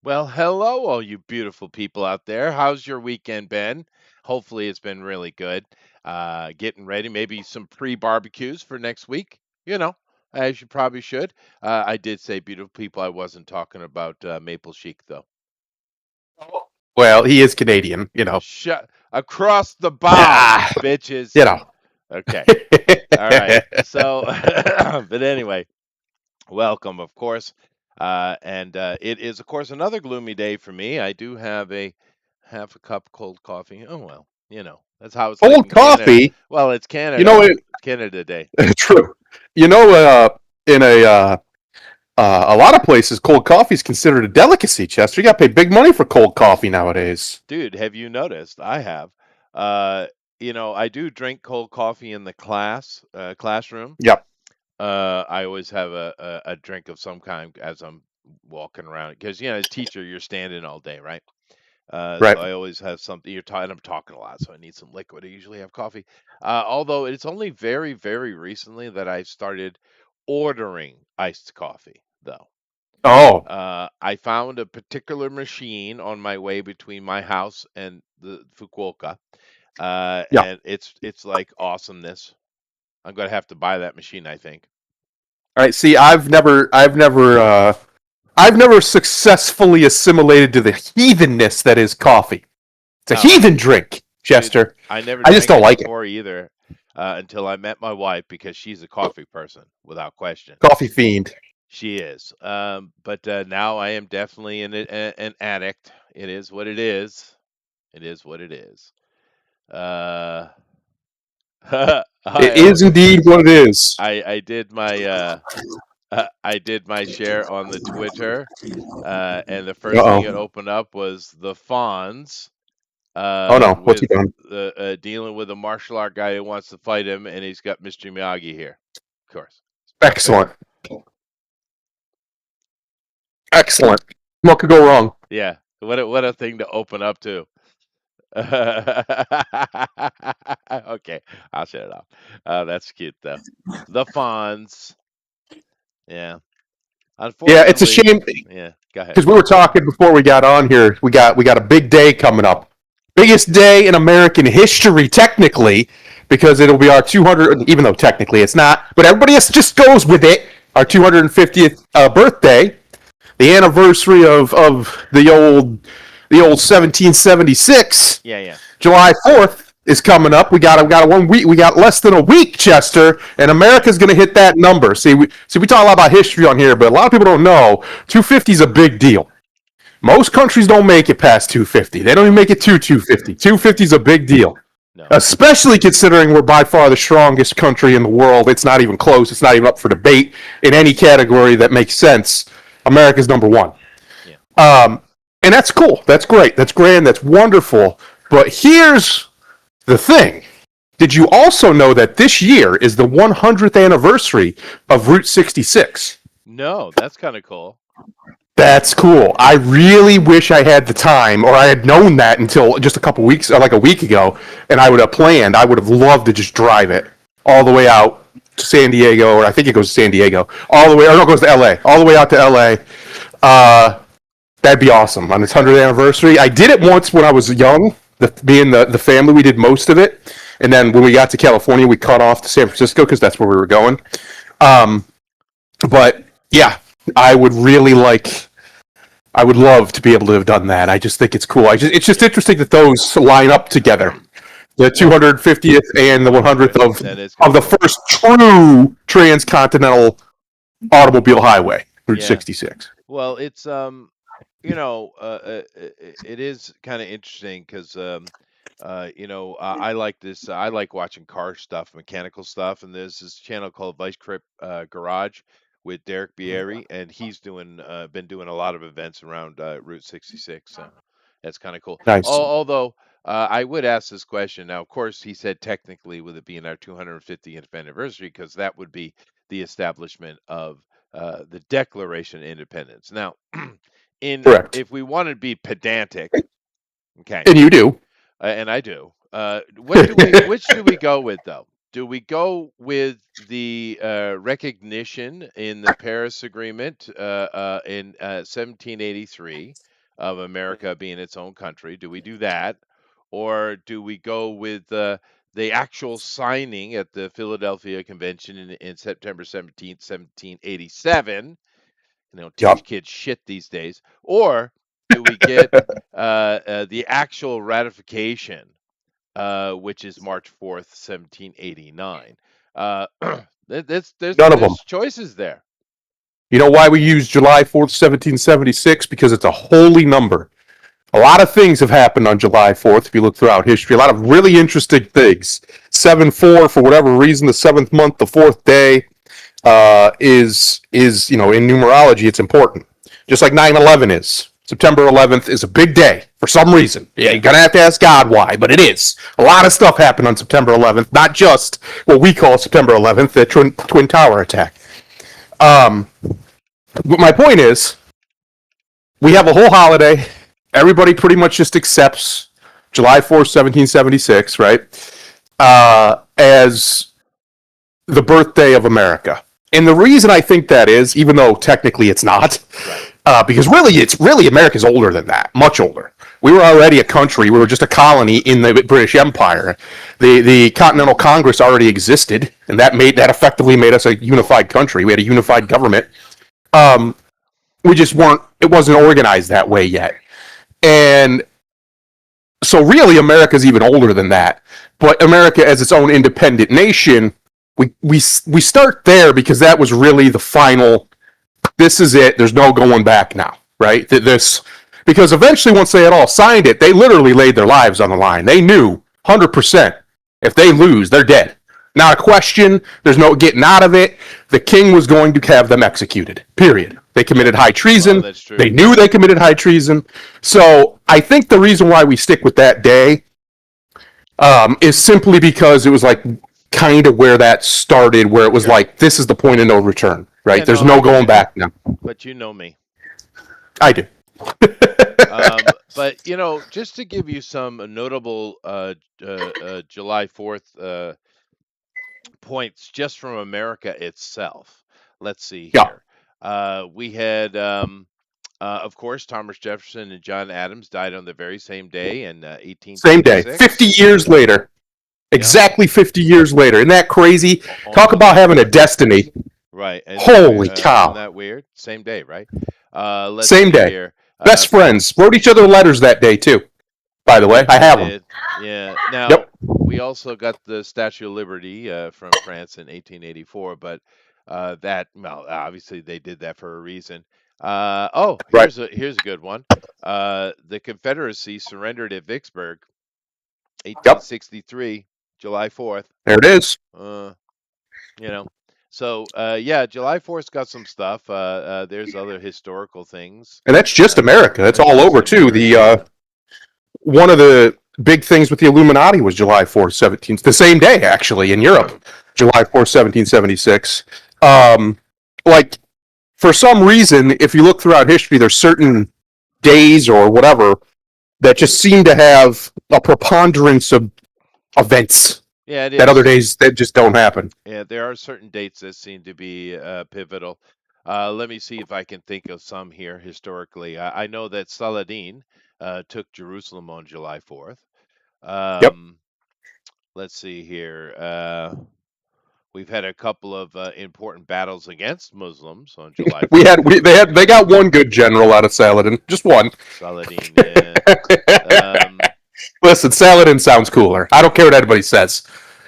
Well, hello, all you beautiful people out there. How's your weekend been? Hopefully, it's been really good. Getting ready, maybe some pre-barbecues for next week. As you probably should. I did say beautiful people. I wasn't talking about Maple Chic, though. Well, he is Canadian. Shut across the bow, Ah, bitches. you know. Okay. All right. So, but anyway, welcome, of course. And it is, of course, another gloomy day for me. I do have a half a cup cold coffee. Oh, well, that's how it's like Cold in Canada. coffee. Well, it's You know Canada. it. It's Canada Day. True. You know, in a lot of places, cold coffee is considered a delicacy. Chester, you got to pay big money for cold coffee nowadays. Dude, have you noticed? I have. Uh, I do drink cold coffee in the classroom. Yep. I always have a drink of some kind as I'm walking around because, as teacher, you're standing all day, right? So Right. I always have something. You're talking. I'm talking a lot, so I need some liquid. I usually have coffee. Although it's only very, very recently that I've started ordering iced coffee, though. Oh, I found a particular machine on my way between my house and the Fukuoka, yeah. and it's like awesomeness. I'm gonna have to buy that machine, I think. All right. See, I've never successfully assimilated to the heathenness that is coffee. It's a Oh, heathen drink, dude, Chester. I never I just drank don't it like it. before either, until I met my wife because she's a coffee person without question. Coffee fiend. She is. But now I am definitely an addict. It is what it is. It is what it is. Uh, It I, is indeed what it is. I did my I did my share on the Twitter, and the Uh first thing it oh. opened up was the Fonz Oh no. What's he with done? dealing with a martial art guy who wants to fight him, and he's got Mr. Miyagi here, of course. Excellent. Excellent. What could go wrong? Yeah, what a thing to open up to. Okay, I'll shut it off. That's cute though. The Fonz. Yeah. Yeah, it's a Unfortunately, shame yeah. Go ahead. because we were talking before we got on here. We got a big day coming up. Biggest day in American history, technically, because it'll be our 200. Even though technically it's not, but everybody else just goes with it. Our 250th birthday, the anniversary of the old 1776. Yeah, yeah. July 4th is coming up. We got a 1 week. We got less than a week, Chester, and America's going to hit that number. See, we talk a lot about history on here, but a lot of people don't know 250 is a big deal. Most countries don't make it past 250. They don't even make it to 250. 250 is a big deal, No. especially considering we're by far the strongest country in the world. It's not even close. It's not even up for debate in any category that makes sense. America's number one. Yeah. And that's cool. That's great. That's grand. That's wonderful. But here's the thing. Did you also know that this year is the 100th anniversary of Route 66? No, that's kind of cool. That's cool. I really wish I had the time, or I had known that until just a couple weeks, or like a week ago, and I would have planned. I would have loved to just drive it all the way out to San Diego, or I think it goes to San Diego, all the way, or no, it goes to LA, all the way out to LA. That'd be awesome on its 100th anniversary. I did it once when I was young. Being the family, we did most of it, and then when we got to California, we cut off to San Francisco because that's where we were going. Um, but yeah, I would really like. I would love to be able to have done that. I just think it's cool. It's just interesting that those line up together. The Well, 250th and the 100th that is kind of of the cool. first true transcontinental automobile highway, Route Yeah. 66. Well, it's it is kind of interesting because I like this. I like watching car stuff, mechanical stuff, and there's this channel called Vice Grip Garage with Derek Bieri, and he's been doing a lot of events around Route 66. So that's kind of cool. Nice. Although I would ask this question now. Of course, he said technically, with it being our 250th anniversary, because that would be the establishment of the Declaration of Independence. Now, in Correct. if we want to be pedantic, okay, And you do. and I do. Which do we go with though? Do we go with the recognition in the Paris Agreement in 1783, of America being its own country? Do we do that, or do we go with the actual signing at the Philadelphia Convention in September 17th, 1787? Teach Yep. kids shit these days. Or do we get the actual ratification, which is March 4th, 1789? None of them. There's choices there. You know why we use July 4th, 1776? Because it's a holy number. A lot of things have happened on July 4th, if you look throughout history. A lot of really interesting things. 7-4, for whatever reason, the seventh month, the fourth day, is in numerology, it's important. Just like 9/11 is. September 11th is a big day for some reason. Yeah, you're going to have to ask God why, but it is. A lot of stuff happened on September 11th, not just what we call September 11th, the Twin Tower attack. But my point is, we have a whole holiday. Everybody pretty much just accepts July 4th, 1776, right, as the birthday of America. And the reason I think that is, even though technically it's not, because really America's older than that, much older. We were already a country. We were just a colony in the British Empire. The Continental Congress already existed, and that effectively made us a unified country. We had a unified government. We just weren't. It wasn't organized that way yet, and so really America's even older than that. But America, as its own independent nation, we start there because that was really the final. This is it. There's no going back now, right? Because eventually, once they had all signed it, they literally laid their lives on the line. They knew 100% if they lose, they're dead. Not a question. There's no getting out of it. The king was going to have them executed. Period. They committed high treason. That's true. They knew they committed high treason. So I think the reason why we stick with that day is simply because it was like kind of where that started, where it was like, this is the point of no return, right? Yeah, There's no, no I going get it. back now. But you know me. I do. But just to give you some notable July 4th points just from America itself. Let's see Yeah. here. We had, of course, Thomas Jefferson and John Adams died on the very same day in Same day. 1826. 50 years later. Exactly 50 years later. Isn't that crazy? Talk Almost about having a destiny. right. And, Holy cow. Isn't that weird? Same day, right? Let's Same see day. here. Best friends. Wrote each other letters that day, too. By the way, I have them. Yeah. Now, Yep. we also got the Statue of Liberty from France in 1884, but obviously they did that for a reason. Right. Here's a good one. The Confederacy surrendered at Vicksburg, Yep. 1863, July 4th. There it is. So yeah, July 4th's got some stuff. There's other historical things. And that's just America. That's all over, too. America. One of the big things with the Illuminati was July 4th, the same day, actually, in Europe. July 4th, 1776. Like, for some reason, if you look throughout history, there's certain days or whatever that just seem to have a preponderance of events Yeah, it that is. other days that just don't happen. Yeah, there are certain dates that seem to be pivotal. Let me see if I can think of some here historically. I know that Saladin took Jerusalem on July 4th. Yep. Let's see here. We've had a couple of important battles against Muslims on July 4th. They got one good general out of Saladin, just one. Saladin, yeah. Listen, Saladin sounds cooler. I don't care what anybody says.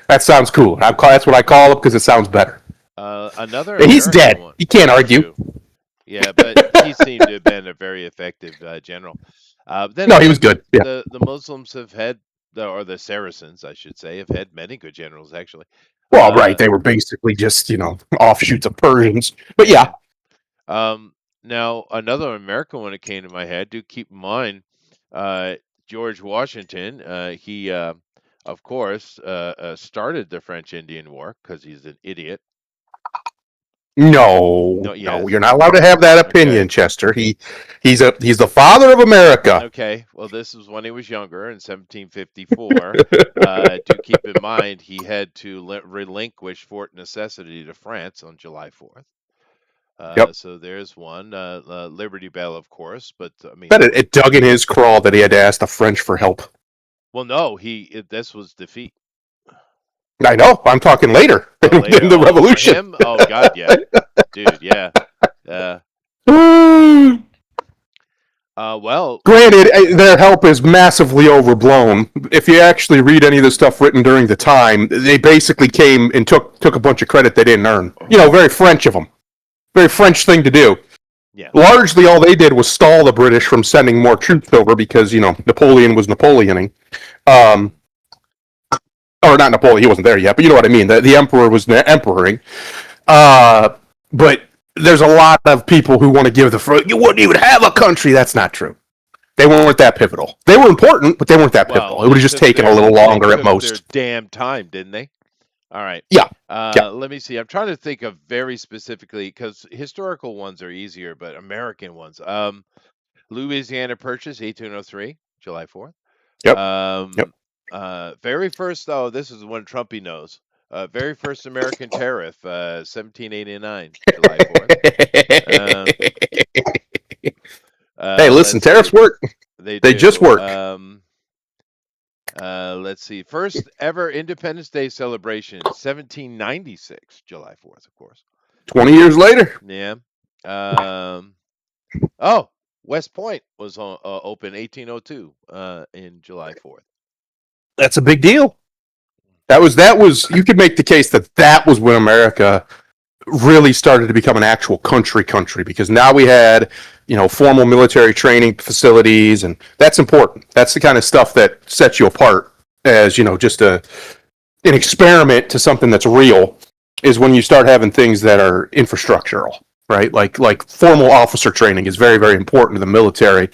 That sounds cool. That's what I call it because it sounds better. Another. He's American dead. one. You can't argue. Yeah, but he seemed to have been a very effective general. Then No, he again, was good. Yeah. the Muslims have had, or the Saracens, I should say, have had many good generals actually. Well, right. They were basically just, offshoots of Persians. But yeah. Now, another American one that came to my head, do keep in mind, George Washington, he, of course, started the French Indian War because he's an idiot. No, you're not allowed to have that opinion, Chester. He's the father of America. Okay, well, this was when he was younger in 1754. Do keep in mind he had to relinquish Fort Necessity to France on July 4th. Yep. So there's one. Liberty Bell, of course, but I mean, Bet it dug in his crawl that he had to ask the French for help. well, no, this was defeat. I know. I'm talking later Later. in the For revolution. him? Oh God, yeah, dude, yeah. Well, Granted, their help is massively overblown. If you actually read any of the stuff written during the time, they basically came and took a bunch of credit they didn't earn. Very French of them. Very French thing to do. yeah. Largely, all they did was stall the British from sending more troops over because Napoleon was Napoleoning. Or not Napoleon, he wasn't there yet, but you know what I mean. The emperor was emperoring. But there's a lot of people who want to give you wouldn't even have a country. That's not true. They weren't that pivotal. They were important, but they weren't that pivotal. It would have just taken a little longer at most. Their damn time, didn't they? All right. Yeah. Let me see. I'm trying to think of very specifically because historical ones are easier, but American ones. Louisiana Purchase, 1803, July 4th. Yep. Very first, though, this is one Trumpy knows. Very first American tariff, 1789, July 4th. Hey, listen, tariffs work. They just work. Let's see. First ever Independence Day celebration, 1796, July 4th, of course. 20 years later. Yeah. West Point was open 1802 in July 4th. That's a big deal. That was. You could make the case that was when America really started to become an actual country because now we had formal military training facilities, and that's important. That's the kind of stuff that sets you apart as just an experiment to something that's real. Is when you start having things that are infrastructural, right? Like formal officer training is very, very important to the military.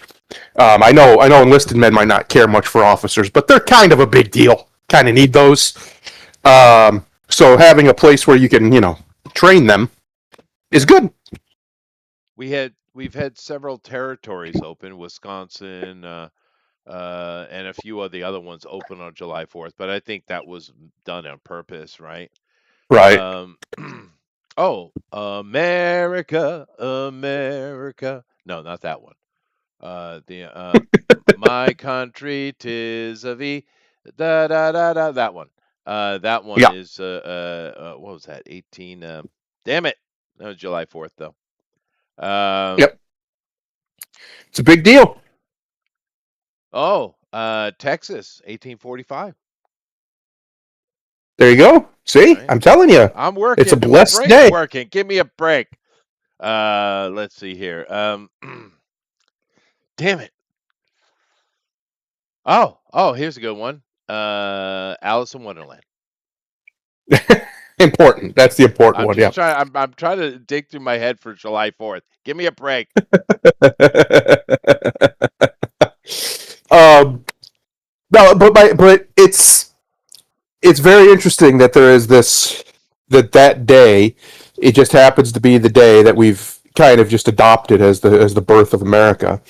I know enlisted men might not care much for officers, but they're kind of a big deal. Kind of need those. So having a place where you can, train them is good. We've had several territories open, Wisconsin, and a few of the other ones open on July 4th, but I think that was done on purpose, right? Right. America, America. No, not that one. My country, 'tis of thee. Da da da da. That one. That one is what was that? 18. Damn it. That was July 4th though. Yep. It's a big deal. Texas, 1845. There you go. See, right. I'm telling you, I'm working. It's a blessed day. Working. Give me a break. Let's see here. Damn it. Oh, here's a good one. Alice in Wonderland. Important. That's the important one. Yeah. I'm trying to dig through my head for July 4th. Give me a break. No, but it's very interesting that there is that day. It just happens to be the day that we've kind of just adopted as the birth of America,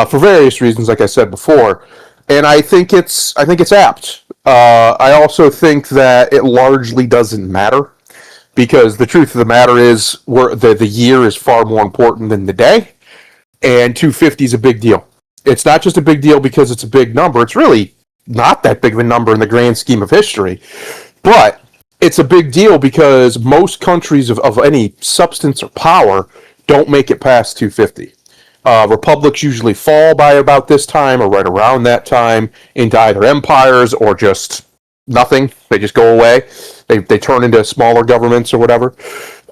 for various reasons, like I said before. And I think it's apt. I also think that it largely doesn't matter, because the truth of the matter is the year is far more important than the day, and 250 is a big deal. It's not just a big deal because it's a big number. It's really not that big of a number in the grand scheme of history, but it's a big deal because most countries of any substance or power don't make it past 250. Republics usually fall by about this time or right around that time into either empires or just nothing. They just go away. They turn into smaller governments or whatever.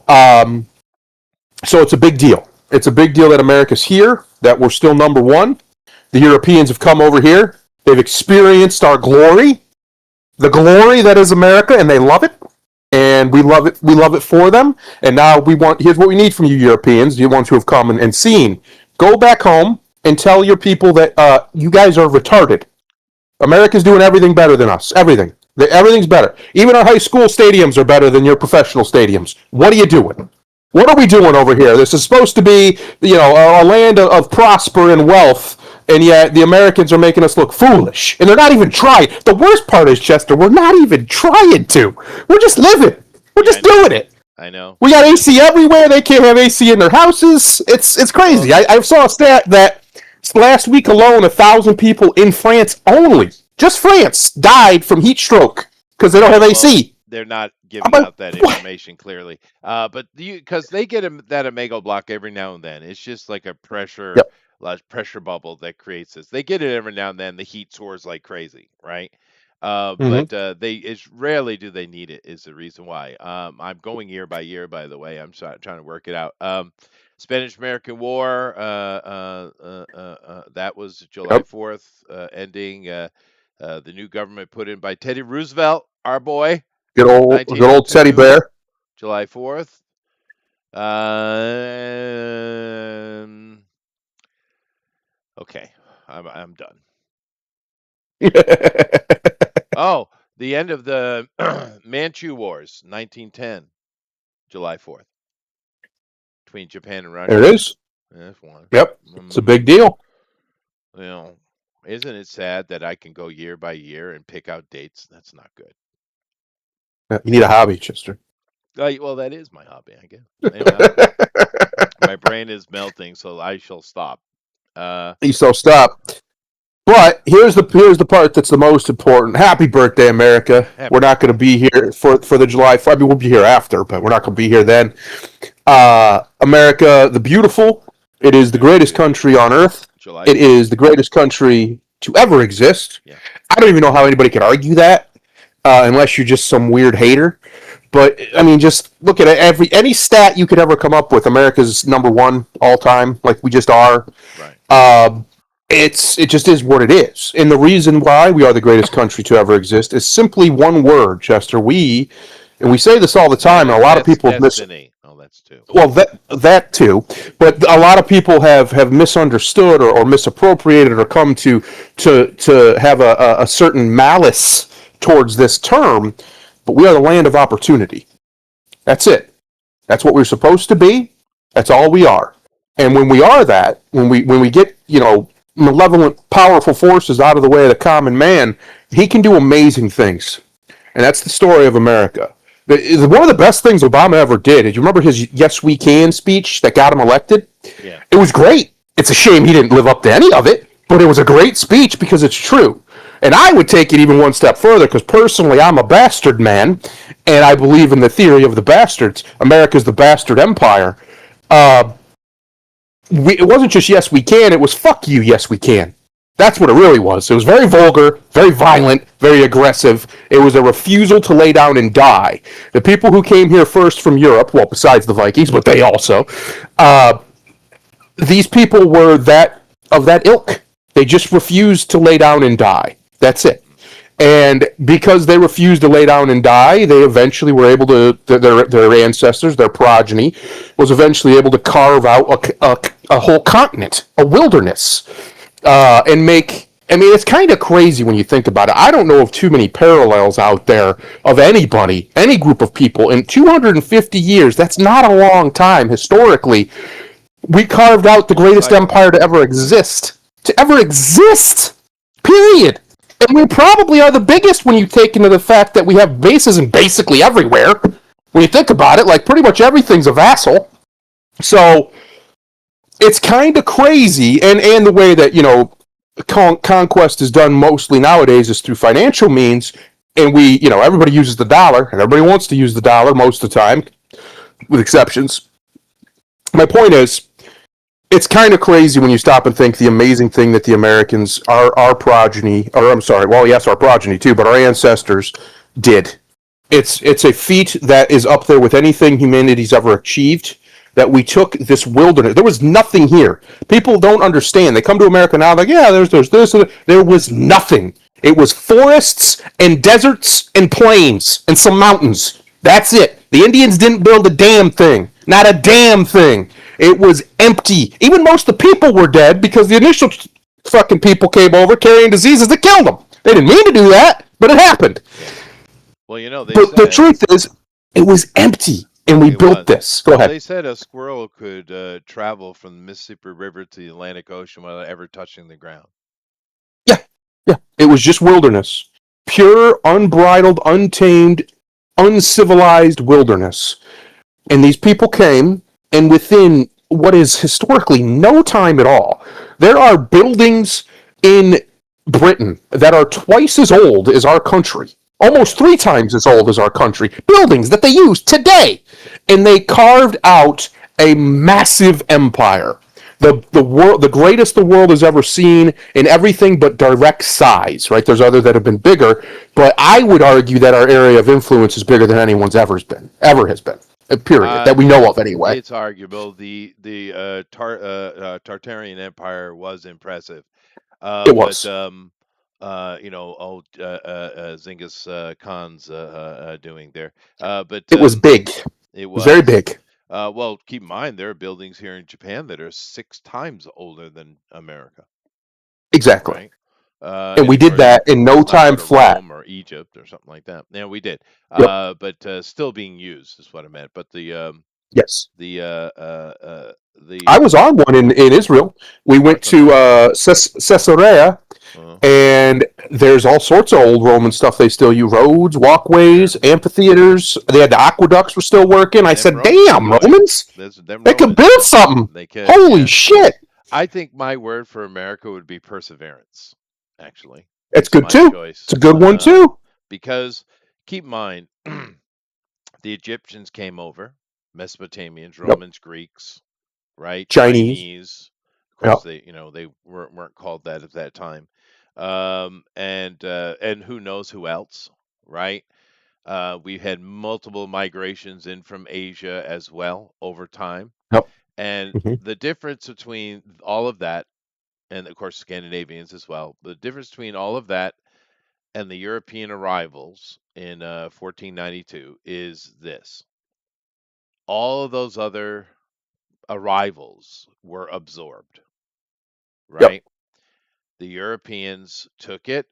So it's a big deal. It's a big deal that America's here, that we're still number one. The Europeans have come over here. They've experienced our glory, the glory that is America, and they love it. And we love it. We love it for them. And now here's what we need from you Europeans, you ones who have come and seen. Go back home and tell your people that you guys are retarded. America's doing everything better than us. Everything. Everything's better. Even our high school stadiums are better than your professional stadiums. What are you doing? What are we doing over here? This is supposed to be, a land of prosper and wealth, and yet the Americans are making us look foolish. And they're not even trying. The worst part is, Chester, we're not even trying to. We're just living. We're just doing it. I know. We got AC everywhere. They can't have AC in their houses. It's crazy. Well, I saw a stat that last week alone, 1,000 people in France only, just France, died from heat stroke because they don't have well, AC. they're not I'm giving like, out that what? information clearly. But because they get that Omega block every now and then. It's just like a Yep. large pressure bubble that creates this. They get it every now and then. The heat soars like crazy, right? Mm-hmm. But it's rarely do they need it. Is the reason why. I'm going year by year. By the way, I'm trying to work it out. Spanish American War. That was July Yep. 4th, ending. The new government put in by Teddy Roosevelt, our boy, Good old teddy 1902, bear. July 4th. Okay, I'm done. Oh, the end of the Manchu Wars, 1910, July 4th, between Japan and There Russia. it is. That's one. Yep. It's a big deal. You know, isn't it sad that I can go year by year and pick out dates? That's not good. You need a hobby, Chester. Well, that is my hobby, I guess. Anyway, my brain is melting, so I shall stop. So stop. But here's the part that's the most important. Happy birthday, America. We're not going to be here for the July 4th. I mean, we'll be here after, but we're not going to be here then. America, the beautiful. It is the greatest country on earth. July It 4th. is the greatest country to ever exist. Yeah. I don't even know how anybody could argue that, unless you're just some weird hater. But I mean, just look at any stat you could ever come up with. America's number one all time, like we just are. Right. It just is what it is, and the reason why we are the greatest country to ever exist is simply one word, Chester. We say this all the time, and a lot of people have destiny. Oh, that's too. well that too, but a lot of people have misunderstood or misappropriated or come to have a certain malice towards this term. But we are the land of opportunity. That's it. That's what we're supposed to be. That's all we are. And when we are that, when we get malevolent, powerful forces out of the way of the common man, he can do amazing things. And that's the story of America. One of the best things Obama ever did, you remember his Yes We Can speech that got him elected? Yeah. It was great. It's a shame he didn't live up to any of it, but it was a great speech because it's true. And I would take it even one step further because personally I'm a bastard man, and I believe in the theory of the bastards. America's the bastard empire. It wasn't just yes we can, it was fuck you, yes we can. That's what it really was. It was very vulgar, very violent, very aggressive. It was a refusal to lay down and die. The people who came here first from Europe, well, besides the Vikings, but they also, these people were of that ilk. They just refused to lay down and die. That's it. And because they refused to lay down and die, they eventually were able to, their ancestors, their progeny, was eventually able to carve out a whole continent, a wilderness, and make. I mean, it's kind of crazy when you think about it. I don't know of too many parallels out there of anybody, any group of people in 250 years. That's not a long time historically. We carved out the greatest empire to ever exist. To ever exist. Period. And we probably are the biggest when you take into the fact that we have bases in basically everywhere. When you think about it, like pretty much everything's a vassal. So it's kind of crazy. And the way that, conquest is done mostly nowadays is through financial means. And everybody uses the dollar, and everybody wants to use the dollar most of the time, with exceptions. My point is, it's kind of crazy when you stop and think the amazing thing that the Americans, our progeny, or I'm sorry, well, yes, our progeny too, but our ancestors did. It's a feat that is up there with anything humanity's ever achieved, that we took this wilderness. There was nothing here. People don't understand. They come to America now, like, yeah, there's this. There was nothing. It was forests and deserts and plains and some mountains. That's it. The Indians didn't build a damn thing. Not a damn thing. It was empty. Even most of the people were dead because the initial fucking people came over carrying diseases that killed them. They didn't mean to do that, but it happened. Well, but the truth is, it was empty, and we built this. Go ahead. They said a squirrel could travel from the Mississippi River to the Atlantic Ocean without ever touching the ground. Yeah. It was just wilderness. Pure, unbridled, untamed, uncivilized wilderness. And these people came, and within what is historically no time at all, there are buildings in Britain that are twice as old as our country, Yeah. almost 3 times as old as our country, buildings that they use today. And they carved out a massive empire. The greatest the world has ever seen in everything but direct size, right? There's other that have been bigger, but I would argue that our area of influence is bigger than anyone's ever has been. Period. That we know of anyway. It's arguable. The Tartarian Empire was impressive, It but was. old Genghis Khan's doing there. But It was big. It it was very was. big. Well, keep in mind there are buildings here in Japan that are 6 times older than America, Exactly. right? And And we of did course, that in no let's not go time to flat. Rome or Egypt or something like that. Yeah, we did. Yep. But still being used is what I meant. But Yes. the uh, uh, uh, I the was on one in Israel. We went Parthenon. to Caesarea, Uh, and there's all sorts of old Roman stuff they still use: roads, sure. walkways, amphitheaters. They had the aqueducts were still working. I Them said, Romans "Damn, knew it. Romans! Them They could Romans build knew. something! They could, Holy yeah. shit! I think my word for America would be perseverance, actually. It's Is good my too. It's choice. a good one too. Because keep in mind, the Egyptians came over, Mesopotamians, Yep. Romans, Greeks, right? Chinese. Chinese. Of course, Yep. they weren't called that at that time. And who knows who else, right? We had multiple migrations in from Asia as well over time. Yep. And Hmm. the difference between all of that, and of course, Scandinavians as well, the difference between all of that and the European arrivals in 1492 is this: all of those other arrivals were absorbed, Yep. right? The Europeans took it,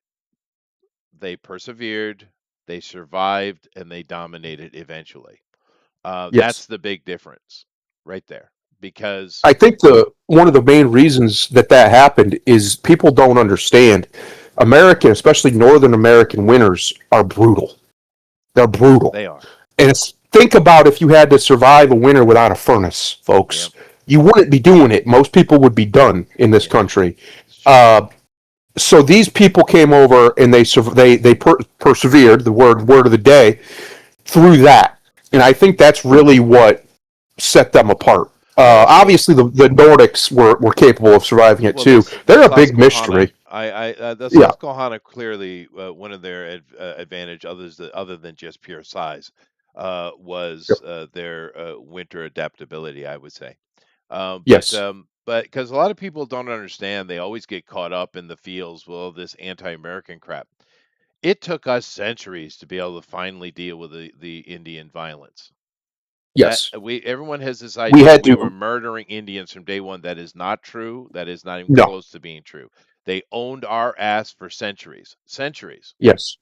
they persevered, they survived, and they dominated eventually. Yes. That's the big difference right there. Because, I think the one of the main reasons that that happened is people don't understand. American, especially Northern American winters, are brutal. They're brutal. they are. And it's, think about if you had to survive a winter without a furnace, folks. Yep. You wouldn't be doing it. Most people would be done in this Yeah. country. It's true. Uh, so these people came over and they persevered. The word of the day through that, and I think that's really what set them apart. Well, Obviously, the Nordics were capable of surviving it well, too. the They're a big Susquehanna, mystery. the Yeah, Susquehanna clearly one of their advantage, other than just pure size, was their winter adaptability, I would say. yes, But because a lot of people don't understand, they always get caught up in the feels, well, this anti-American crap. It took us centuries to be able to finally deal with the Indian violence. That yes. we everyone has this We idea that had we were to. murdering Indians from day one. That is not true. That is not even No, close to being true. They owned our ass for centuries, centuries, yes,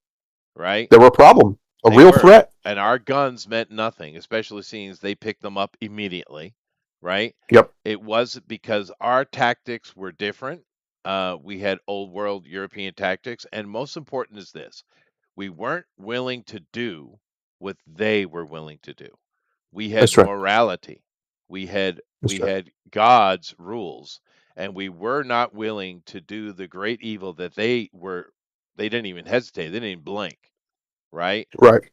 right? there were a problem, a They real were. threat. And our guns meant nothing, especially seeing as they picked them up immediately, right? Yep, It was because our tactics were different. We had old world European tactics. And most important is this: we weren't willing to do what they were willing to do. We had that's right. morality. We That's right. had God's rules, and we were not willing to do the great evil that they didn't even hesitate. They didn't even blink, right? Right.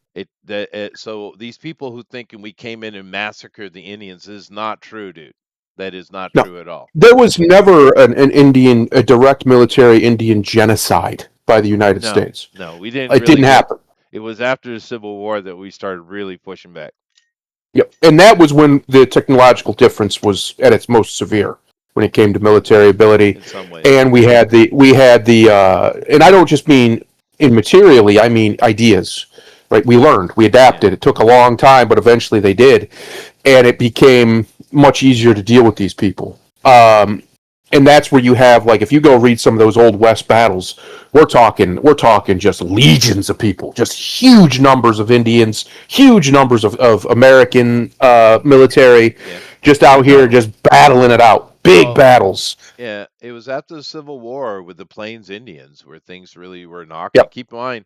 So these people who thinking we came in and massacred the Indians is not true, dude. That is not No, true at all. there was never a direct military Indian genocide by the United No, States. no, we didn't It really didn't get. happen. It was after the Civil War that we started really pushing back Yep. And that was when the technological difference was at its most severe when it came to military ability. in some ways. And and I don't just mean in materially, I mean ideas. Right? We learned, we Yeah, adapted. It took a long time, but eventually they did. And it became much easier to deal with these people. And that's where you have, like, if you go read some of those old West battles, we're talking just legions of people, just huge numbers of Indians, huge numbers of American military, yeah. just out here No, just battling it out, big well, battles. yeah. It was after the Civil War with the Plains Indians where things really were knocking. Yep. Keep in mind,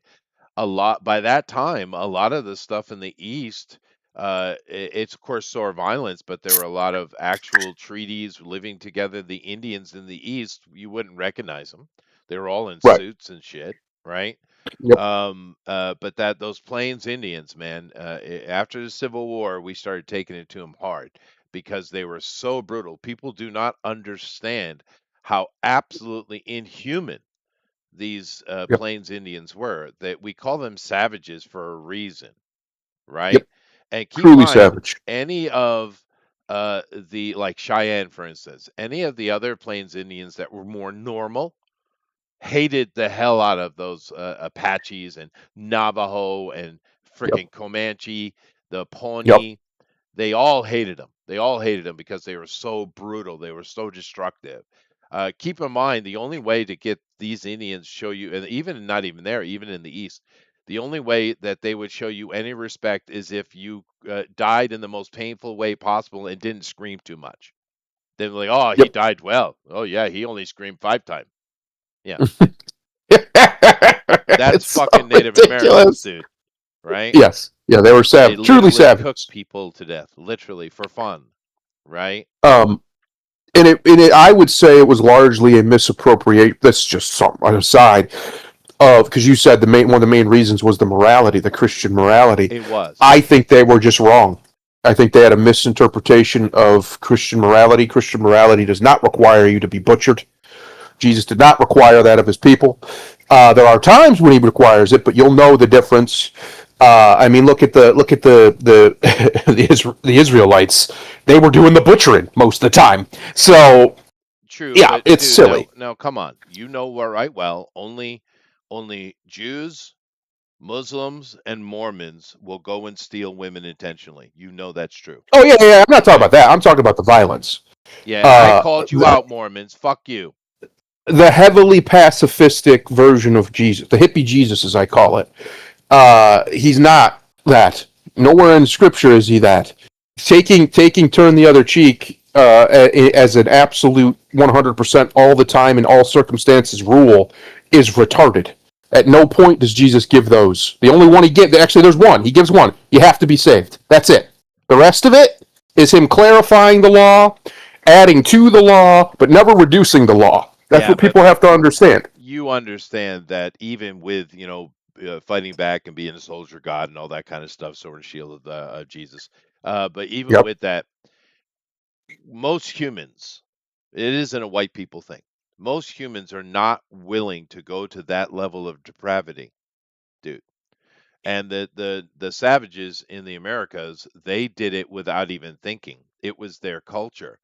a lot by that time, a lot of the stuff in the East. It's of course sore violence, but there were a lot of actual treaties living together. The Indians in the East, you wouldn't recognize them. They were all in Right. suits and shit, right? Yep. But that those Plains Indians, man, after the Civil War, we started taking it to them hard because they were so brutal. People do not understand how absolutely inhuman these Yep. Plains Indians were. That we call them savages for a reason, right? Yep. And keep in Truly mind, savage. any of the like Cheyenne, for instance, any of the other Plains Indians that were more normal hated the hell out of those Apaches and Navajo and Yep. freaking Comanche, the Yep. Pawnee. They all hated them. They all hated them because they were so brutal. They were so destructive. Keep in mind, the only way to get these Indians show you, and even not even there, even in the East, the only way that they would show you any respect is if you died in the most painful way possible and didn't scream too much. Then like, oh, he Yep. died well. Oh yeah, he only screamed 5 times. Yeah, that's It's so fucking Native Americans, ridiculous. dude. Right? Yes. Yeah, they were They truly literally cook savages. people to death, literally for fun. Right? Um, I would say it was largely a misappropriate. That's just some an aside of because you said one of the main reasons was the morality, the Christian morality. It was. I think they were just wrong. I think they had a misinterpretation of Christian morality. Christian morality does not require you to be butchered. Jesus did not require that of his people. There are times when he requires it, but you'll know the difference. I mean, the Israelites. They were doing the butchering most of the time. So True, yeah, but it's dude, now silly. now come on. You know right well, only Jews, Muslims, and Mormons will go and steal women intentionally. You know that's true. Oh yeah, yeah. I'm not talking Okay? about that. I'm talking about the violence. Yeah, and I Uh, called you the, out, Mormons. Fuck you. the heavily pacifistic version of Jesus, the hippie Jesus, as I call it. He's not that. Nowhere in Scripture is he that. Taking turn the other cheek as an absolute 100% all the time in all circumstances rule is retarded. At no point does Jesus give those. The only one he gives, actually, there's one. He gives one. You have to be saved. That's it. The rest of it is him clarifying the law, adding to the law, but never reducing the law. That's Yeah, what but people have to understand. you understand that even with, fighting back and being a soldier God and all that kind of stuff, sword and shield of Jesus. But even Yep. with that, most humans, it isn't a white people thing. Most humans are not willing to go to that level of depravity, dude. And the savages in the Americas, they did it without even thinking. It was their culture.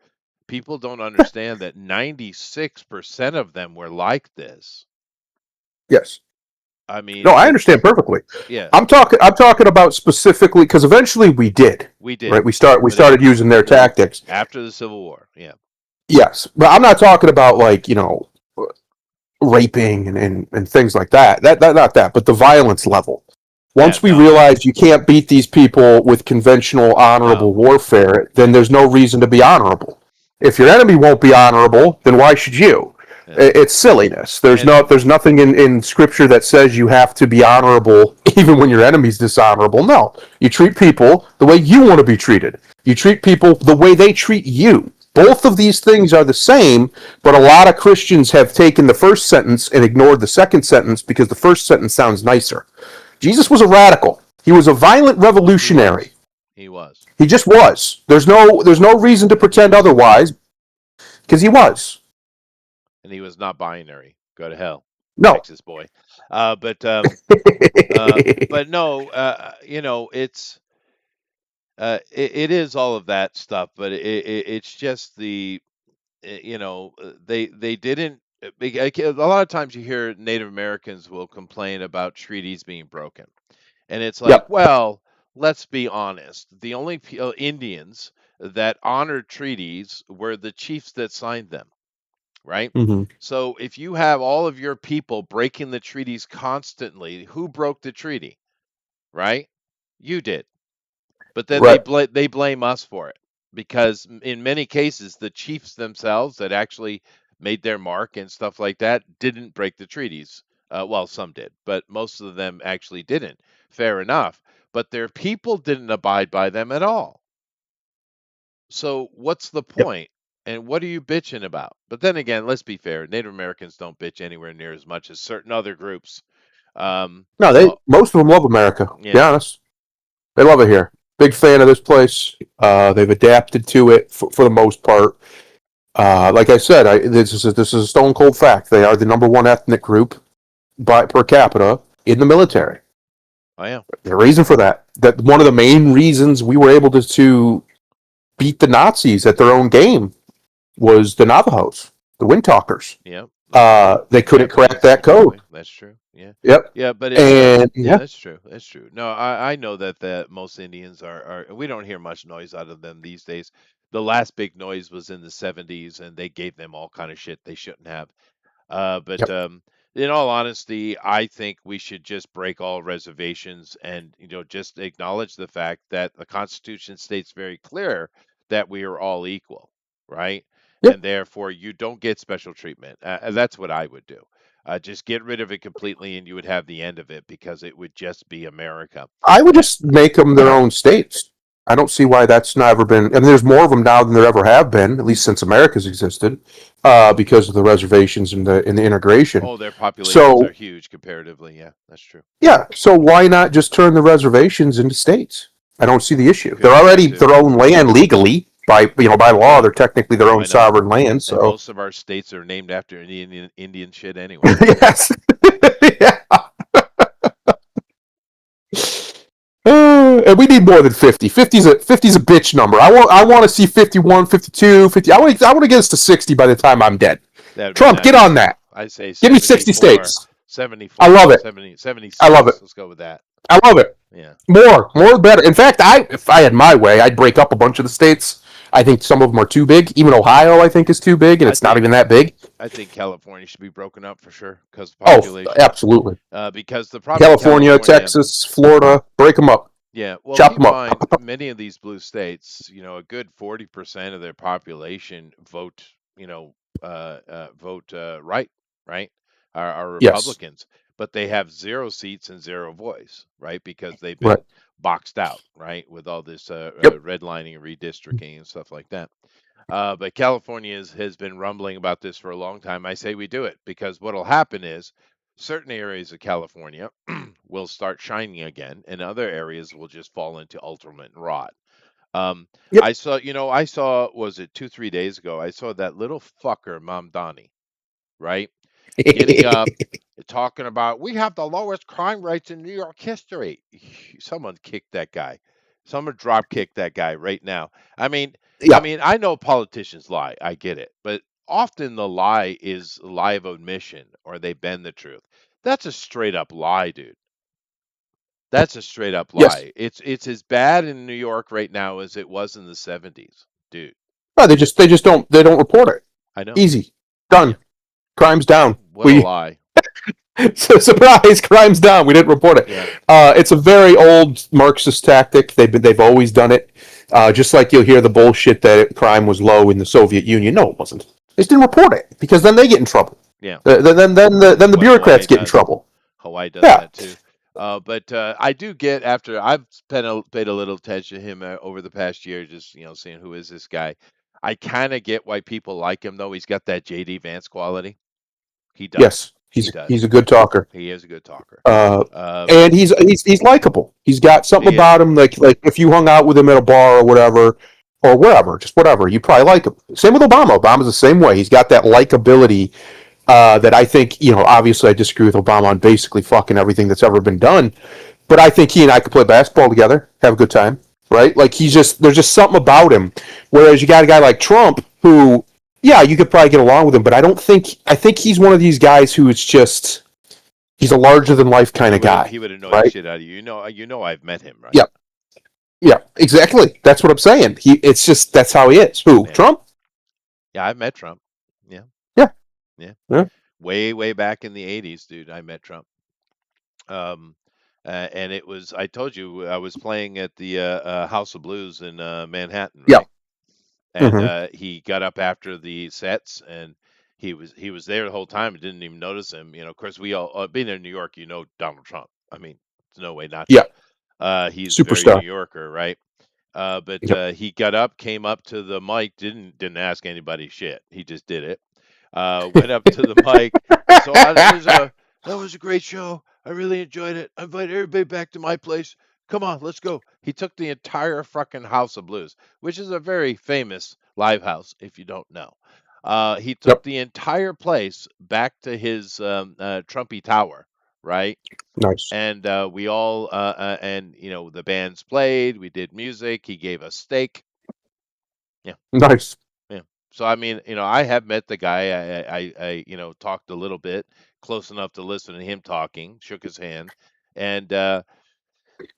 People don't understand that 96% of them were like this. Yes. I mean, No, I understand it's perfectly. yeah, I'm talking about specifically because eventually we did, we did. right? We But started using their tactics. after the Civil War, yeah. Yes, but I'm not talking about like raping and things like that. That not that, but the violence level. Yeah, Once we no. realize you can't beat these people with conventional No. honorable warfare, then there's no reason to be honorable. If your enemy won't be honorable, then why should you? Yeah. It's silliness. And There's nothing in scripture that says you have to be honorable even when your enemy's dishonorable. No, you treat people the way you want to be treated. You treat people the way they treat you. Both of these things are the same, but a lot of Christians have taken the first sentence and ignored the second sentence because the first sentence sounds nicer. Jesus was a radical. He was a violent he was. revolutionary. He was. He just was. There's no reason to And he pretend was otherwise because he was. and he was not binary. Go to hell, No. Texas boy. Uh but um but no, it is all of that stuff, but it's just they didn't. A lot of times you hear Native Americans will complain about treaties being broken, and it's like, Yep. well, let's be honest. The only Indians that honored treaties were the chiefs that signed them, right? Mm-hmm. So if you have all of your people breaking the treaties constantly, who broke the treaty, right? You did. But then Right. they blame us for it because in many cases the chiefs themselves that actually made their mark and stuff like that didn't break the treaties. Well, some did, but most of them actually didn't. Fair enough. but their people didn't abide by them at all. So what's the Yep. point? And what are you bitching about? But then again, let's be fair. Native Americans don't bitch anywhere near as much as certain other groups. No, So most of them love America. To be yeah, honest, they love it here. Big fan of this place. They've adapted to it for the most part. Like I said, this is a stone cold fact. They are the number one ethnic group by per capita in the military. I am. The reason for that, that one of the main reasons we were able to beat the Nazis at their own game was the Navajos, the Windtalkers. Yeah. They couldn't crack that code. That's true. Yeah. Yep. Yeah, but it's And yeah, that's true. That's true. No, I know that most Indians are we don't hear much noise out of them these days. The last big noise was in the 70s, and they gave them all kind of shit they shouldn't have. But yep. In all honesty, I think we should just break all reservations and just acknowledge the fact that the Constitution states very clear that we are all equal, right? Yep. And therefore, you don't get special treatment. That's what I would do. Just get rid of it completely, and you would have the end of it because it would just be America. I would just make them their own states. I don't see why that's never been. I mean, there's more of them now than there ever have been, at least since America's existed, because of the reservations and the integration. Oh, their populations So are huge comparatively. Yeah, that's true. yeah, so why not just turn the reservations into states? I don't see the issue. Good They're already point, too. their own land legally by law. They're technically their Why own not? sovereign land. And So most of our states are named after Indian shit anyway. yes, yeah. And we need more than 50. 50's a bitch number. I want to see 51, 52, 50. I want to get us to 60 by the time I'm dead. That'd be Trump, nice. get on that. I say Give me 60 74. states. 74. I love it. 76. I love it. Let's go with that. I love it. Yeah. More better. In fact, if I had my way, I'd break up a bunch of the states. I think some of them are too big. Even Ohio, I think, is too big, and it's not even that big. I think California should be broken up for sure because population. Oh, absolutely. Because the problem California, Texas, Florida, break them up. Yeah, well, chop keep them in up. mind, many of these blue states, a good 40% of their population vote, vote right, are Yes. Republicans, but they have 0 seats and 0 voice, right, because they've been Right. boxed out, right, with all this Yep. redlining and redistricting and stuff like that. But California has been rumbling about this for a long time. I say we do it because what'll happen is certain areas of California will start shining again, and other areas will just fall into ultimate rot. Yep. I saw, was it 2, 3 days ago? I saw that little fucker, Mamdani, right? Getting up, talking about we have the lowest crime rates in New York history. Someone kicked that guy. Someone drop kick that guy right now. I mean, Yeah. I know politicians lie. I get it, but often the lie is a lie of omission or they bend the truth. That's a straight up lie, dude. That's a straight up Yes. lie. It's as bad in New York right now as it was in the 70s, dude. No, they just don't report it. I know. Easy. Done. Crime's down. What a lie. Surprise, crime's down. We didn't report it. Yeah. It's a very old Marxist tactic. They've always done it. Just like you'll hear the bullshit that crime was low in the Soviet Union. No, it wasn't. They just didn't report it because then they get in trouble. Yeah. Then the bureaucrats get in trouble. Hawaii does that too. But I do get after I've paid a little attention to him over the past year, just seeing who is this guy. I kind of get why people like him though. He's got that JD Vance quality. He does. Yes, he's a good talker. He is a good talker. And he's likable. He's got something about him like if you hung out with him at a bar or whatever, or wherever, just whatever, you probably like him. Same with Obama. Obama's the same way. He's got that likability that I think, obviously I disagree with Obama on basically fucking everything that's ever been done, but I think he and I could play basketball together, have a good time, right? Like there's just something about him. Whereas you got a guy like Trump who, yeah, you could probably get along with him, but I think he's one of these guys who is just, he's a larger than life kind of guy. He would annoy the shit out of you. You know I've met him, right? Yep. Yeah, exactly. That's what I'm saying. It's just, that's how he is. Who? Yeah. Trump? Yeah, I've met Trump. Yeah. Yeah. Way back in the 80s, dude, I met Trump. And it was, I told you, I was playing at the House of Blues in Manhattan, right? Yeah. And he got up after the sets, and he was there the whole time. I didn't even notice him. Of course, we all being in New York, Donald Trump. I mean, there's no way not to. Yeah. He's very Superstar. New Yorker, right? But Yep. he got up, came up to the mic, didn't ask anybody shit. He just did it. Went up to the mic, and so that was a great show. I really enjoyed it. I invite everybody back to my place. Come on, let's go. He took the entire fucking House of Blues, which is a very famous live house, if you don't know. He took Yep. the entire place back to his Trumpy Tower, right? Nice. And we all and the bands played. We did music. He gave us steak. Yeah, Nice. yeah. So I mean, I have met the guy. I talked a little bit, close enough to listen to him talking. Shook his hand, and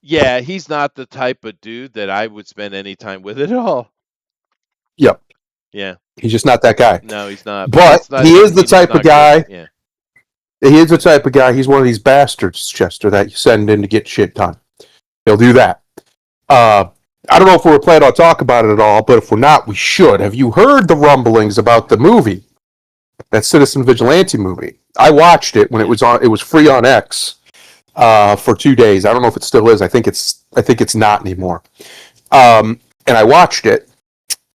yeah, he's not the type of dude that I would spend any time with at all. Yep. Yeah. He's just not that guy. No, he's not. But not, he is the type of guy. Yeah. He is the type of guy. He's one of these bastards, Chester, that you send in to get shit done. He'll do that. I don't know if we're planning on talk about it at all, but if we're not, we should. Have you heard the rumblings about the movie, that Citizen Vigilante movie? I watched it when it was on. It was free on X for 2 days. I don't know if it still is. I think it's not anymore. And I watched it,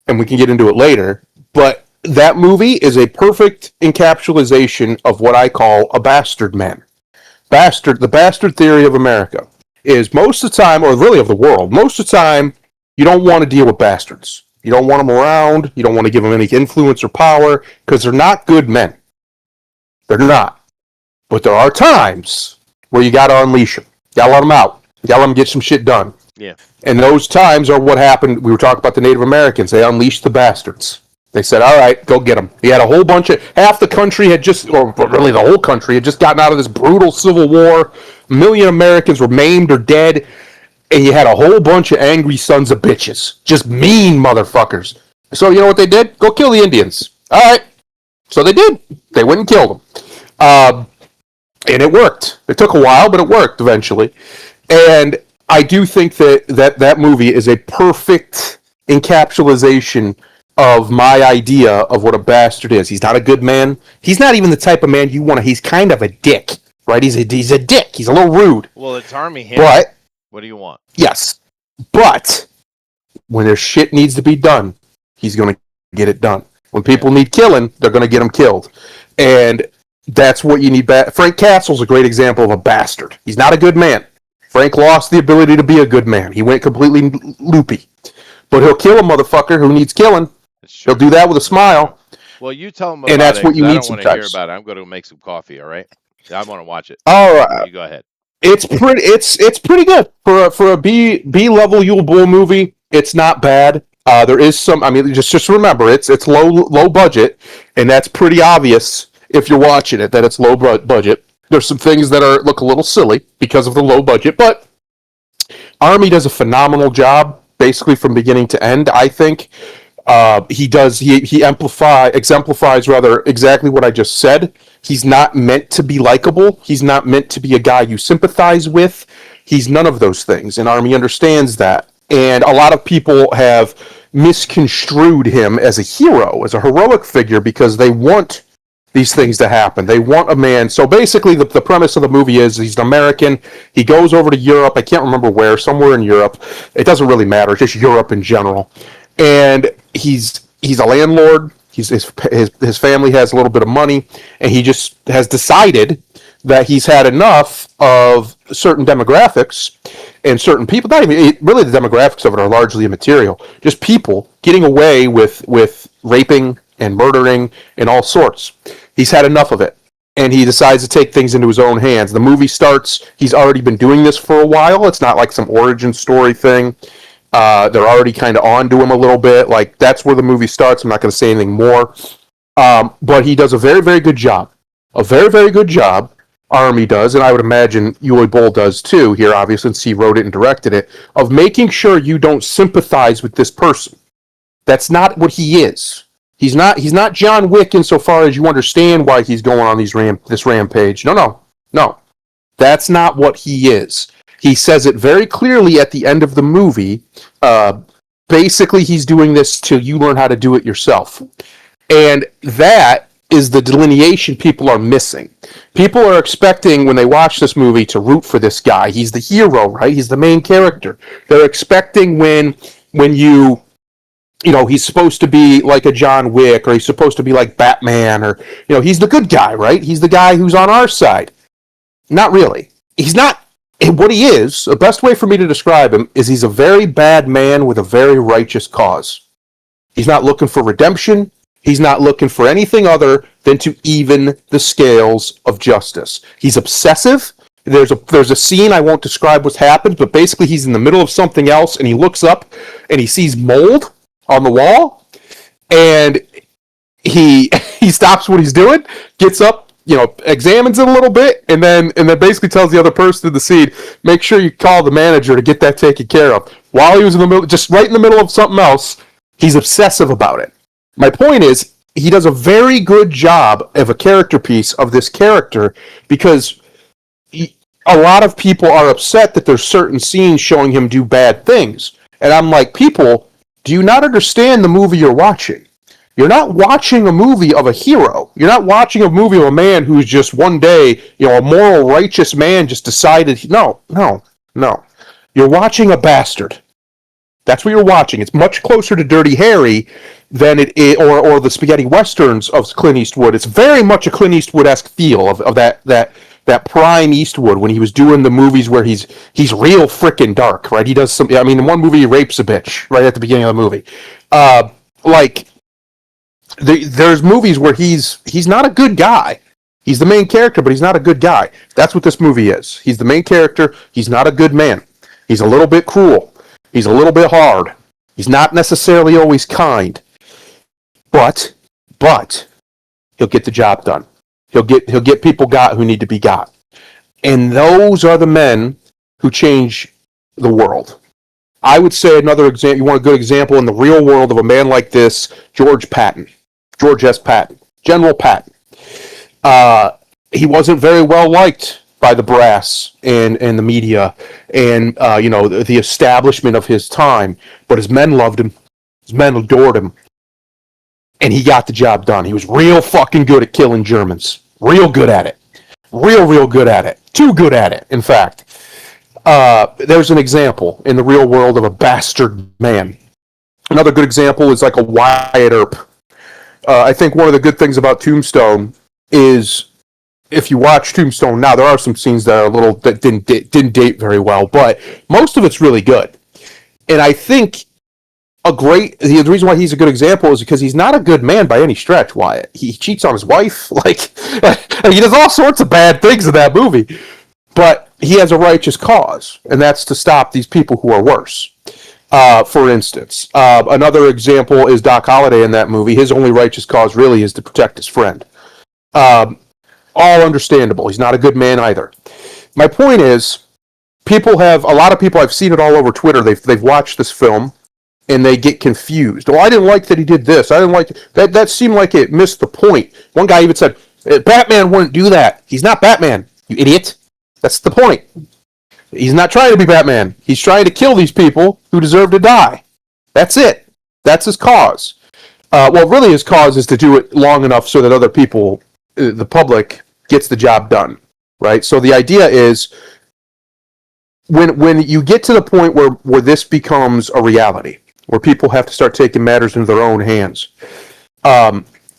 and we can get into it later. But that movie is a perfect encapsulation of what I call a bastard man. The bastard theory of America is most of the time, or really of the world, most of the time, you don't want to deal with bastards. You don't want them around. You don't want to give them any influence or power because they're not good men. They're not. But there are times where you got to unleash them. You got to let them out. You got to let them get some shit done. Yeah. And those times are what happened. We were talking about the Native Americans. They unleashed the bastards. They said, all right, go get them. He had a whole bunch of, half the country had just, or really the whole country had just gotten out of this brutal civil war. A million Americans were maimed or dead. And you had a whole bunch of angry sons of bitches. Just mean motherfuckers. So you know what they did? Go kill the Indians. All right. So they did. They went and killed them. And it worked. It took a while, but it worked eventually. And I do think that movie is a perfect encapsulation of my idea of what a bastard is. He's not a good man. He's not even the type of man you want to. He's kind of a dick, right? He's a dick. He's a little rude. Well, it's Armie Hammer. But what do you want? Yes, but when their shit needs to be done, he's going to get it done. When people need killing, they're going to get them killed, and that's what you need. Frank Castle's a great example of a bastard. He's not a good man. Frank lost the ability to be a good man. He went completely loopy. But he'll kill a motherfucker who needs killing. He'll do that with a smile. Well, you tell him about and that's it, what you need I don't want to hear sometimes. about it. I'm going to make some coffee, all right? I want to watch it. All right. You go ahead. It's pretty good for a B level Yule Bull movie. It's not bad. There is some. I mean, just remember it's low budget, and that's pretty obvious if you're watching it that it's low budget. There's some things that look a little silly because of the low budget, but Armie does a phenomenal job, basically from beginning to end. I think he exemplifies rather exactly what I just said. He's not meant to be likable. He's not meant to be a guy you sympathize with. He's none of those things, and Armie understands that. And a lot of people have misconstrued him as a hero, as a heroic figure, because they want these things to happen. They want a man. So basically, the premise of the movie is he's an American. He goes over to Europe. I can't remember where, somewhere in Europe. It doesn't really matter. It's just Europe in general. And he's a landlord. His family has a little bit of money, and he just has decided that he's had enough of certain demographics and certain people. Not even really, the demographics of it are largely immaterial. Just people getting away with raping and murdering and all sorts. He's had enough of it, and he decides to take things into his own hands. The movie starts. He's already been doing this for a while. It's not like some origin story thing. They're already kind of on to him a little bit. Like, that's where the movie starts. I'm not going to say anything more. But he does a very, very good job. A very, very good job, Armie does, and I would imagine Uwe Boll does too, here, obviously, since he wrote it and directed it, of making sure you don't sympathize with this person. That's not what he is. He's not John Wick insofar as you understand why he's going on this rampage. No. That's not what he is. He says it very clearly at the end of the movie. Basically, he's doing this till you learn how to do it yourself. And that is the delineation people are missing. People are expecting, when they watch this movie, to root for this guy. He's the hero, right? He's the main character. They're expecting when he's supposed to be like a John Wick, or he's supposed to be like Batman, or, he's the good guy, right? He's the guy who's on our side. Not really. He's not. What he is, the best way for me to describe him is he's a very bad man with a very righteous cause. He's not looking for redemption. He's not looking for anything other than to even the scales of justice. He's obsessive. There's a scene, I won't describe what's happened, but basically he's in the middle of something else, and he looks up and he sees mold on the wall, and he stops what he's doing, gets up, examines it a little bit, and then basically tells the other person in the scene, make sure you call the manager to get that taken care of. While he was in the middle, just right in the middle of something else, he's obsessive about it. My point is, he does a very good job of a character piece of this character, because a lot of people are upset that there's certain scenes showing him do bad things. And I'm like, people, do you not understand the movie you're watching? You're not watching a movie of a hero. You're not watching a movie of a man who's just one day, a moral, righteous man just decided. No. You're watching a bastard. That's what you're watching. It's much closer to Dirty Harry than it is, or the spaghetti westerns of Clint Eastwood. It's very much a Clint Eastwood-esque feel of that prime Eastwood when he was doing the movies where he's real frickin' dark, right? He does some. I mean, in one movie he rapes a bitch right at the beginning of the movie. There's movies where he's not a good guy. He's the main character, but he's not a good guy. That's what this movie is. He's the main character. He's not a good man. He's a little bit cruel. He's a little bit hard. He's not necessarily always kind. But he'll get the job done. He'll get people got who need to be got. And those are the men who change the world. I would say another example, you want a good example in the real world of a man like this, George S. Patton, General Patton. He wasn't very well liked by the brass and the media and the establishment of his time, but his men loved him. His men adored him. And he got the job done. He was real fucking good at killing Germans. Real good at it. Real good at it. Too good at it, in fact. There's an example in the real world of a bastard man. Another good example is like a Wyatt Earp. I think one of the good things about Tombstone is, if you watch Tombstone now, there are some scenes that are that didn't date very well, but most of it's really good. And I think the reason why he's a good example is because he's not a good man by any stretch, Wyatt. He cheats on his wife, he does all sorts of bad things in that movie. But he has a righteous cause, and that's to stop these people who are worse. For instance, another example is Doc Holliday in that movie. His only righteous cause really is to protect his friend. All understandable. He's not a good man either. My point is, a lot of people, I've seen it all over Twitter, they've watched this film, and they get confused. Oh, I didn't like that he did this. I didn't like that. That seemed like it missed the point. One guy even said, Batman wouldn't do that. He's not Batman, you idiot. That's the point. He's not trying to be Batman. He's trying to kill these people who deserve to die. That's it. That's his cause. Really his cause is to do it long enough so that other people, the public, gets the job done. Right? So the idea is, when you get to the point where this becomes a reality, where people have to start taking matters into their own hands,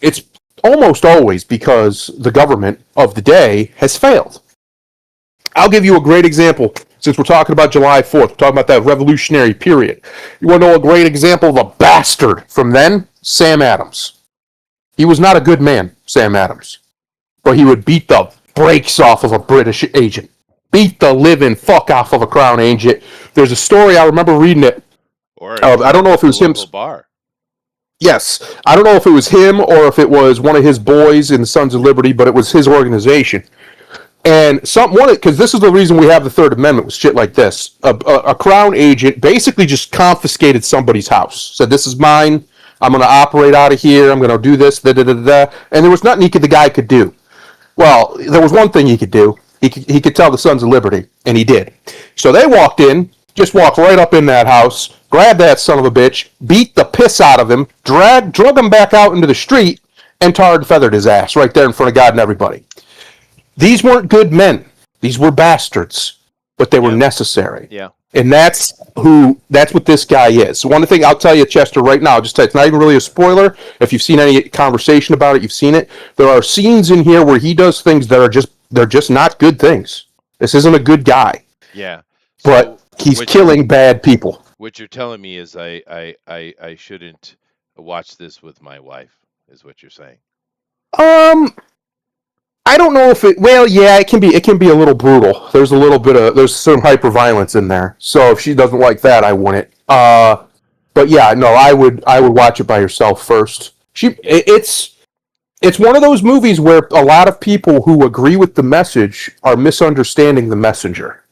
it's almost always because the government of the day has failed. I'll give you a great example, since we're talking about July 4th. We're talking about that revolutionary period. You want to know a great example of a bastard from then? Sam Adams. He was not a good man, Sam Adams. But he would beat the brakes off of a British agent. Beat the living fuck off of a Crown agent. There's a story, I remember reading it. I don't know if it was him. Bar. Yes. I don't know if it was him or if it was one of his boys in the Sons of Liberty, but it was his organization. And because this is the reason we have the Third Amendment with shit like this. A Crown agent basically just confiscated somebody's house. Said, this is mine. I'm going to operate out of here. I'm going to do this. And there was nothing the guy could do. Well, there was one thing he could do. He could tell the Sons of Liberty, and he did. So they walked right up in that house, grabbed that son of a bitch, beat the piss out of him, drug him back out into the street, and tarred and feathered his ass right there in front of God and everybody. These weren't good men. These were bastards, but they were Yeah. necessary. Yeah. And that's what this guy is. So one thing I'll tell you, Chester, right now, just it's not even really a spoiler. If you've seen any conversation about it, you've seen it. There are scenes in here where he does things that are they're just not good things. This isn't a good guy, Yeah. but So he's what you're killing bad people. what you're telling me is I shouldn't watch this with my wife, is what you're saying. Um, I don't know if it. Well, yeah, it can be. It can be a little brutal. There's some hyper violence in there. So if she doesn't like that, I wouldn't. But yeah, no, I would watch it by yourself first. Yeah. It's one of those movies where a lot of people who agree with the message are misunderstanding the messenger.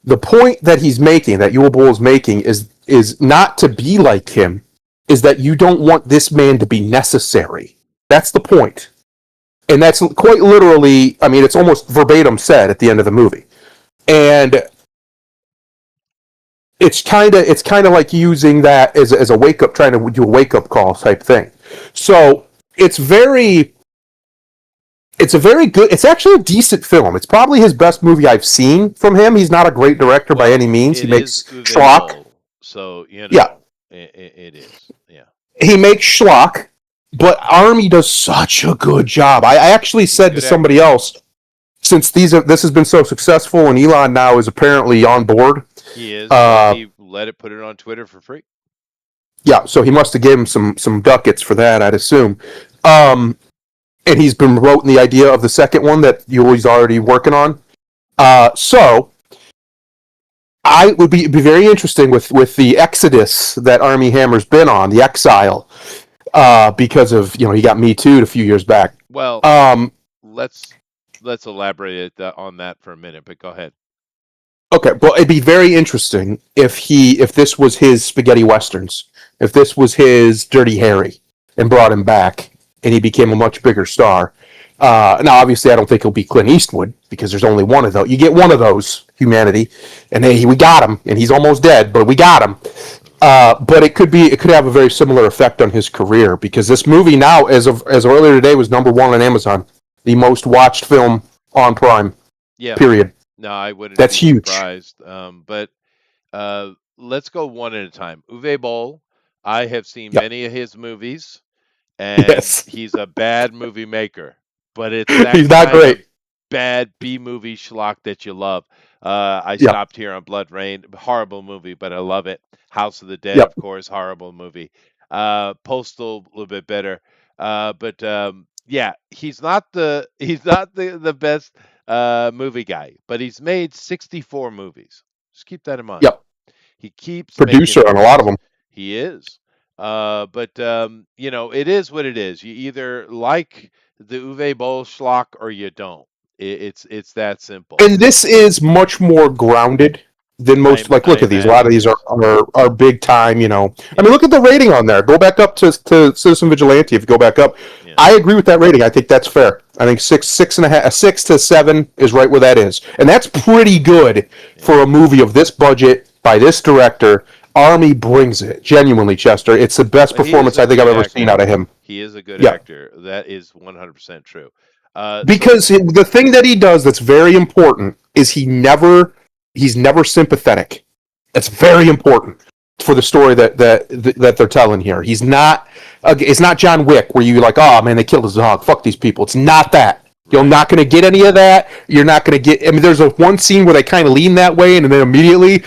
The point that he's making, that Yul Bull is making, is not to be like him, is that you don't want this man to be necessary. That's the point. And that's quite literally, I mean, it's almost verbatim said at the end of the movie. And it's kind of like using that as a wake up, trying to do a wake up call type thing. So it's a very good. It's actually a decent film. It's probably his best movie I've seen from him. He's not a great director by any means. He It is makes Uwe schlock. Boll, so Yeah, it is. Yeah. he makes schlock. But Army does such a good job. I actually He's a said to good somebody actor. else, since this has been so successful, and Elon now is apparently on board. He is. Uh, He put it on Twitter for free. yeah, so he must have given him some ducats for that, I'd assume. Um, and he's been promoting the idea of the second one that Yuli's already working on. So I would be very interesting with the exodus that Army Hammer's been on, the exile, because of he got Me Too'd a few years back. Well, Um, let's elaborate on that for a minute, but go ahead. okay, well, it'd be very interesting if this was his spaghetti westerns, if this was his Dirty Harry, and brought him back, and he became a much bigger star. Now, obviously, I don't think he'll be Clint Eastwood because there's only one of those. You get one of those, humanity, and we got him, and he's almost dead, but we got him. But it could have a very similar effect on his career because this movie now, as earlier today, was #1 on Amazon, the most watched film on Prime. Yeah. Period. No, I wouldn't That's be huge. surprised. But let's go one at a time. Uwe Boll, I have seen Yep. many of his movies, and Yes. he's a bad movie maker, but it's that He's not kind of great. bad B movie schlock that you love. I Yep. stopped here on Blood Rain, horrible movie, but I love it. House of the Dead, of Yep. course, horrible movie. Postal, a little bit better. But yeah, he's not the best movie guy, but he's made 64 movies. Just keep that in mind. Yep. He keeps making Producer on a lot of movies. them. He is. But it is what it is. You either like the Uwe Boll schlock or you don't. It's that simple. And this is much more grounded than most. Like, I look at these. A lot of imagine these it is. are big time. I mean, Yeah. look at the rating on there. Go back up to Citizen Vigilante. If you go back up, Yeah. I agree with that rating. I think that's fair. I think 6.5, a 6 to 7 is right where that is, and that's pretty good Yeah. for a movie of this budget by this director. Army brings it genuinely, Chester. It's the best But he is performance a I think I've good ever seen actor. out of him. He is a good Yeah. actor. That is 100% true. So Because the thing that he does that's very important is he's never sympathetic. That's very important for the story that they're telling here. He's not it's not John Wick where you like, oh man, they killed his dog. Fuck these people. It's not that. You're right. not going to get any of that. You're not going to get. I mean, there's one scene where they kind of lean that way, and then immediately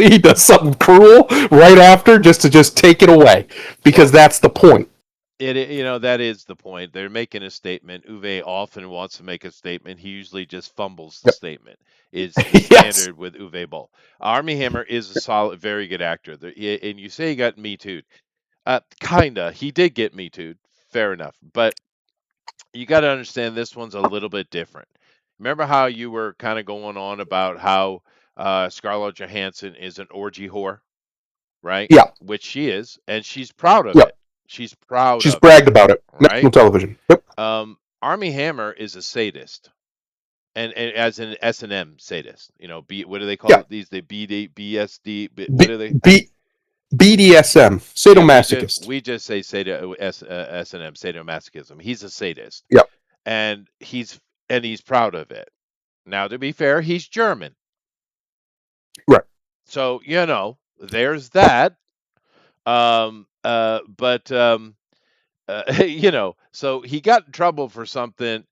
he does something cruel right after just to take it away because Well, that's the point. that is the point. They're making a statement. Uwe often wants to make a statement. He usually just fumbles the Yep. statement. Is the Yes. standard with Uwe Boll. Army Hammer is a solid, very good actor. And you say he got Me Too'd. Kinda. He did get Me Too'd. Fair enough. But you got to understand this one's a little bit different. Remember how you were kind of going on about how Scarlett Johansson is an orgy whore, right? Yeah. Which she is, and she's proud of Yep. it. She's proud She's of it, bragged about it. right? National television. Yep. Army Hammer is a sadist, and as an S&M sadist. What do they call Yeah. it? These the BD, BSD. What B, do they? B, BDSM, Yeah, sadomasochist. we just say S and M, sadomasochism. He's a sadist, Yep. and he's proud of it. Now, to be fair, he's German, Right. so there's that. But so he got in trouble for something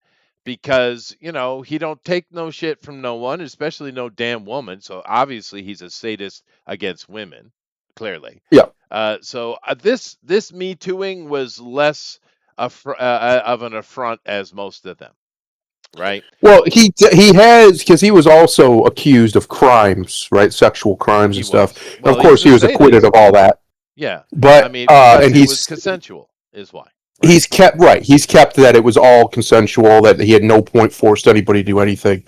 because he don't take no shit from no one, especially no damn woman. So obviously he's a sadist against women, clearly. Yep. So this Me Tooing was less of an affront as most of them, right? Well, he has, because he was also accused of crimes, right? Sexual crimes He and stuff. was. And Well, of he was course, a he was acquitted sadist. of all that. Yeah, I But mean because and it was consensual is why, right? he's kept right. He's kept that it was all consensual. That he had no point forced anybody to do anything.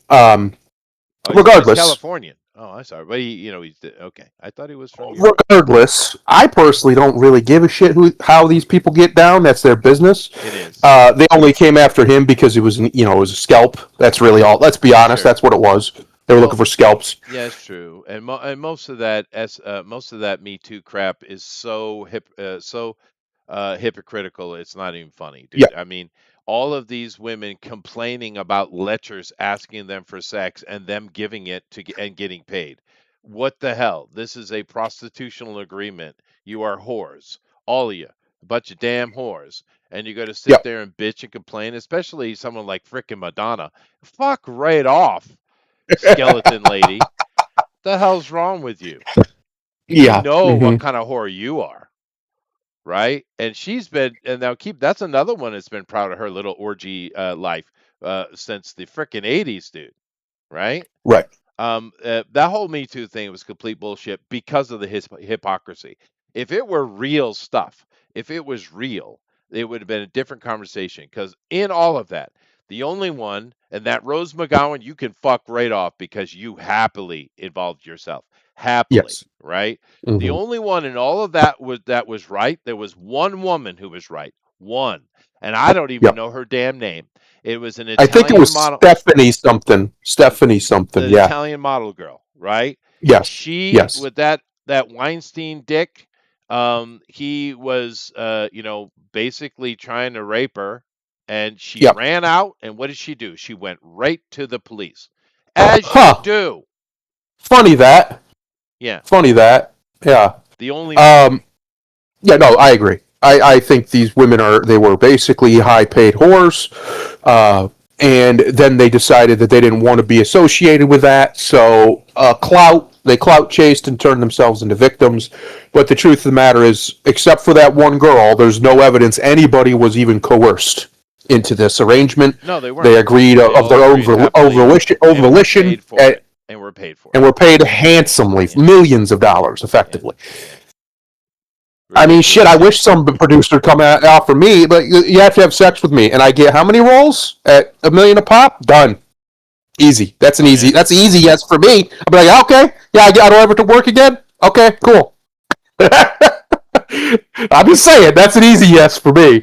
Um, Oh, he's regardless, Californian. Oh, I'm sorry, but he's okay. I thought he was from here. regardless, I personally don't really give a shit how these people get down. That's their business. It is. They only came after him because it was, it was a scalp. That's really all. Let's be honest. Sure. That's what it was. They were Well, looking for scalps. yeah, it's true, and most of that most of that Me Too crap is so hypocritical. It's not even funny, Yeah. dude. I mean, all of these women complaining about lechers asking them for sex and them giving it and getting paid. What the hell? This is a prostitutional agreement. You are whores, all of you, a bunch of damn whores, and you're going to Yeah. sit there and bitch and complain, especially someone like frickin' Madonna. Fuck right off, skeleton lady. The hell's wrong with you? You Yeah. know what Mm-hmm. kind of whore you are, right? And now that's another one that's been proud of her little orgy life since the frickin' 80s, dude, right? Right. That whole Me Too thing was complete bullshit because of the hypocrisy. If it were real stuff, if it was real, it would have been a different conversation. Because in all of that, the only one, and that Rose McGowan, you can fuck right off because you happily involved yourself, happily, Yes. right? The Mm-hmm. only one in all of that was right. There was one woman who was right, one, and I don't even Yep. know her damn name. It was an I think it Italian was model, Stephanie something. Stephanie something. the Yeah. Italian model girl, right? Yes. She Yes. with that Weinstein dick, he was basically trying to rape her, and she Yep. ran out. And what did she do? She went right to the police, as you Huh. do. Funny that. Yeah, Funny that. Yeah. the only one. Um. Yeah. No, I agree. I think these women they were basically high paid whores. And then they decided that they didn't want to be associated with that. So they clout chased and turned themselves into victims. But the truth of the matter is, except for that one girl, there's no evidence anybody was even coerced into this arrangement. No, they They weren't. agreed They of all their own agreed happily, and were volition, paid for it. And were paid for and it. were paid handsomely, Yeah, millions of dollars, yeah, effectively. yeah. I mean, shit, I Ridiculous. wish some producer come out offer me, but you have to have sex with me, and I get how many rolls at $1 million a pop? Done. Easy. That's an Oh easy. yeah. That's an easy yes for me. I'll be like, okay, yeah, I don't ever to work again. Okay, cool. I'm just saying that's an easy yes for me.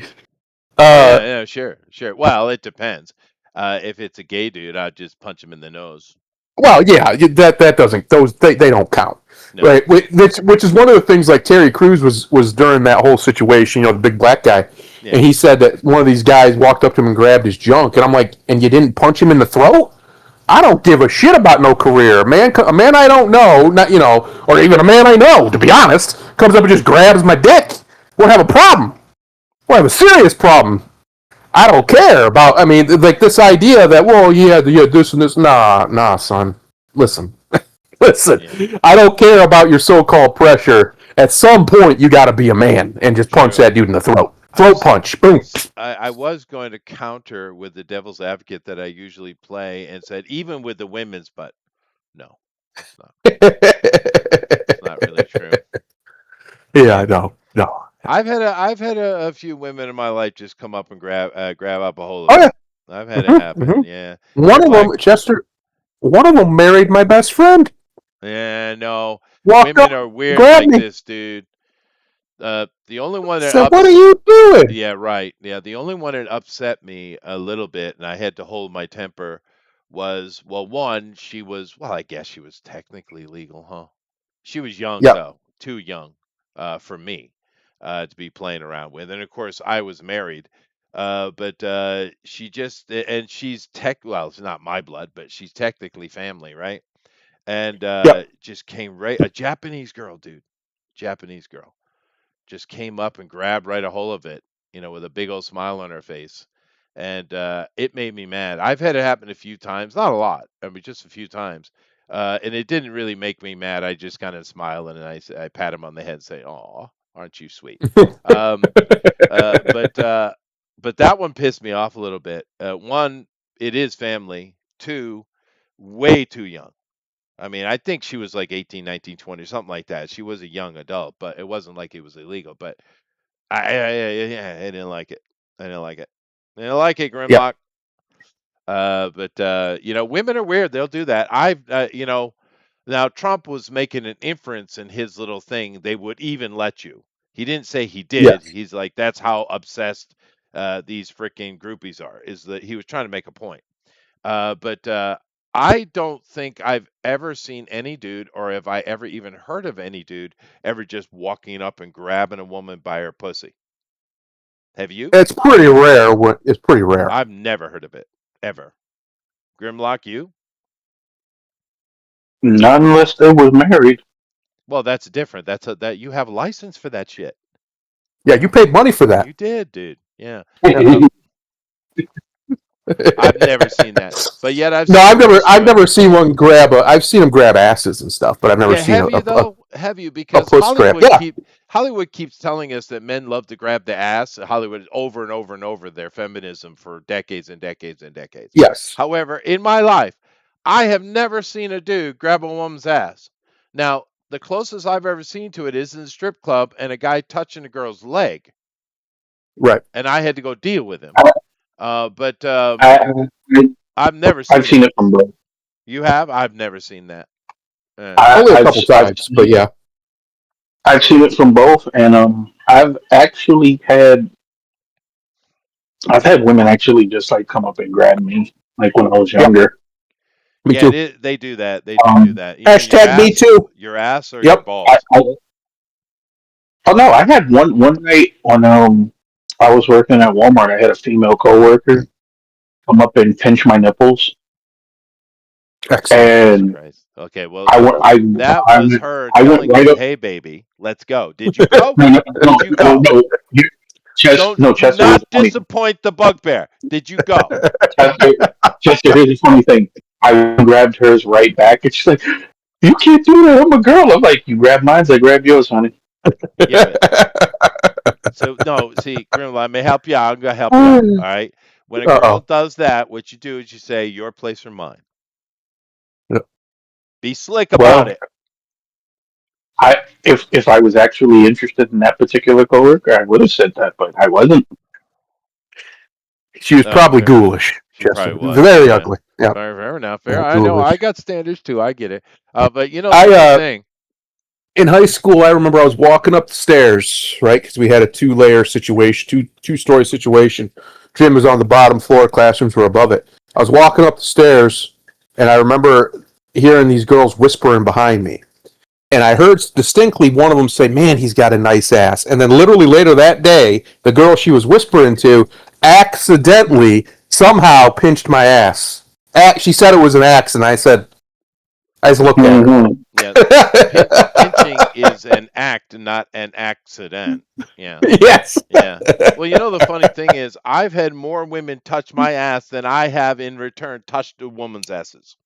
Yeah, Uh, yeah, sure, sure. Well, it depends. If it's a gay dude, I'd just punch him in the nose. well, yeah, that doesn't they don't count, No. right? Which is one of the things like Terry Crews was during that whole situation. The big black guy, Yeah. and he said that one of these guys walked up to him and grabbed his junk, and I'm like, and you didn't punch him in the throat? I don't give a shit about no career. A man I don't know, not or even a man I know, to be honest, comes up and just grabs my dick. We'll have a problem. We'll have a serious problem. I don't care about. I mean, like this idea that yeah, this and this. Nah, son. Listen, listen. Yeah. I don't care about your so-called pressure. At some point, you got to be a man and just punch True. that dude in the throat. Throat punch. Boom. I was going to counter with the devil's advocate that I usually play and said, even with the women's, but no, it's not. It's not really true. Yeah, I know. No. I've had a few women in my life just come up and grab up a hold Oh of yeah. me. I've had it happen. Yeah. One If of I them, Chester. One of them married my best friend. Yeah, no. Walked Women up, are weird grabbed like me, this, dude. The only one that said, "What are you doing?" yeah, right. Yeah, the only one that upset me a little bit, and I had to hold my temper, well, one, I guess she was technically legal, huh? She was young Yep. though. too young for me to be playing around with. And of course, I was married. But she just and she's well, it's not my blood, but she's technically family, right? And Yep. just came right a Japanese girl, dude. Japanese girl just came up and grabbed right a hold of it, with a big old smile on her face. And it made me mad. I've had it happen a few times, not a lot. I mean, just a few times. And it didn't really make me mad. I just kind of smile and I pat him on the head and say, "Aw, aren't you sweet?" Um, uh, but uh, but that one pissed me off a little bit. One, it is family. Two, way too young. I mean, I think she was like 18, 19, 20, something like that. She was a young adult, but it wasn't like it was illegal. But I didn't like it. I didn't like it. I didn't like it, Yep. Grimlock. But women are weird. They'll do that. Now Trump was making an inference in his little thing. They would even let you. He didn't say he did. Yes. He's like, that's how obsessed these freaking groupies are. Is that he was trying to make a point. But I don't think I've ever seen any dude, or have I ever even heard of any dude ever just walking up and grabbing a woman by her pussy. Have you? It's pretty rare. It's pretty rare. I've never heard of it ever. Grimlock, you? Not unless they was married. Well, that's different. That you have a license for that shit. Yeah, you paid money for that. You did, dude. Yeah. Yeah. I've never seen that, but yet I've No, seen I've girls do it. never seen one grab I've seen them grab asses and stuff, but I've never Yeah, seen have you though? Have you? Because puss grab. Yeah. Hollywood keeps telling us that men love to grab the ass. Hollywood over and over and over their feminism for decades and decades and decades. Yes. However, in my life, I have never seen a dude grab a woman's ass. Now, the closest I've ever seen to it is in a strip club and a guy touching a girl's leg, Right. and I had to go deal with him. But I've never seen seen it from both. You have? I've never seen that. Only a couple times, but yeah. I've seen it from both, and I've had women actually just like come up and grab me, like when I was younger. Me too. They do that. They do that. Hashtag me too. Your ass or Yep. your balls? Oh no, I had one night when I was working at Walmart. I had a female coworker come up and pinch my nipples. Excellent. And okay, well, that was her telling you, "Hey, baby, let's go." Did you go? No, Did you go? Chester, not disappoint the bugbear. Did you go? Chester, here's the funny thing. I grabbed hers right back, and she's like, "You can't do that. I'm a girl." I'm like, "You grab mine, I grab yours, honey." Yeah. So no, see, Grimlock, I may help you out. I'm gonna help you out. All right. When a girl does that, what you do is you say, "Your place or mine." Yep. Be slick about it. If I was actually interested in that particular coworker, I would have said that, but I wasn't. She was probably ghoulish. She probably was. Very ugly. Yeah. Fair enough. Fair. I know. I got standards too. I get it. But the thing. In high school, I remember I was walking up the stairs, right? Because we had a two-layer situation, two-story situation. Gym was on the bottom floor, classrooms were above it. I was walking up the stairs, and I remember hearing these girls whispering behind me. And I heard distinctly one of them say, "Man, he's got a nice ass." And then literally later that day, the girl she was whispering to accidentally somehow pinched my ass. She said it was an accident. I just looked at her. Yeah, pinching is an act, not an accident. Yeah. Yes. Yeah. Well, the funny thing is, I've had more women touch my ass than I have in return touched a woman's asses.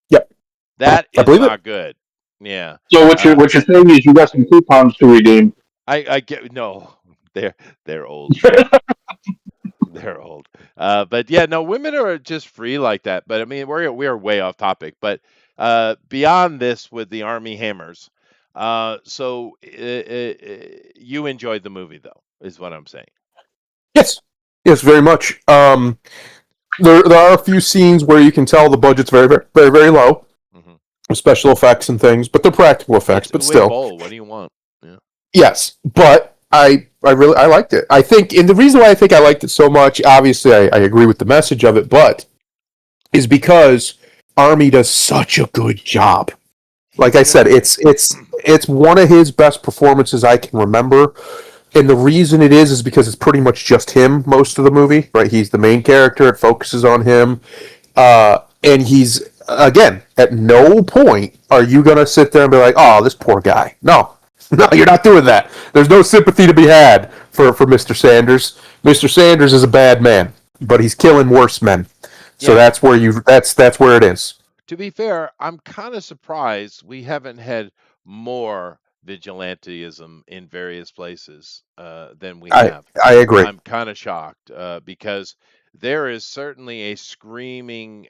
Yep. That is not good. Yeah. So what you're saying is you got some coupons to redeem. I get no. They're old. They're old. But yeah, no, women are just free like that. But I mean, we're way off topic. But beyond this with the Army Hammers, so you enjoyed the movie though, is what I'm saying. Yes, very much. There are a few scenes where you can tell the budget's very, very, very, very low, special effects and things, but they're practical effects. But still, what do you want? Yeah. Yes, but I liked it. I think, and the reason why I think I liked it so much, obviously, I agree with the message of it, but is because Army does such a good job Like I said, it's one of his best performances I can remember. And the reason it is because it's pretty much just him most of the movie, right? He's the main character. It focuses on him. And he's, again, at no point are you going to sit there and be like, oh, this poor guy. No, no, you're not doing that. There's no sympathy to be had for Mr. Sanders. Mr. Sanders is a bad man, but he's killing worse men. So Yeah. that's where it is. To be fair, I'm kind of surprised we haven't had more vigilanteism in various places than we I have. I agree. I'm kind of shocked because there is certainly a screaming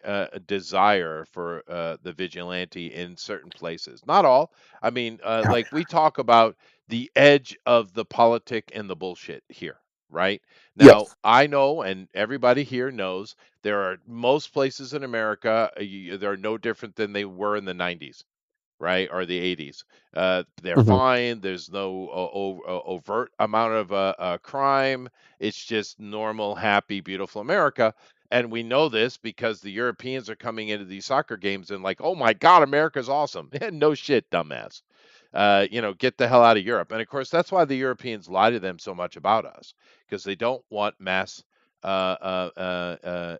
desire for the vigilante in certain places. Not all. I mean, like we talk about the edge of the politic and the bullshit here, right? Yep. Now, I know, and everybody here knows, there are most places in America, they're no different than they were in the 90s, right? Or the 80s. They're Mm-hmm. fine. There's no overt amount of crime. It's just normal, happy, beautiful America. And we know this because the Europeans are coming into these soccer games and like, oh my God, America's awesome. No shit, dumbass. Get the hell out of Europe. And of course, that's why the Europeans lie to them so much about us because they don't want mass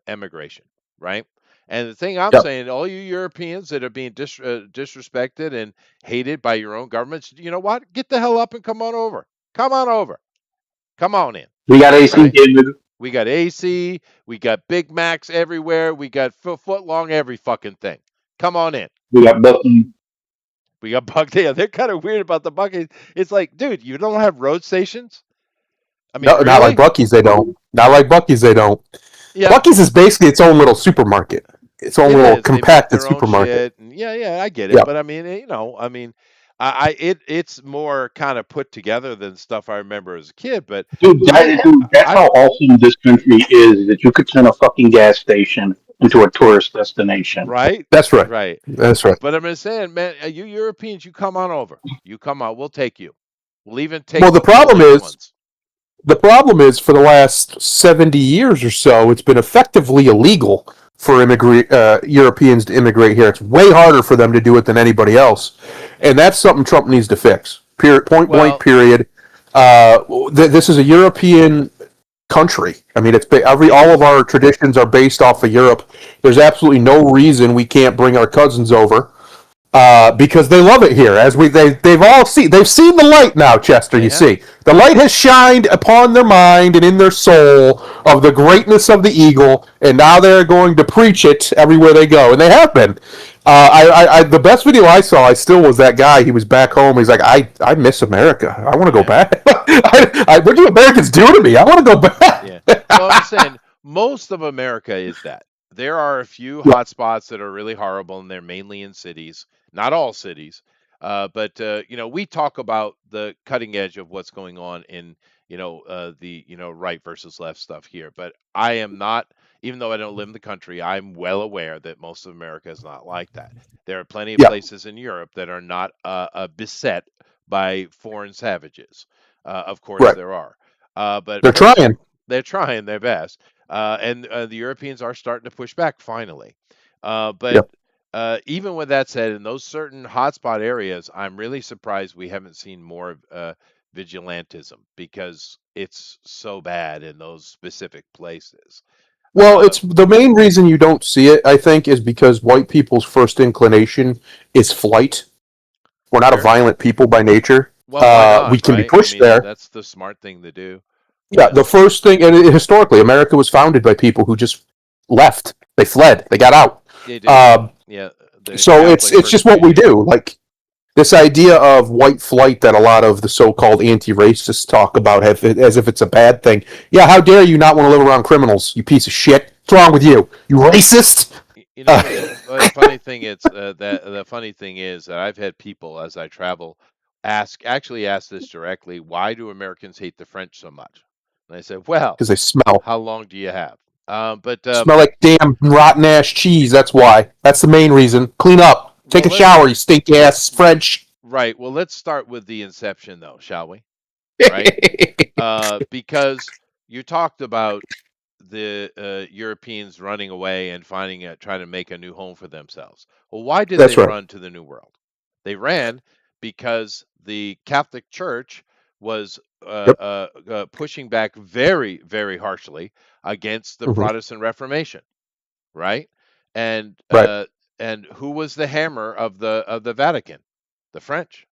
emigration, right? And the thing I'm Yep. saying, all you Europeans that are being disrespected and hated by your own governments, you know what? Get the hell up and come on over. Come on over. Come on in. We got AC Right? here. We got AC. We got Big Macs everywhere. We got foot long every fucking thing. Come on in. We got Bucky. We got Buck. Yeah, they're kind of weird about the Bucky. It's like, dude, you don't have road stations? I mean, No, not like really? Bucky's. They don't. Not like Bucky's. They don't. Yeah, Bucky's is basically its own little supermarket. Its own it little is. They make compacted their own supermarket. shit, and yeah, I get it. Yeah. But I mean, it's more kind of put together than stuff I remember as a kid. But Dude, I, that's I, how awesome this country is that you could turn a fucking gas station into a tourist destination. right, That's right. right. That's right. But I'm just saying, man, you Europeans, you come on over. You come out. We'll take you. We'll even take Well, the illegal ones. the problem is for the last 70 years or so, it's been effectively illegal for Europeans to immigrate here. It's way harder for them to do it than anybody else, and that's something Trump needs to fix. Period. Point blank. Well, Period. This is a European country. I mean, all of our traditions are based off of Europe. There's absolutely no reason we can't bring our cousins over because they love it here. They've seen the light now, Chester. they You have. see, the light has shined upon their mind and in their soul of the greatness of the eagle, and now they're going to preach it everywhere they go, and they have been. The best video I saw, was that guy. He was back home. He's like, I miss America. I want to go Yeah. back. What do Americans do to me? I want to go back. Yeah. Well, I'm just saying, most of America is that. There are a few hot spots that are really horrible, and they're mainly in cities. Not all cities, but we talk about the cutting edge of what's going on in the right versus left stuff here. But I am not, even though I don't live in the country, I'm well aware that most of America is not like that. There are plenty of Yeah. places in Europe that are not beset by foreign savages. Of course, Right. there are. But They're trying. they're trying their best, and the Europeans are starting to push back finally. But Yep. even with that said, in those certain hotspot areas, I'm really surprised we haven't seen more of vigilantism because it's so bad in those specific places. Well, Uh, it's the main reason you don't see it, I think, is because white people's first inclination is flight. We're not a sure. violent people by nature. Well, why We not, can be right? I pushed mean, there. that's the smart thing to do. Yeah, the first thing, and historically, America was founded by people who just left. They fled. They got out. They did. Yeah, the So it's Catholic just what we persecution. do. Like this idea of white flight that a lot of the so-called anti-racists talk about as if it's a bad thing. Yeah, how dare you not want to live around criminals, you piece of shit? What's wrong with you? You racist? You know, the funny thing is the funny thing is that I've had people as I travel actually ask this directly, why do Americans hate the French so much? And I said, well, Because they smell. how long do you have? But Smell like damn rotten ass cheese. That's why. That's the main reason. Clean up. Take well, a shower, you stink ass French. right. Well, let's start with the inception, though, shall we? Right? Because you talked about the Europeans running away and trying to make a new home for themselves. Well, why did That's they right. run to the New World? They ran because the Catholic Church was Yep. pushing back very, very harshly against the Hmm. Protestant Reformation, right? And Right. who was the hammer of the Vatican? The French.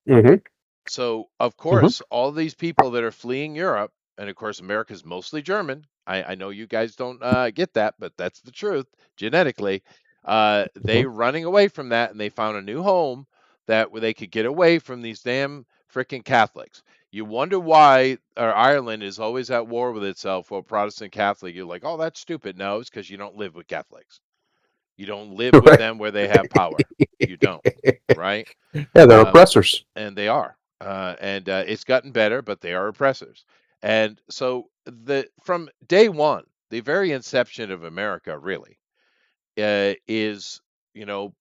Hmm. So, of Hmm. course, all these people that are fleeing Europe, and of course, America's mostly German. I know you guys don't get that, but that's the truth genetically. Hmm. They running away from that, and they found a new home that where they could get away from these damn freaking Catholics. You wonder why Ireland is always at war with itself or Protestant Catholic. You're like, oh, that's stupid. No, it's because you don't live with Catholics. You don't live with Right. them where they have power. You don't, right? Yeah, they're Um, oppressors. and they are. And It's gotten better, but they are oppressors. And so the from day one, the very inception of America really is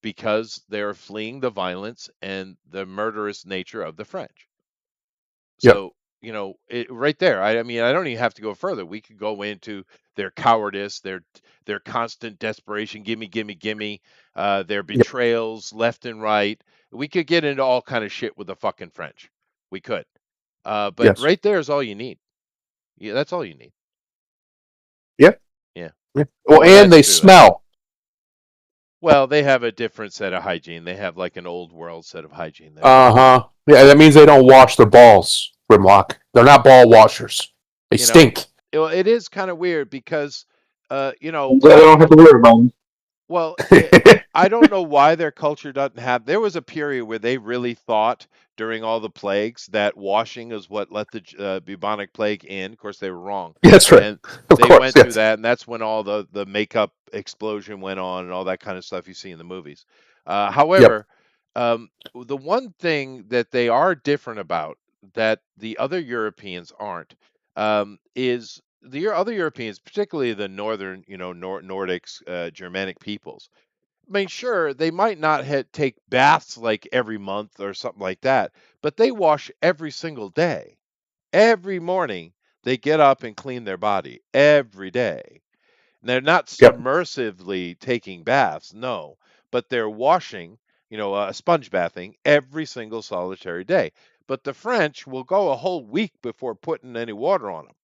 because they're fleeing the violence and the murderous nature of the French. Yep. So right there. I mean, I don't even have to go further. We could go into their cowardice, their constant desperation, gimme, gimme, gimme, their Yep. betrayals left and right. We could get into all kind of shit with the fucking French. We could. But Yes. right there is all you need. Yeah, that's all you need. Yep. Yeah. Yeah. Well, Well, and that's they true. I mean, smell. well, they have a different set of hygiene. They have like an old world set of hygiene there. Uh huh. Yeah, that means they don't wash their balls, Grimlock. They're not ball washers. They You know, stink. it is kind of weird because, uh, you know, I'm glad I don't have to worry about them. Well, I don't know why their culture doesn't have. There was a period where they really thought during all the plagues that washing is what let the bubonic plague in. Of course, they were wrong, That's right. and Of they course, went through yes. that, and that's when all the makeup explosion went on and all that kind of stuff you see in the movies. Yep. However, the one thing that they are different about that the other Europeans aren't is other Europeans, particularly the northern, Nordics, Germanic peoples. I mean, sure, they might not take baths like every month or something like that, but they wash every single day. Every morning, they get up and clean their body every day. They're not Yep. submersively taking baths, no, but they're washing, sponge bathing every single solitary day. But the French will go a whole week before putting any water on them.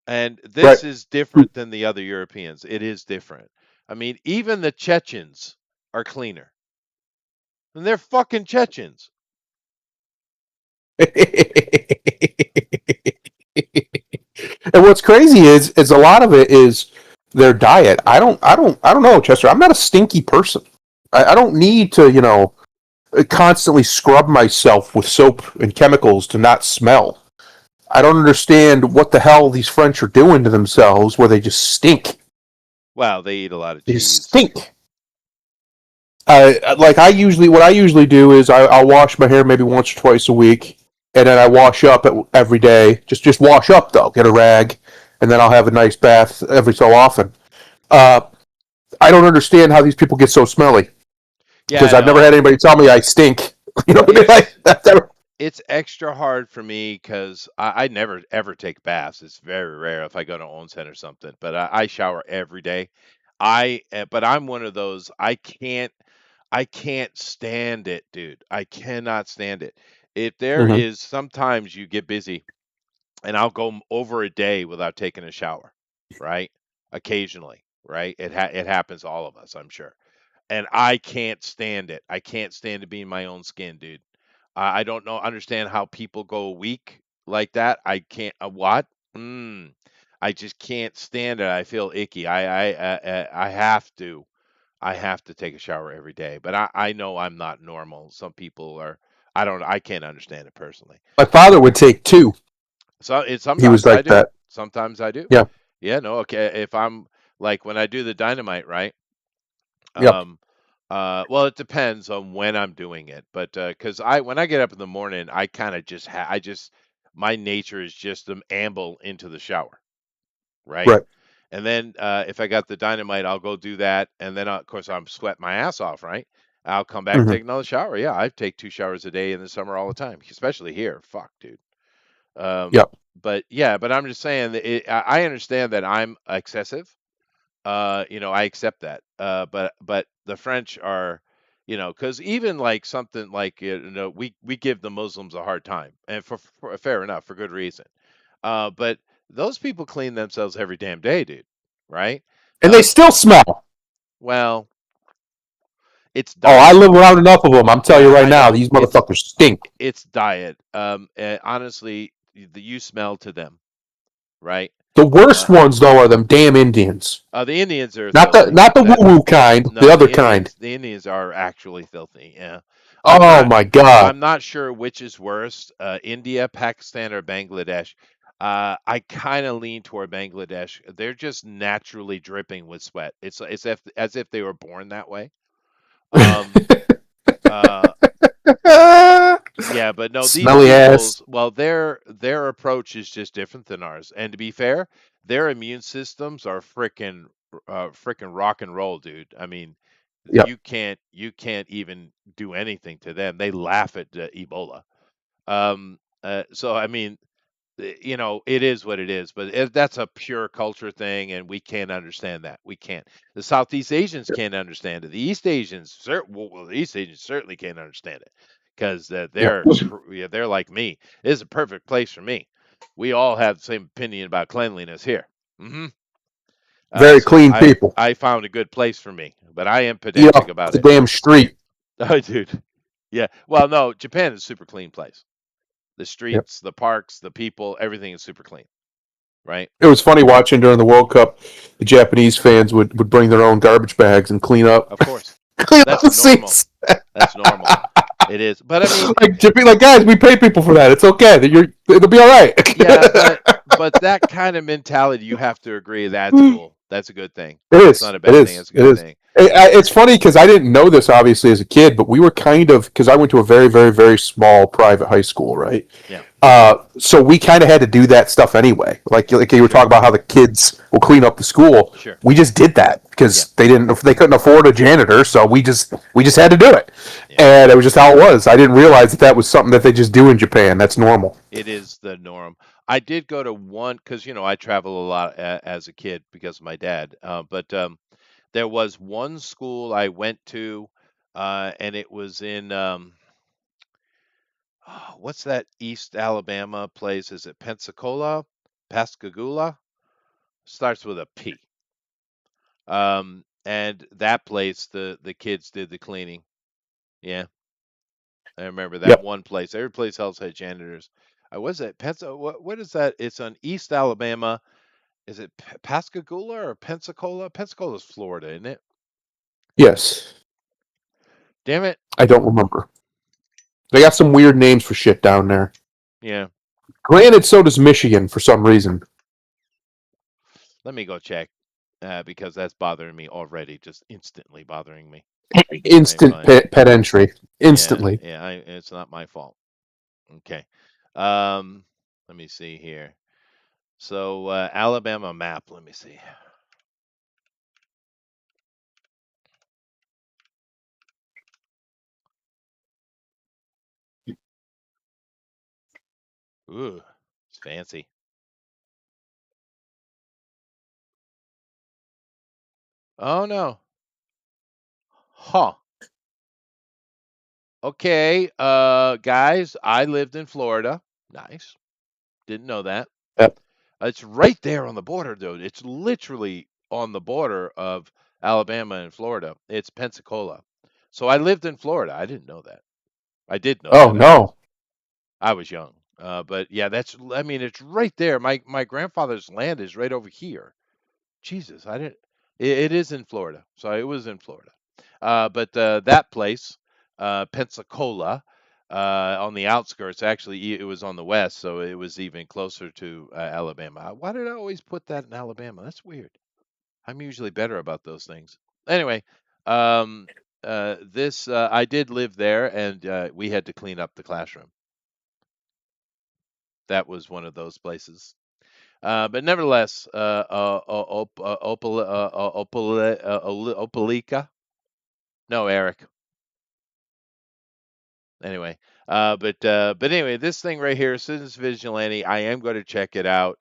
And Right. this is different than the other Europeans. It is different. I mean, even the Chechens are cleaner. And they're fucking Chechens. And what's crazy is a lot of it is their diet. I don't know, Chester. I'm not a stinky person. I don't need to, constantly scrub myself with soap and chemicals to not smell. I don't understand what the hell these French are doing to themselves where they just stink. Wow, they eat a lot of They just cheese. stink. Like what I usually do is I'll wash my hair maybe once or twice a week, and then I wash up every day. Just wash up though. Get a rag, and then I'll have a nice bath every so often. Uh, I don't understand how these people get so smelly Yeah, because I I've never know. had anybody tell me I stink. You know what I mean? It's Like, that's never. it's extra hard for me because I never ever take baths. It's very rare if I go to onsen or something. But I shower every day. But I'm one of those. I can't stand it, dude. I cannot stand it. If there Mm-hmm. is sometimes you get busy and I'll go over a day without taking a shower, right? Occasionally, right? It happens to all of us, I'm sure. And I can't stand it. I can't stand to be in my own skin, dude. I don't know, understand how people go a week like that. I can't. What? Mm, I just can't stand it. I feel icky. I have to. I have to take a shower every day. But I know I'm not normal. Some people are. I don't. I can't understand it personally. My father would take two. So He was sometimes I like do. that. Sometimes I do. Yeah. Yeah. No. Okay. If I'm like when I do the dynamite, right? Yep. Um, well, it depends on when I'm doing it, but because when I get up in the morning, I kind of just my nature is just to amble into the shower, right? Right. And then if I got the dynamite, I'll go do that, and then of course I'm sweat my ass off, right? I'll come back and Mm-hmm. take another shower. Yeah, I take 2 showers a day in the summer all the time, especially here. Fuck, dude. Um, Yep. but yeah, but I'm just saying that I understand that I'm excessive. I accept that. But the French are. Because even like something like we give the Muslims a hard time, and for fair enough, for good reason. But those people clean themselves every damn day, dude. Right? And they Um, still smell. well, it's Oh, I diet. live around enough of them. I'm telling Yeah, you right I now, know. these motherfuckers stink. It's diet. Honestly, you smell to them, right? The Uh, worst ones though are them damn Indians. the Indians are Not the filthy. not the woo That woo kind, the No, other kind. The Indians are actually filthy. Yeah, I'm Oh not my god. I'm not sure which is worse, India, Pakistan, or Bangladesh. I kind of lean toward Bangladesh. They're just naturally dripping with sweat. As if they were born that way. Um, uh, yeah, but no, these Smelly ass. people's well, their approach is just different than ours. And to be fair, their immune systems are frickin' rock and roll, dude. I mean, Yep. you can't even do anything to them. They laugh at Ebola. So I mean, it is what it is. But that's a pure culture thing, and we can't understand that. We can't. The Southeast Asians can't understand it. The East Asians, the East Asians certainly can't understand it because Yep. they're like me. It's a perfect place for me. We all have the same opinion about cleanliness here. hmm Very so clean I people. I found a good place for me, but I am Yeah, pedantic about the it. damn street. Oh, dude. Yeah. Well, no, Japan is a super clean place. The Yep. streets, the parks, the people, everything is super clean, right? It was funny watching during the World Cup. The Japanese fans would bring their own garbage bags and Of course. clean up That's the normal. seats. That's normal. It is. But I mean, Like Japan, like guys, we pay people for that. It's okay. It'll be all right. yeah, but that kind of mentality, you have to agree that's cool. That's a good thing. It That's is. not a It bad thing. is. It's a It good is. thing. It's funny because I didn't know this obviously as a kid, but we were kind of because I went to a very, very, very small private high school, right? Yeah. So we kind of had to do that stuff anyway. Like you were Sure. talking about how the kids will clean up the school. Sure. We just did that Yeah. because they couldn't afford a janitor, so we just had to do it, Yeah. and it was just how it was. I didn't realize that was something that they just do in Japan. That's normal. It is the norm. I did go to one because I travel a lot as a kid because of my dad. But there was one school I went to, and it was in what's that East Alabama place? Is it Pensacola? Pascagoula? Starts with a P. And that place, the kids did the cleaning. Yeah, I remember that Yep. one place. Every place else had janitors. I was at What is that? It's on East Alabama. Is it Pascagoula or Pensacola? Pensacola's Florida, isn't it? Yes. Damn it. I don't remember. They got some weird names for shit down there. Yeah. Granted, so does Michigan for some reason. Let me go check because that's bothering me already. Just instantly bothering me. Instant Fine. pet entry. Instantly. Yeah. It's not my fault. Okay. Let me see here. So Alabama map. Let me see. Ooh, it's fancy. Oh no. Huh. Okay. Guys, I lived in Florida. Nice. Didn't know that. Yep. It's right there on the border, though. It's literally on the border of Alabama and Florida. It's Pensacola. So I lived in Florida. I didn't know that. I did know Oh that. no. I was young. But yeah, I mean, it's right there. My grandfather's land is right over here. Jesus, I didn't. It is in Florida. So it was in Florida. But that place, Pensacola, on the outskirts, actually, it was on the west, so it was even closer to Alabama. Why did I always put that in Alabama? That's weird. I'm usually better about those things. Anyway, um, this I did live there, and we had to clean up the classroom. That was one of those places. But nevertheless, Opelika. No, Eric. Anyway, but anyway, this thing right here, Citizens Vigilante, I am going to check it out.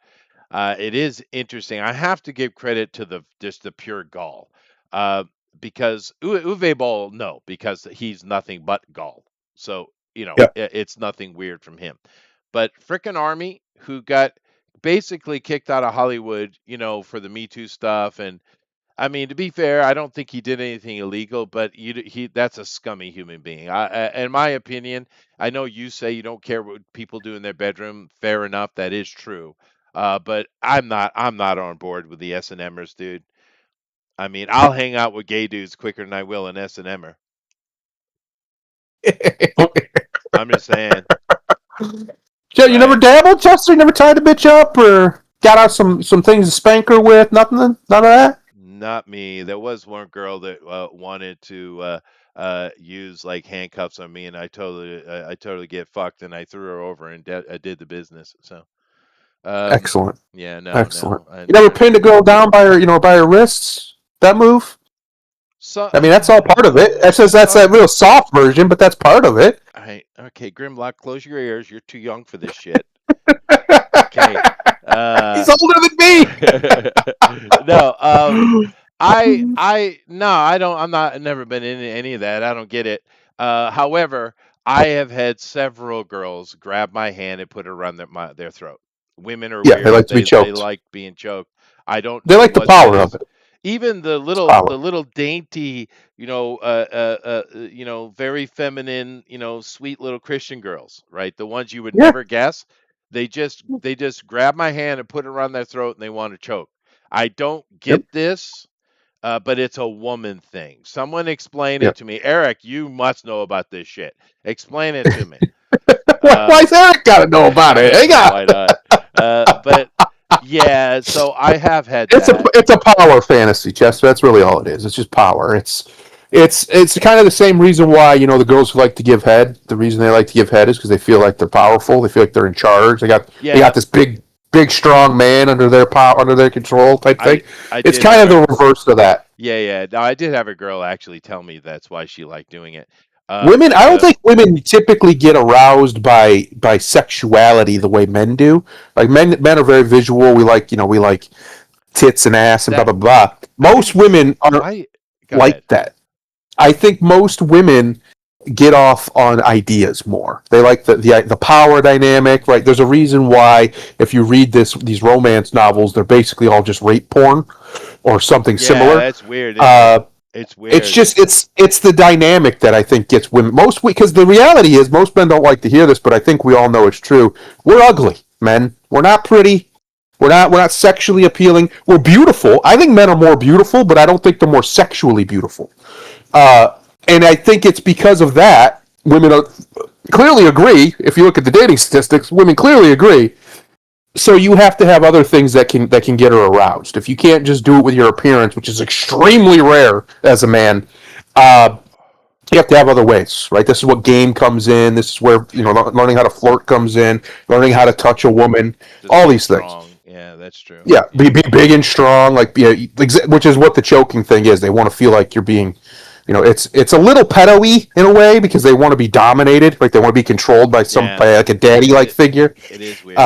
It is interesting. I have to give credit to the pure gall. Uh, because Uwe Boll, no, because he's nothing but Gaul. So, Yeah. it's nothing weird from him. But frickin' Army, who got basically kicked out of Hollywood, for the Me Too stuff. And I mean, to be fair, I don't think he did anything illegal, but that's a scummy human being. In my opinion, I know you say you don't care what people do in their bedroom. Fair enough, that is true. But I'm not on board with the S&Mers, dude. I mean, I'll hang out with gay dudes quicker than I will an S&Mer. I'm just saying. Yeah, you never Right. dabbled, Chester? You never tied a bitch up or got out some things to spank her with? Nothing? None of that? Not me. There was one girl that wanted to use like handcuffs on me, and I totally get fucked, and I threw her over and I did the business. So, Excellent. yeah, no, Excellent. no, I You never never. pinned a girl down by her wrists? That move? So, I mean, that's all part of it. That's so that real soft version, but that's part of it. okay, Grimlock, close your ears. You're too young for this shit. Okay. He's older than me. No, no, I don't. I've never been into any of that. I don't get it. However, I have had several girls grab my hand and put it around their throat. Women are Yeah, they weird. like to be They choked. like being choked. I don't They know like the what that power of is. it. Even the It's little power. the little dainty, very feminine, sweet little Christian girls, right? The ones you would Yeah. never guess. They just grab my hand and put it around their throat and they want to choke. I don't Yep. get this, but it's a woman thing. Someone explain it Yep. to me. Eric, you must know about this shit. Explain it to me. Why's Eric got to know about I it? don't Hang know on. why not. But yeah, so I have had It's a that. it's a power fantasy, Chester. That's really all it is. It's just power. It's kind of the same reason why the girls who like to give head. The reason they like to give head is because they feel like they're powerful. They feel like they're in charge. They got Yeah, this big strong man under their power, under their control type thing. I It's did kind have of a the reverse of that. yeah. No, I did have a girl actually tell me that's why she liked doing it. Women, But I don't think women typically get aroused by sexuality the way men do. Like men are very visual. We like tits and ass and blah that blah blah. I Most women are I go ahead. like that. I think most women get off on ideas more. They like the power dynamic, right? There's a reason why if you read these romance novels, they're basically all just rape porn or something Yeah, similar. that's weird, isn't it? Uh, It's it's weird. just it's the dynamic that I think gets women most because the reality is most men don't like to hear this, but I think we all know it's true. We're ugly, men. We're not pretty. We're not sexually appealing. We're beautiful. I think men are more beautiful, but I don't think they're more sexually beautiful. And I think it's because of that women clearly agree. If you look at the dating statistics, women clearly agree. So you have to have other things that can get her aroused. If you can't just do it with your appearance, which is extremely rare as a man, uh, you have to have other ways, right? This is what game comes in. This is where learning how to flirt comes in, learning how to Just touch a woman, just all be these things. strong. Yeah, that's true. Yeah, Yeah. be big and strong, which is what the choking thing is. They want to feel like you're being, it's a little pedo-y in a way because they want to be dominated, like they want to be controlled by Yeah. like a daddy-like It figure. it is weird.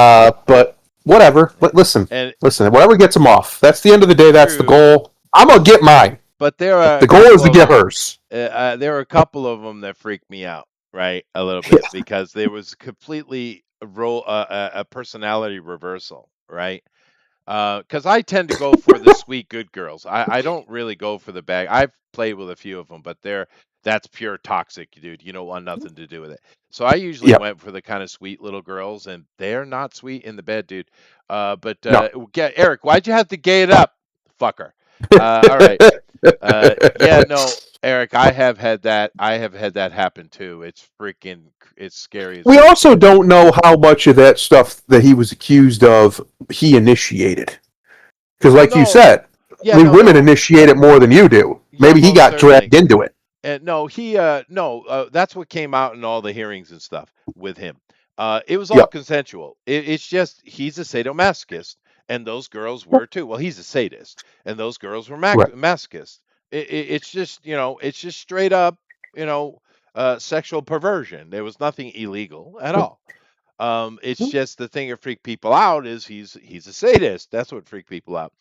But whatever. Listen, And whatever gets them off. That's the end of the day. That's the true, goal. I'm gonna get mine. but there are a The goal is couple to of get them. hers. There are a couple of them that freaked me out, right? A little Yeah, bit because there was completely a personality reversal, right? Because I tend to go for the sweet good girls. I don't really go for the bad. I've played with a few of them, but that's pure toxic, dude. You don't want nothing to do with it. So I usually yeah. went for the kind of sweet little girls, and they're not sweet in the bed, dude. But No. Eric, why'd you have to gay it up, fucker? All right. Yeah, no, Eric, I have had that. I have had that happen too. It's scary as We fuck. also don't know how much of that stuff that he was accused of he initiated. Because, Oh like you no, said, yeah, I mean, no, women no, initiate it more than you do. yeah, Maybe he most got certainly. dragged into it. No, no, that's what came out in all the hearings and stuff with him. It was all Yep. consensual. It's just he's a sadomasochist, and those girls were too. Well, he's a sadist, and those girls were Right. masochists. It's just it's just straight up, sexual perversion. There was nothing illegal at all. It's just the thing that freak people out is he's a sadist. That's what freak people out.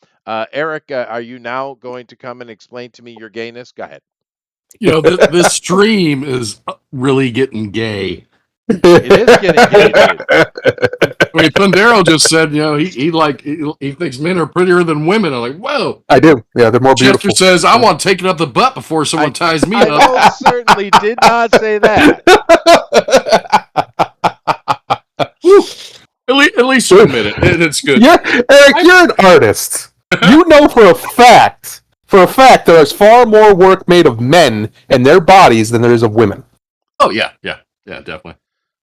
Eric, are you now going to come and explain to me your gayness? Go ahead. This stream is really getting gay. It is getting gay, dude. I mean, Pandero just said, he thinks men are prettier than women. I'm like, whoa. I do. Yeah, they're more Chester beautiful. says, I want to take it up the butt before someone ties me I up. most certainly did not say that. At least you admit it. It's good. Eric, you're an artist. You know for a fact there is far more work made of men and their bodies than there is of women. Oh, yeah, definitely.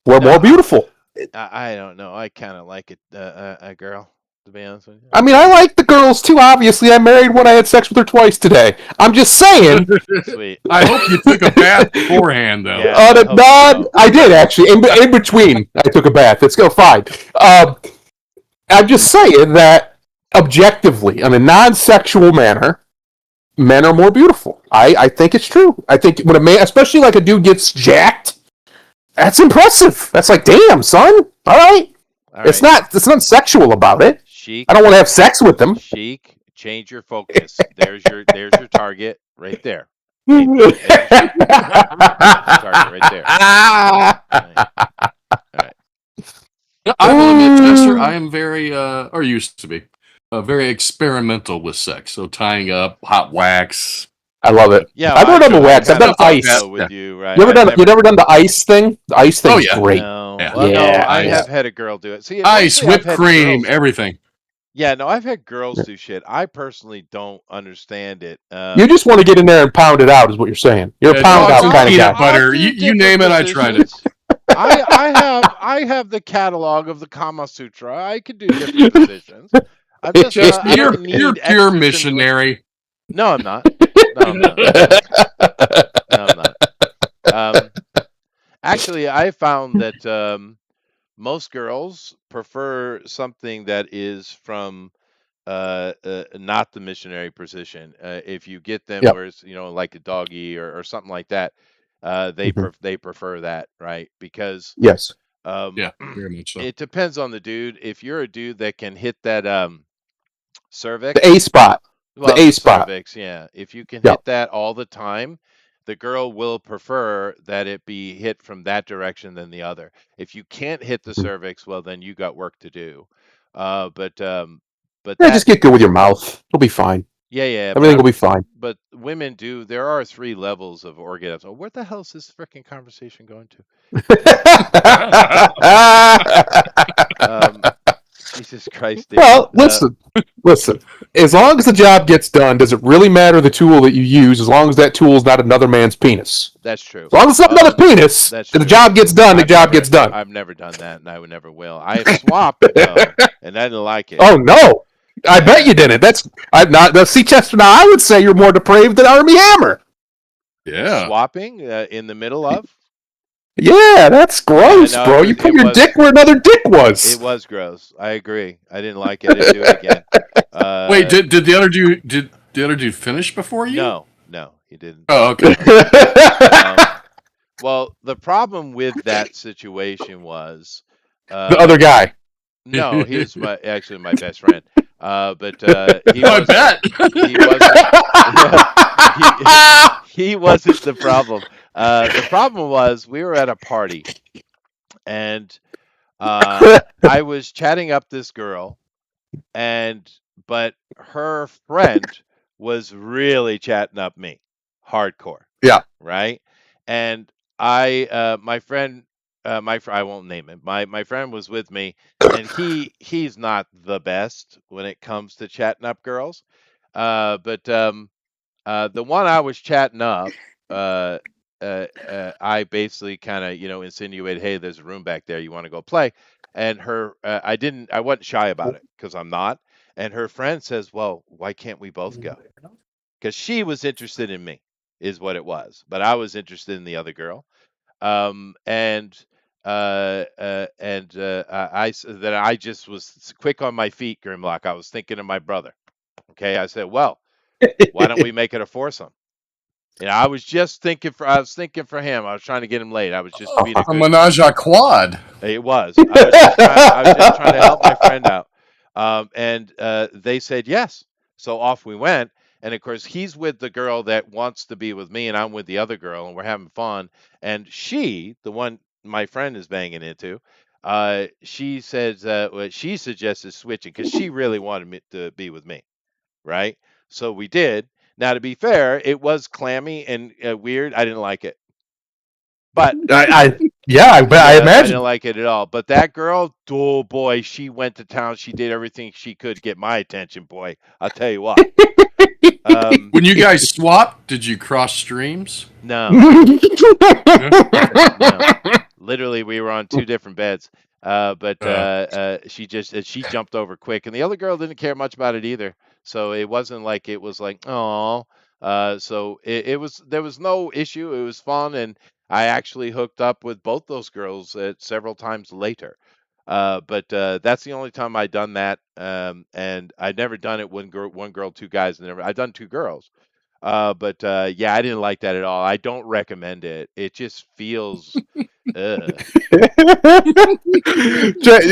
We're more beautiful. I don't know. I kind of like it, a girl, to be honest with you. I mean, I like the girls too. Obviously, I married one. I had sex with her twice today. I'm just saying. Sweet. I hope you took a bath beforehand, though. Yeah. I did actually. In between, I took a bath. Let's go. Fine. I'm just saying that objectively, in a non-sexual manner, men are more beautiful. I think it's true. I think when a man, especially like a dude, gets jacked, that's impressive. That's like, damn, son. All right. It's not sexual about it. Chic. I don't want to have sex with them. Chic. Change your focus. There's your target right there. Target right there. All right. I will admit, Chester, I am very, or used to be, very experimental with sex. So tying up, hot wax. I love it. Yeah, I've never done the wax. I've done ice. With you, right? You never done the ice thing? The ice thing is great. No. Yeah. Well, Yeah, no, I have had a girl do it. See, Ice, mostly whipped I've had cream, girls- everything. Yeah, no, I've had girls do shit. I personally don't understand it. You just want to get in there and pound it out, is what you're saying. You're a pound dogs out and kind of peanut guy. butter. You name it, I tried it. I have the catalog of the Kama Sutra. I could do different positions. I'm just, Chester, I you're don't need pure extra missionary. No, I'm not. No, I'm not. No, I'm not. Actually, I found that most girls prefer something that is from not the missionary position. If you get them where it's like a doggy or something like that, they prefer that, right? Because yes, Yeah, very much so. it depends on the dude. If you're a dude that can hit that cervix, the A spot. well, the A spot. cervix, yeah. If you can Yeah. hit that all the time, the girl will prefer that it be hit from that direction than the other. If you can't hit the cervix, well, then you got work to do. But Yeah, that, just get good with your mouth. It'll be fine. yeah. Everything will be fine. But women do. There are 3 levels of orgasm. Oh, where the hell is this freaking conversation going to? Jesus Christ, David. Well, listen. As long as the job gets done, does it really matter the tool that you use? As long as that tool is not another man's penis. That's true. As long as it's not another penis, That's the true. job gets done. The job gets done. I've never done that, and I would never will. I have swapped though, and I didn't like it. Oh no! I bet you didn't. I'm not. See, Chester. Now I would say you're more depraved than Army Hammer. Yeah. Swapping in the middle of. Yeah, that's gross, I know, bro. You put your dick where another dick was. It was gross. I agree. I didn't like it. I didn't do it again. Wait, did the other dude finish before you? No, he didn't. Oh, okay. Well, the problem with that situation was the other guy. No, he was actually my best friend. But he I was. bet. He wasn't the problem. The problem was we were at a party, and I was chatting up this girl, but her friend was really chatting up me, hardcore. Yeah. Right. And my friend, I won't name him. My friend was with me, and he's not the best when it comes to chatting up girls. But the one I was chatting up, I basically kind of insinuated, hey, there's a room back there, you want to go play? And I wasn't shy about it because I'm not. And her friend says, well, why can't we both go? Because she was interested in me, is what it was, but I was interested in the other girl. I just was quick on my feet, Grimlock. I was thinking of my brother. Okay, I said, well, why don't we make it a foursome? Yeah, I was just thinking for him. I was trying to get him laid. I was just being a A good. menage a quad. It was. I was just trying to help my friend out. And they said yes. So off we went. And of course, he's with the girl that wants to be with me, and I'm with the other girl, and we're having fun. And she, the one my friend is banging into, she says she suggested switching because she really wanted me to be with me, right? So we did. Now, to be fair, it was clammy and weird. I didn't like it, but I I imagine. didn't like it at all. But that girl, oh boy, she went to town. She did everything she could get my attention, boy. I'll tell you what. When you guys swapped, did you cross streams? No, literally, we were on two different beds. But she jumped over quick, and the other girl didn't care much about it either. So it wasn't like it was like, oh. So it was there was no issue. It was fun, and I actually hooked up with both those girls several times later. But that's the only time I done that. And I'd never done it one girl, two guys. Never. I've done two girls. But yeah, I didn't like that at all. I don't recommend it. It just feels.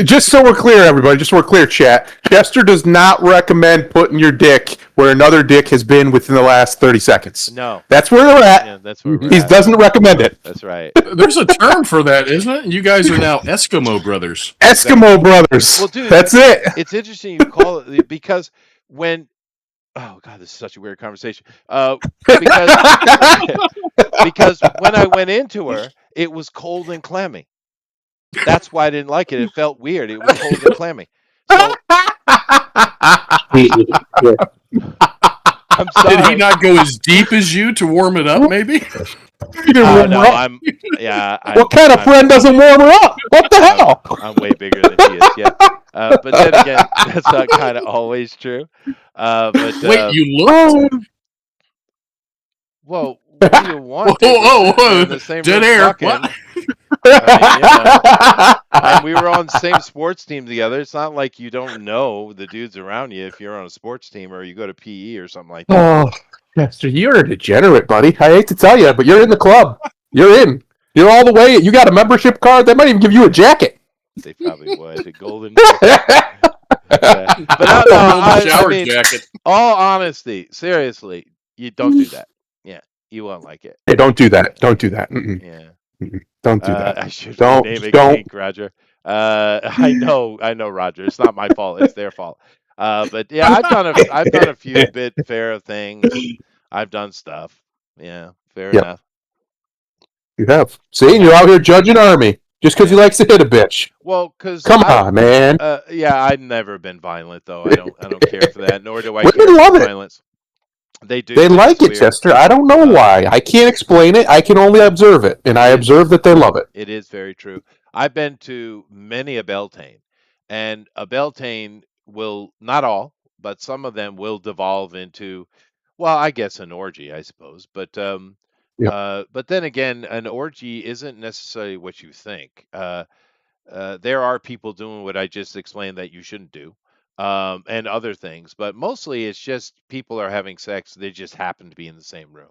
Just so we're clear, everybody, just so we're clear, chat. Chester does not recommend putting your dick where another dick has been within the last 30 seconds. No. That's where they're at. Yeah, that's where we're He at. doesn't recommend it. That's right. There's a term for that, isn't it? You guys are now Eskimo brothers. Eskimo brothers. Well, dude, That's it. It's interesting you call it because when. Oh God, this is such a weird conversation. Because when I went into her, it was cold and clammy. That's why I didn't like it. It felt weird. It was cold and clammy. So I'm sorry. Did he not go as deep as you to warm it up, maybe? No, What I'm, kind of friend doesn't warm her up? What the hell? I'm way bigger than he is. Yeah. But then again, that's not kind of always true. But Wait, you looked? well, what do you want? Whoa. In the same Dead room air. fucking. What? And we were on the same sports team together. It's not like you don't know the dudes around you if you're on a sports team or you go to PE or something like that. Oh, Chester, you're a degenerate, buddy. I hate to tell you, but you're in the club. You're in. You're all the way. You got a membership card. They might even give you a jacket. They probably would. A golden. But Shower jacket. all honesty, seriously, you don't do that. Yeah, you won't like it. Hey, don't do that. Don't do that. Mm-mm. Yeah. Don't do that. I should Don't- name it don't. kink, Roger. I know, Roger. It's not my fault. It's their fault. But yeah, I've done a few bit fair things. I've done stuff. Yeah, fair Yep. enough. You have. See, and you're out here judging Army just because he likes to hit a bitch. Well, because Come on, man. yeah, I've never been violent though. I don't care for that. Nor do I Women care for love it. violence. They do. They It's like it, weird. Chester. I don't know why. I can't explain it. I can only observe it, and I observe that they love it. It is very true. I've been to many a Beltane, and a Beltane will, not all, but some of them will devolve into, well, I guess an orgy, I suppose. But but then again, an orgy isn't necessarily what you think. There are people doing what I just explained that you shouldn't do, and other things, but mostly it's just people are having sex. They just happen to be in the same room,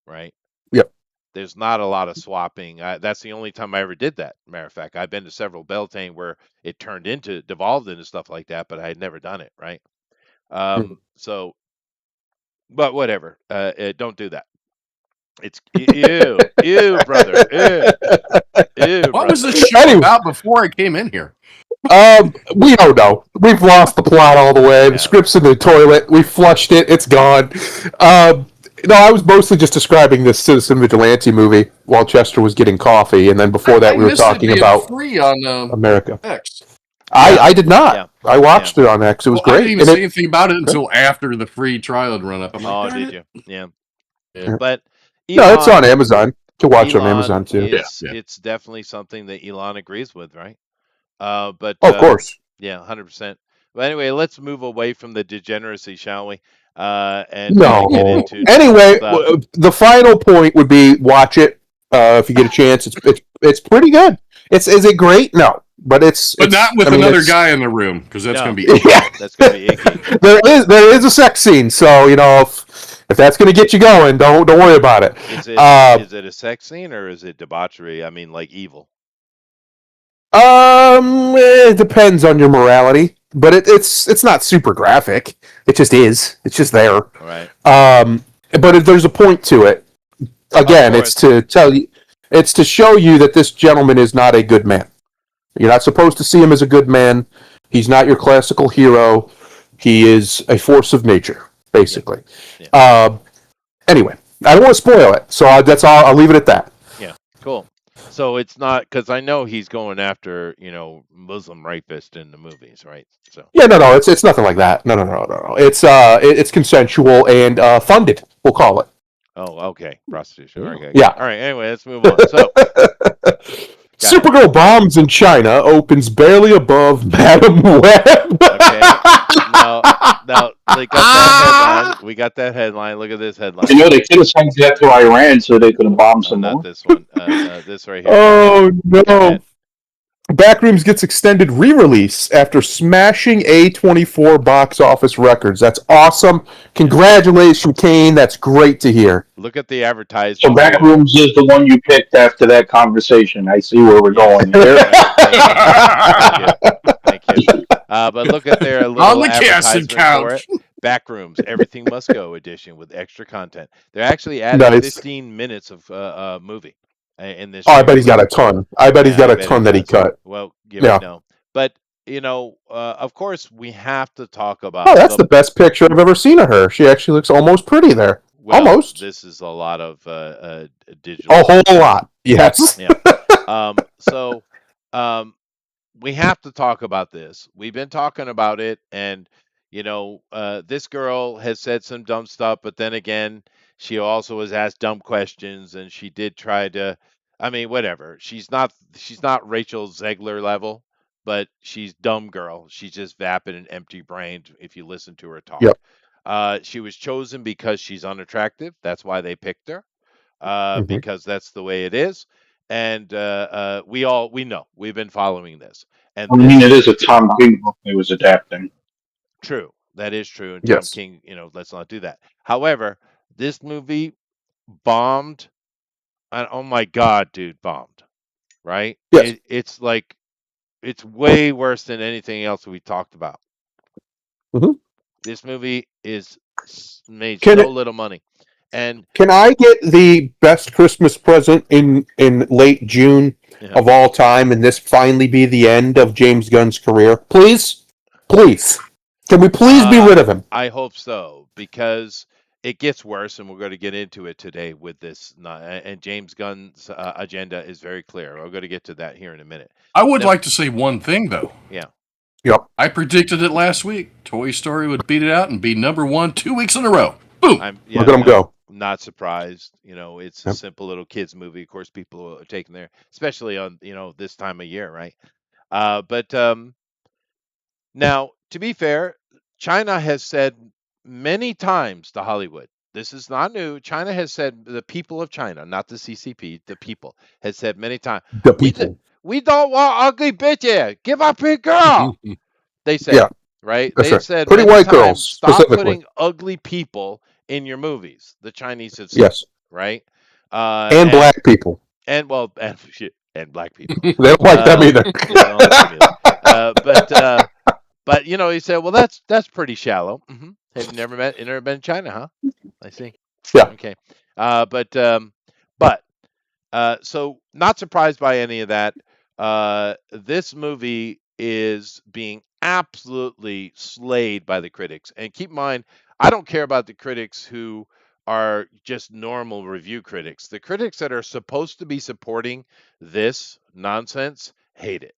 right? Yep. There's not a lot of swapping. That's the only time I ever did that. Matter of fact, I've been to several Beltane where it devolved into stuff like that, but I had never done it, right? So, but whatever. Don't do that. It's ew, brother, ew, What brother. was this show Anyway. about before I came in here? We don't know. We've lost the plot all the way. Yeah. The script's in the toilet. We flushed it. It's gone. No, I was mostly just describing this Citizen Vigilante movie while Chester was getting coffee, and then before that I we were missed it talking being about free on America. X. I did not. Yeah. I watched it on X. It was Well, I great. didn't even And say it- anything about it until after the free trial had run up. I'm Oh, like, did you? Yeah. Yeah. But no, it's Elon- on Amazon. You can watch it on Elon Amazon too. It's definitely something that Elon agrees with, right? But Oh, of course. yeah, 100%. But anyway, let's move away from the degeneracy, shall we? And No. get into Anyway, stuff. the final point would be watch it if you get a chance. It's pretty good. Is it great? No, but but not with another guy in the room because that's No. going to be. Yeah, That's gonna be icky. there is a sex scene, so If that's going to get you going, don't worry about it. Is it a sex scene or is it debauchery? I mean, like evil. It depends on your morality, but it's not super graphic. It just is. It's just there. All right. But there's a point to it. Again, it's to tell you, it's to show you that this gentleman is not a good man. You're not supposed to see him as a good man. He's not your classical hero. He is a force of nature, basically. Yeah. Anyway, I don't want to spoil it, so that's all. I'll leave it at that. Yeah. Cool. So it's not because I know he's going after Muslim rapist in the movies, right? So Yeah, no, it's nothing like that. No. It's consensual and funded. We'll call it. Oh, okay, prostitution. Okay. Yeah. All right. Anyway, let's move on. So Supergirl bombs in China opens barely above Madam Web. okay. Now they got that headline. We got that headline. Look at this headline. You know, they could have sent that to Iran so they could have bombed some Not more. this one. This right here. Oh no! ahead. Backrooms gets extended re-release after smashing A24 box office records. That's awesome. Congratulations, Kane. That's great to hear. Look at the advertisement. So Backrooms is the one you picked after that conversation. I see where we're going here. Thank you. But look at their little On the casting advertisement for couch. it. Backrooms, Everything Must Go edition with extra content. They're actually adding Nice. 15 minutes of movie in this. Oh, I show. bet he's got a ton. I bet he's got a bet ton that he does. cut. Well, Yeah. no. But of course, we have to talk about. Oh, that's the best picture I've ever seen of her. She actually looks almost pretty there. well, almost. This is a lot of digital. A whole lot. Yes. Yeah. So we have to talk about this. We've been talking about it, and this girl has said some dumb stuff, but then again, she also has asked dumb questions, and she did try to. I mean, whatever. She's not Rachel Zegler level, but she's dumb girl. She's just vapid and empty brained if you listen to her talk. Yep. She was chosen because she's unattractive. That's why they picked her. Because that's the way it is. And we know we've been following this. And I mean, it is a Tom King book they was adapting. True, that is true. And Yes. Tom King, let's not do that. However, this movie bombed. And oh my God, dude, bombed. Right? Yes. It's like it's way worse than anything else we talked about. Mhm. This movie is made Can so it- little money. And Can I get the best Christmas present in late June Yeah. of all time, and this finally be the end of James Gunn's career? Please? Can we please be rid of him? I hope so, because it gets worse, and we're going to get into it today with this. And James Gunn's agenda is very clear. We're going to get to that here in a minute. I would No. like to say one thing, though. Yeah. Yep. I predicted it last week. Toy Story would beat it out and be number one 2 weeks in a row. Boom. Look at him go. Not surprised. It's a Yep. simple little kids movie. Of course, people are taking there, especially on this time of year, right? But now, to be fair, China has said many times to Hollywood. This is not new. China has said, the people of China, not the CCP, the people, has said many times, The we, people. we don't want ugly bitches. Give up your girl. They said, Yeah. right? That's They've right. said Pretty many white girls, times, stop specifically. putting ugly people in your movies. The Chinese have said, Yes. right? And black people. and black people. They don't like them either. They don't like them either. But he said, well, that's pretty shallow. Have you never been in China, huh? I see. Yeah. Okay. So not surprised by any of that. This movie is being absolutely slayed by the critics. And keep in mind, I don't care about the critics who are just normal review critics. The critics that are supposed to be supporting this nonsense hate it,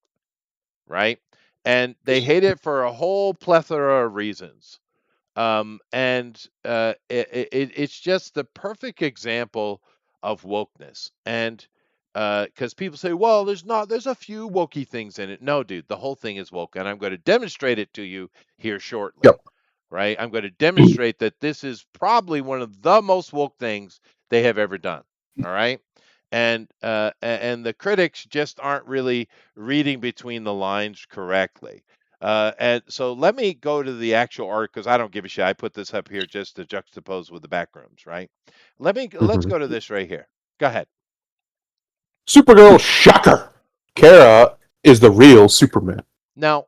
right? And they hate it for a whole plethora of reasons. It's just the perfect example of wokeness. And because people say, well, there's a few wokey things in it. No, dude, the whole thing is woke, and I'm going to demonstrate it to you here shortly. Yep. Right? I'm going to demonstrate that this is probably one of the most woke things they have ever done. All right. And the critics just aren't really reading between the lines correctly. And so let me go to the actual art because I don't give a shit. I put this up here just to juxtapose with the back rooms, right? Let's Mhm. go to this right here. Go ahead. Supergirl, shocker. Kara is the real Superman. Now,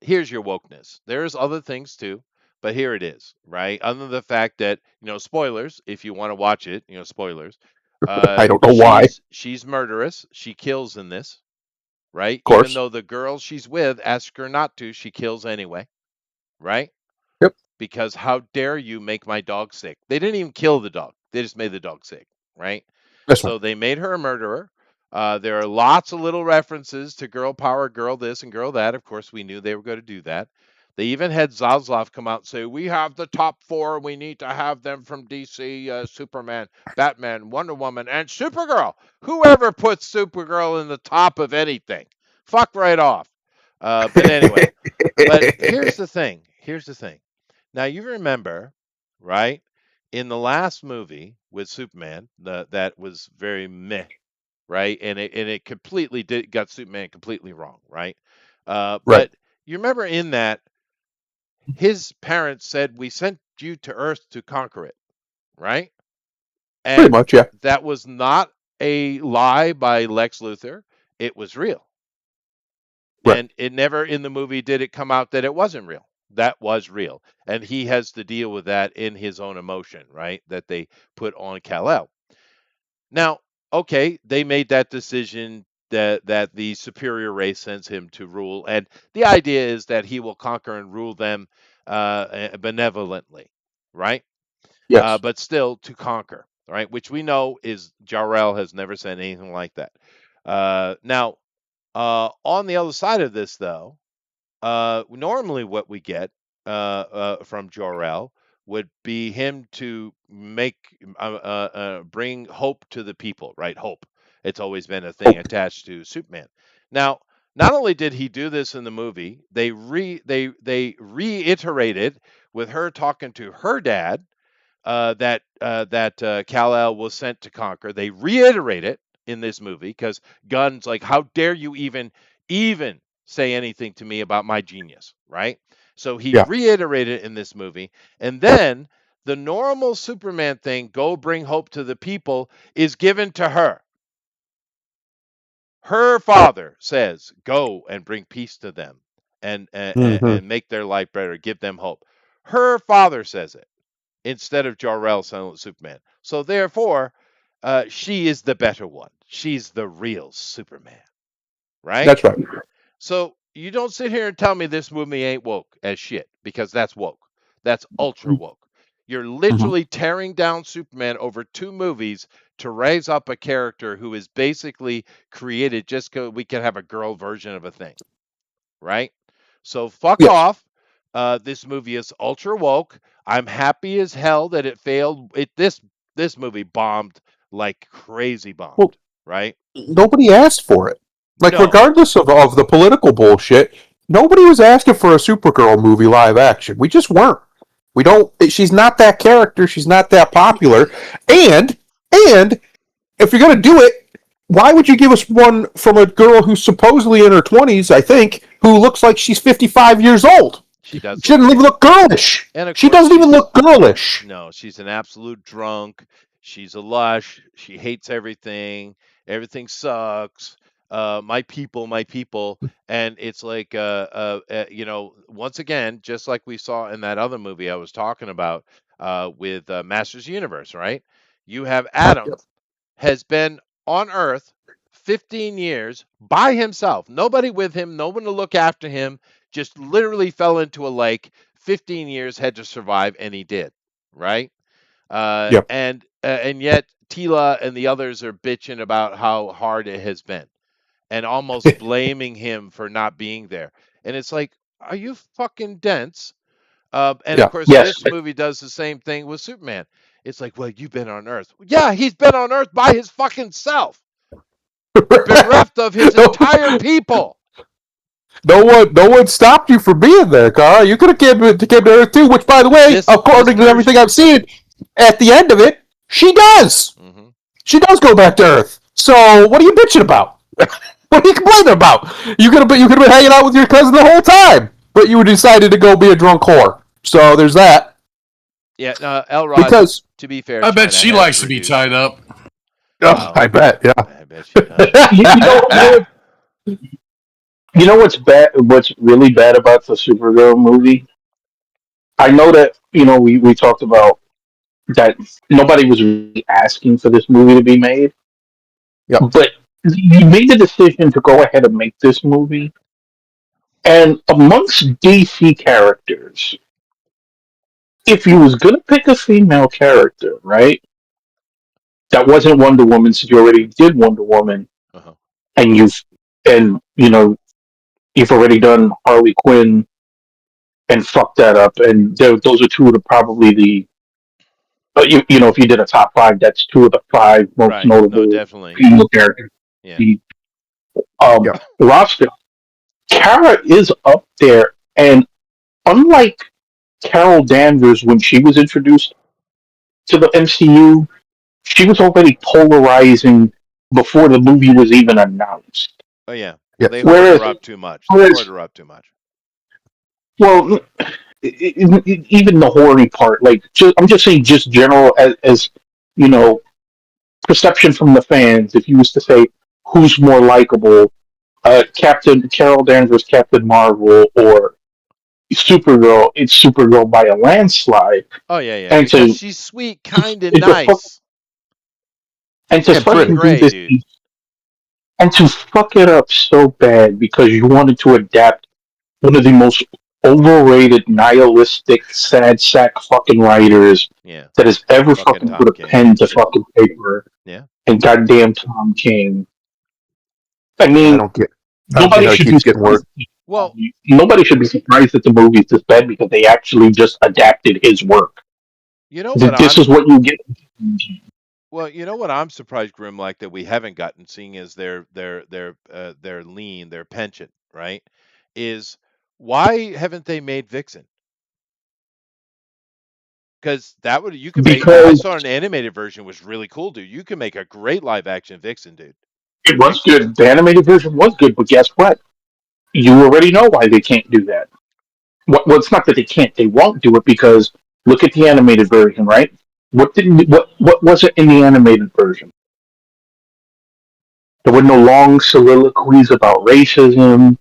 here's your wokeness. There's other things too, but here it is, right? Other than the fact that, spoilers, if you want to watch it, spoilers. I don't know why. Of She's murderous. She kills in this, right? Even course. though the girl she's with asks her not to, she kills anyway, right? Yep. Because how dare you make my dog sick? They didn't even kill the dog. They just made the dog sick, right? That's So right. they made her a murderer. There are lots of little references to girl power, girl this, and girl that. Of course, we knew they were going to do that. They even had Zaslav come out and say, "We have the top four. We need to have them from DC: Superman, Batman, Wonder Woman, and Supergirl." Whoever puts Supergirl in the top of anything, fuck right off. But anyway, but here's the thing. Here's the thing. Now you remember, right? In the last movie with Superman, that was very meh, right? And it completely got Superman completely wrong, right? Right. But you remember in that his parents said we sent you to Earth to conquer it, right? Pretty And much, yeah. that was not a lie by Lex Luthor. It was real. Right. And it never in the movie did it come out that it wasn't real. That was real. And he has to deal with that in his own emotion, right? That they put on Kal-El. Now, okay, they made that decision that the superior race sends him to rule, and the idea is that he will conquer and rule them benevolently, right? Yes. But still to conquer, right? Which we know is Jor-El has never said anything like that. Now, on the other side of this, though, normally what we get from Jor-El would be him to bring hope to the people, right? Hope. It's always been a thing Oh, attached to Superman. Now, not only did he do this in the movie, they reiterated with her talking to her dad that Kal-El was sent to conquer. They reiterate it in this movie because Gunn's like, "How dare you even say anything to me about my genius?" Right? So he yeah. reiterated it in this movie, and then the normal Superman thing, go bring hope to the people, is given to her. Her father says, "Go and bring peace to them, Mm-hmm. and make their life better, give them hope." Her father says it instead of Jor-El Silent Superman. So therefore, she is the better one. She's the real Superman, right? That's right. So you don't sit here and tell me this movie ain't woke as shit because that's woke. That's ultra woke. You're Mm-hmm. literally tearing down Superman over two movies to raise up a character who is basically created just so we can have a girl version of a thing, right? So fuck Yes. off. This movie is ultra woke. I'm happy as hell that it failed. This movie bombed like crazy Well, bombed, right? nobody asked for it. Like, No, regardless of the political bullshit, nobody was asking for a Supergirl movie live action. We just weren't. We don't. She's not that character. She's not that popular. And if you're gonna do it, why would you give us one from a girl who's supposedly in her 20s? I think, who looks like she's 55 years old. she does She look doesn't even old. look girlish. And of She course doesn't even she's look girlish. no, she's an absolute drunk. She's a lush. She hates everything. Everything sucks. My people, my people. And it's like, once again, just like we saw in that other movie I was talking about with Masters Universe, right? You have Adam Yep. has been on Earth 15 years by himself. Nobody with him, no one to look after him, just literally fell into a lake. 15 years had to survive, and he did, right? Yep. And yet Tila and the others are bitching about how hard it has been and almost blaming him for not being there. And it's like, are you fucking dense? And of Yeah. course, Yes. this movie does the same thing with Superman. It's like, well, you've been on Earth. Yeah, he's been on Earth by his fucking self, bereft of his entire people. No one stopped you from being there, Carl. You could have came to Earth too, which, by the way, according to everything I've seen, at the end of it, she does. Mhm. She does go back to Earth. So what are you bitching about? What What are you complaining about? You could have been hanging out with your cousin the whole time, but you decided to go be a drunk whore. So there's that. Yeah, no, Elrod. Because To be fair, I bet China she has likes to be reduced. tied up. oh, I bet, yeah. I bet she does. You know what's bad? What's really bad about the Supergirl movie? I know that we talked about that nobody was really asking for this movie to be made. Yep. But you made the decision to go ahead and make this movie, and amongst DC characters, if you was gonna pick a female character, right, that wasn't Wonder Woman, since you already did Wonder Woman, Uh-huh. and you've already done Harley Quinn and fucked that up, and those are two of the probably the if you did a top five, that's two of the five most Right. notable No, definitely. female characters. Yeah. The Yeah. roster. Kara is up there, and unlike Carol Danvers when she was introduced to the MCU, she was already polarizing before the movie was even announced. Oh yeah. Yeah. They hoard her up too much. They hoard her up too much. Well, even the hoary part, like I'm just saying, just general as perception from the fans. If you was to say who's more likable, Captain Carol Danvers, Captain Marvel, or Supergirl, it's Supergirl by a landslide. Oh yeah. And Because she's sweet, kind, and it's a nice. And to Yeah, fucking great, do this, dude. and to fuck it up so bad because you wanted to adapt one of the most overrated, nihilistic, sad sack fucking writers Yeah. that has ever Fucking fucking Tom put a King. pen to fucking paper. Yeah. And goddamn Tom King. I I mean, don't get. nobody should be keeps getting worse. Well, nobody should be surprised that the movie is this bad because they actually just adapted his work. you know what This I'm is what you get. well, you know what I'm surprised, Grim, like that we haven't gotten, seeing as their lean, their penchant, right? Is why haven't they made Vixen? Because that would you could make. I Because saw an animated version was really cool, dude. You can make a great live action Vixen, dude. it was good. The animated version was good, but guess what? You already know why they can't do that. Well, it's not that they can't; they won't do it because look at the animated version, right? What was it in the animated version? There were no long soliloquies about racism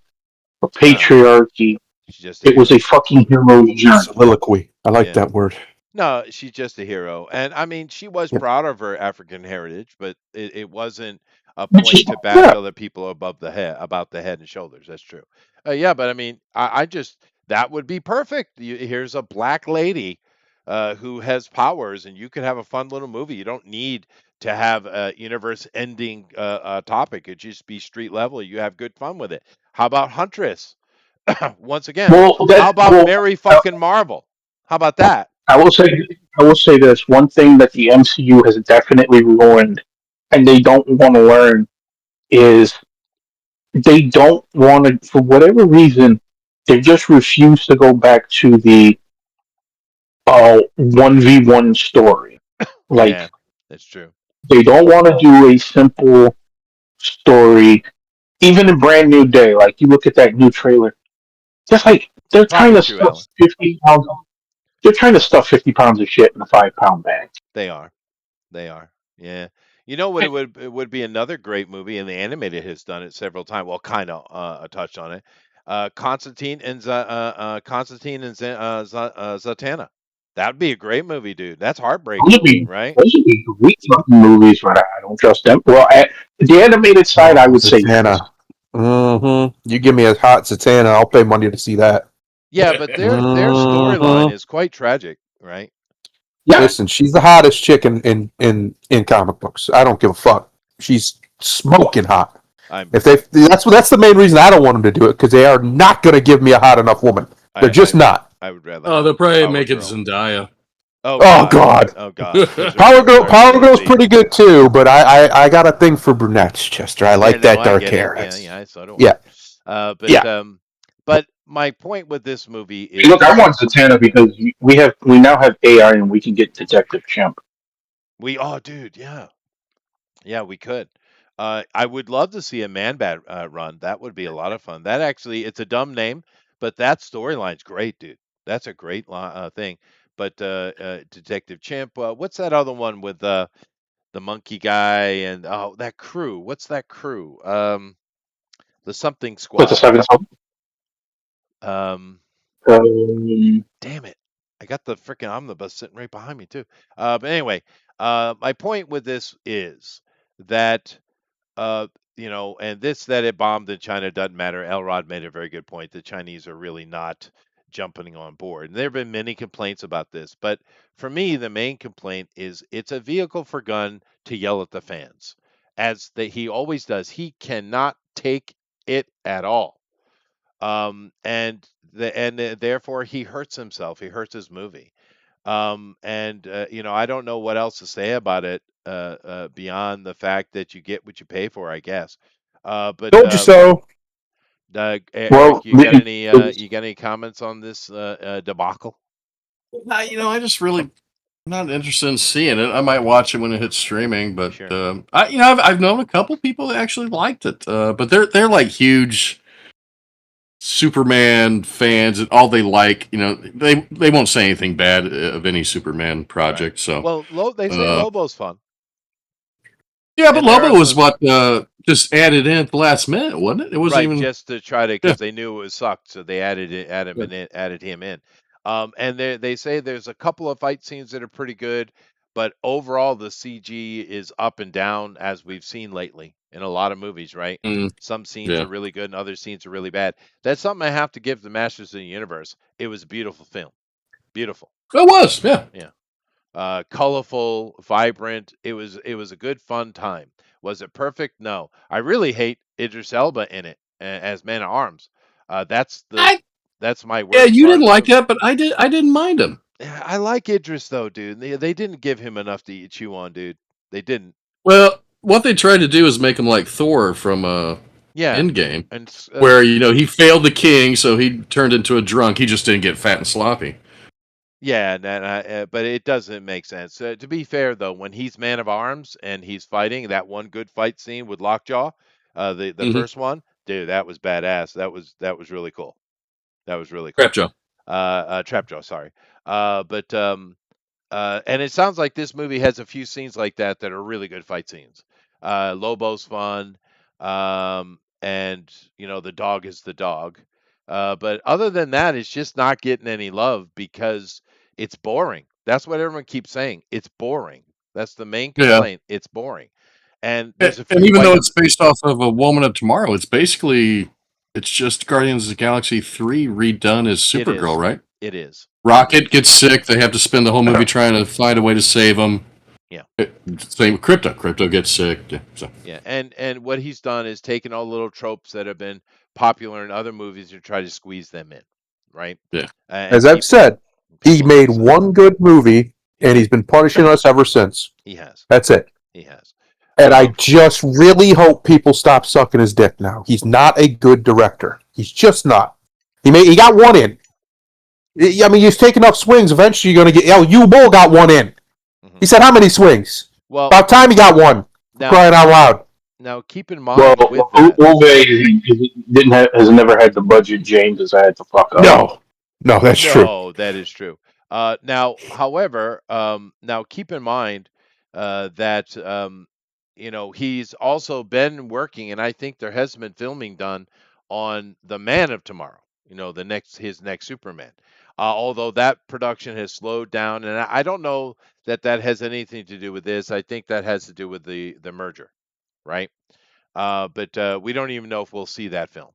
or patriarchy. She's just a It was hero. a fucking hero's journey. Soliloquy. I like Yeah. that word. No, she's just a hero, and I mean, she was Yeah. proud of her African heritage, but it wasn't a But point she- to bash yeah. other people above the head, about the head and shoulders. That's true. Yeah, but I mean, I just that would be perfect. Here's a black lady who has powers, and you could have a fun little movie. You don't need to have a universe-ending topic. It just be street level. You have good fun with it. How about Huntress? Once again, Well, how about Mary fucking Marvel? How about that? I will say this one thing that the MCU has definitely ruined, and they don't want to learn is they don't want to, for whatever reason, they just refuse to go back to the 1v1 story. Like Yeah, that's true. they don't want to do a simple story, even in Brand New Day. Like you look at that new trailer, just like they're trying to true, stuff Alan. 50 pounds. They're trying to stuff 50 pounds of shit in a 5 pound bag. They are. They are. Yeah. You know what it would be another great movie, and the animated has done it several times. Well, kind of touched on it. Constantine and Zatanna. That would be a great movie, dude. That's heartbreaking, right? Those would be great fucking movies, but I don't trust them. Well, the animated side, I would say yes. You give me a hot Zatanna, I'll pay money to see that. Yeah, but their storyline is quite tragic, right? Yeah. Listen, she's the hottest chick in comic books. I don't give a fuck. She's smoking hot. That's the main reason I don't want them to do it, because they are not going to give me a hot enough woman. They're just not. I would rather. Oh, they'll probably Power make it Girl. Zendaya. Oh God. Oh god. Power Girl's pretty good too, but I got a thing for brunettes, Chester. I like that dark hair. Yeah, so do Yeah. But my point with this movie is, Look, I want Zatanna because we now have AI and we can get Detective Chimp. dude, yeah, we could. I would love to see a Man-Bat run. That would be a lot of fun. That actually, it's a dumb name, but that storyline's great, dude. That's a great thing. But Detective Chimp, what's that other one with the monkey guy and that crew? What's that crew? The something With the squad. seven song. Um, Um, damn it. I got the freaking omnibus sitting right behind me too. But anyway, my point with this is that uh, and that it bombed in China doesn't matter. Elrod made a very good point. The Chinese are really not jumping on board. And there have been many complaints about this, but for me, the main complaint is it's a vehicle for Gunn to yell at the fans, as he always does. He cannot take it at all, therefore he hurts himself. He hurts his movie. I don't know what else to say about it beyond the fact that you get what you pay for, I guess. But Told you so. Eric, well, you got any comments on this debacle? I just really not interested in seeing it. I might watch it when it hits streaming, but Sure. I've known a couple people that actually liked it, but they're like huge Superman fans, and all they like, they won't say anything bad of any Superman project. So, Well, they say uh, Lobo's fun. yeah, but And there Lobo are was some, what just added in at the last minute, wasn't it? It wasn't right, even. just to try to, Yeah. because they knew it was sucked, so they added him in. And they say there's a couple of fight scenes that are pretty good, but overall the CG is up and down, as we've seen lately in a lot of movies, right? Mm, Some scenes yeah. are really good and other scenes are really bad. That's something I have to give the Masters of the Universe. It was a beautiful film. Beautiful. It was, yeah. Yeah. Colorful, vibrant. It was a good fun time. Was it perfect? No. I really hate Idris Elba in it as Man at Arms. That's I my Yeah, worst you part of didn't the like movie. that, but I did. I didn't mind him. Yeah, I like Idris though, dude. They didn't give him enough to chew on, dude. They didn't. Well, what they tried to do is make him like Thor from Yeah, Endgame, and where he failed the king, so he turned into a drunk. He just didn't get fat and sloppy. yeah, but it doesn't make sense. To be fair though, when he's Man of Arms and he's fighting that one good fight scene with Lockjaw, the Mm-hmm. first one, dude, that was badass. That was really cool. That was really Crap, cool. Joe. Trapjaw, sorry. And it sounds like this movie has a few scenes like that are really good fight scenes. Lobo's fun, and the dog is the dog. But other than that, it's just not getting any love because it's boring. That's what everyone keeps saying. It's boring. That's the main Yeah, complaint. It's boring. And there's a and few even though fight. it's based off of A Woman of Tomorrow, it's just Guardians of the Galaxy 3 redone as It Supergirl, is. right? It is. Rocket gets sick. They have to spend the whole movie trying to find a way to save him. Yeah. Same with Crypto. Crypto gets sick. Yeah, so. Yeah, and what he's done is taken all the little tropes that have been popular in other movies and try to squeeze them in, right? Yeah. And As I've said, he people made miss it. one good movie, and he's been punishing us ever since. He has. That's it. He has. And I just really hope people stop sucking his dick now. He's not a good director. He's just not. He got one in. I mean, he's taking enough swings. Eventually, you're going to get. You Bull got one in. Mhm. He said, "How many swings?" Well, About time he got one. now, Crying out loud. now keep in mind with that. Uwe has never had the budget James has had to fuck up. No, that's true. No, that is true. Now, however, now keep in mind that he's also been working, and I think there has been filming done on the Man of Tomorrow. His next Superman. Although that production has slowed down, and I don't know that has anything to do with this. I think that has to do with the merger, right? But we don't even know if we'll see that film,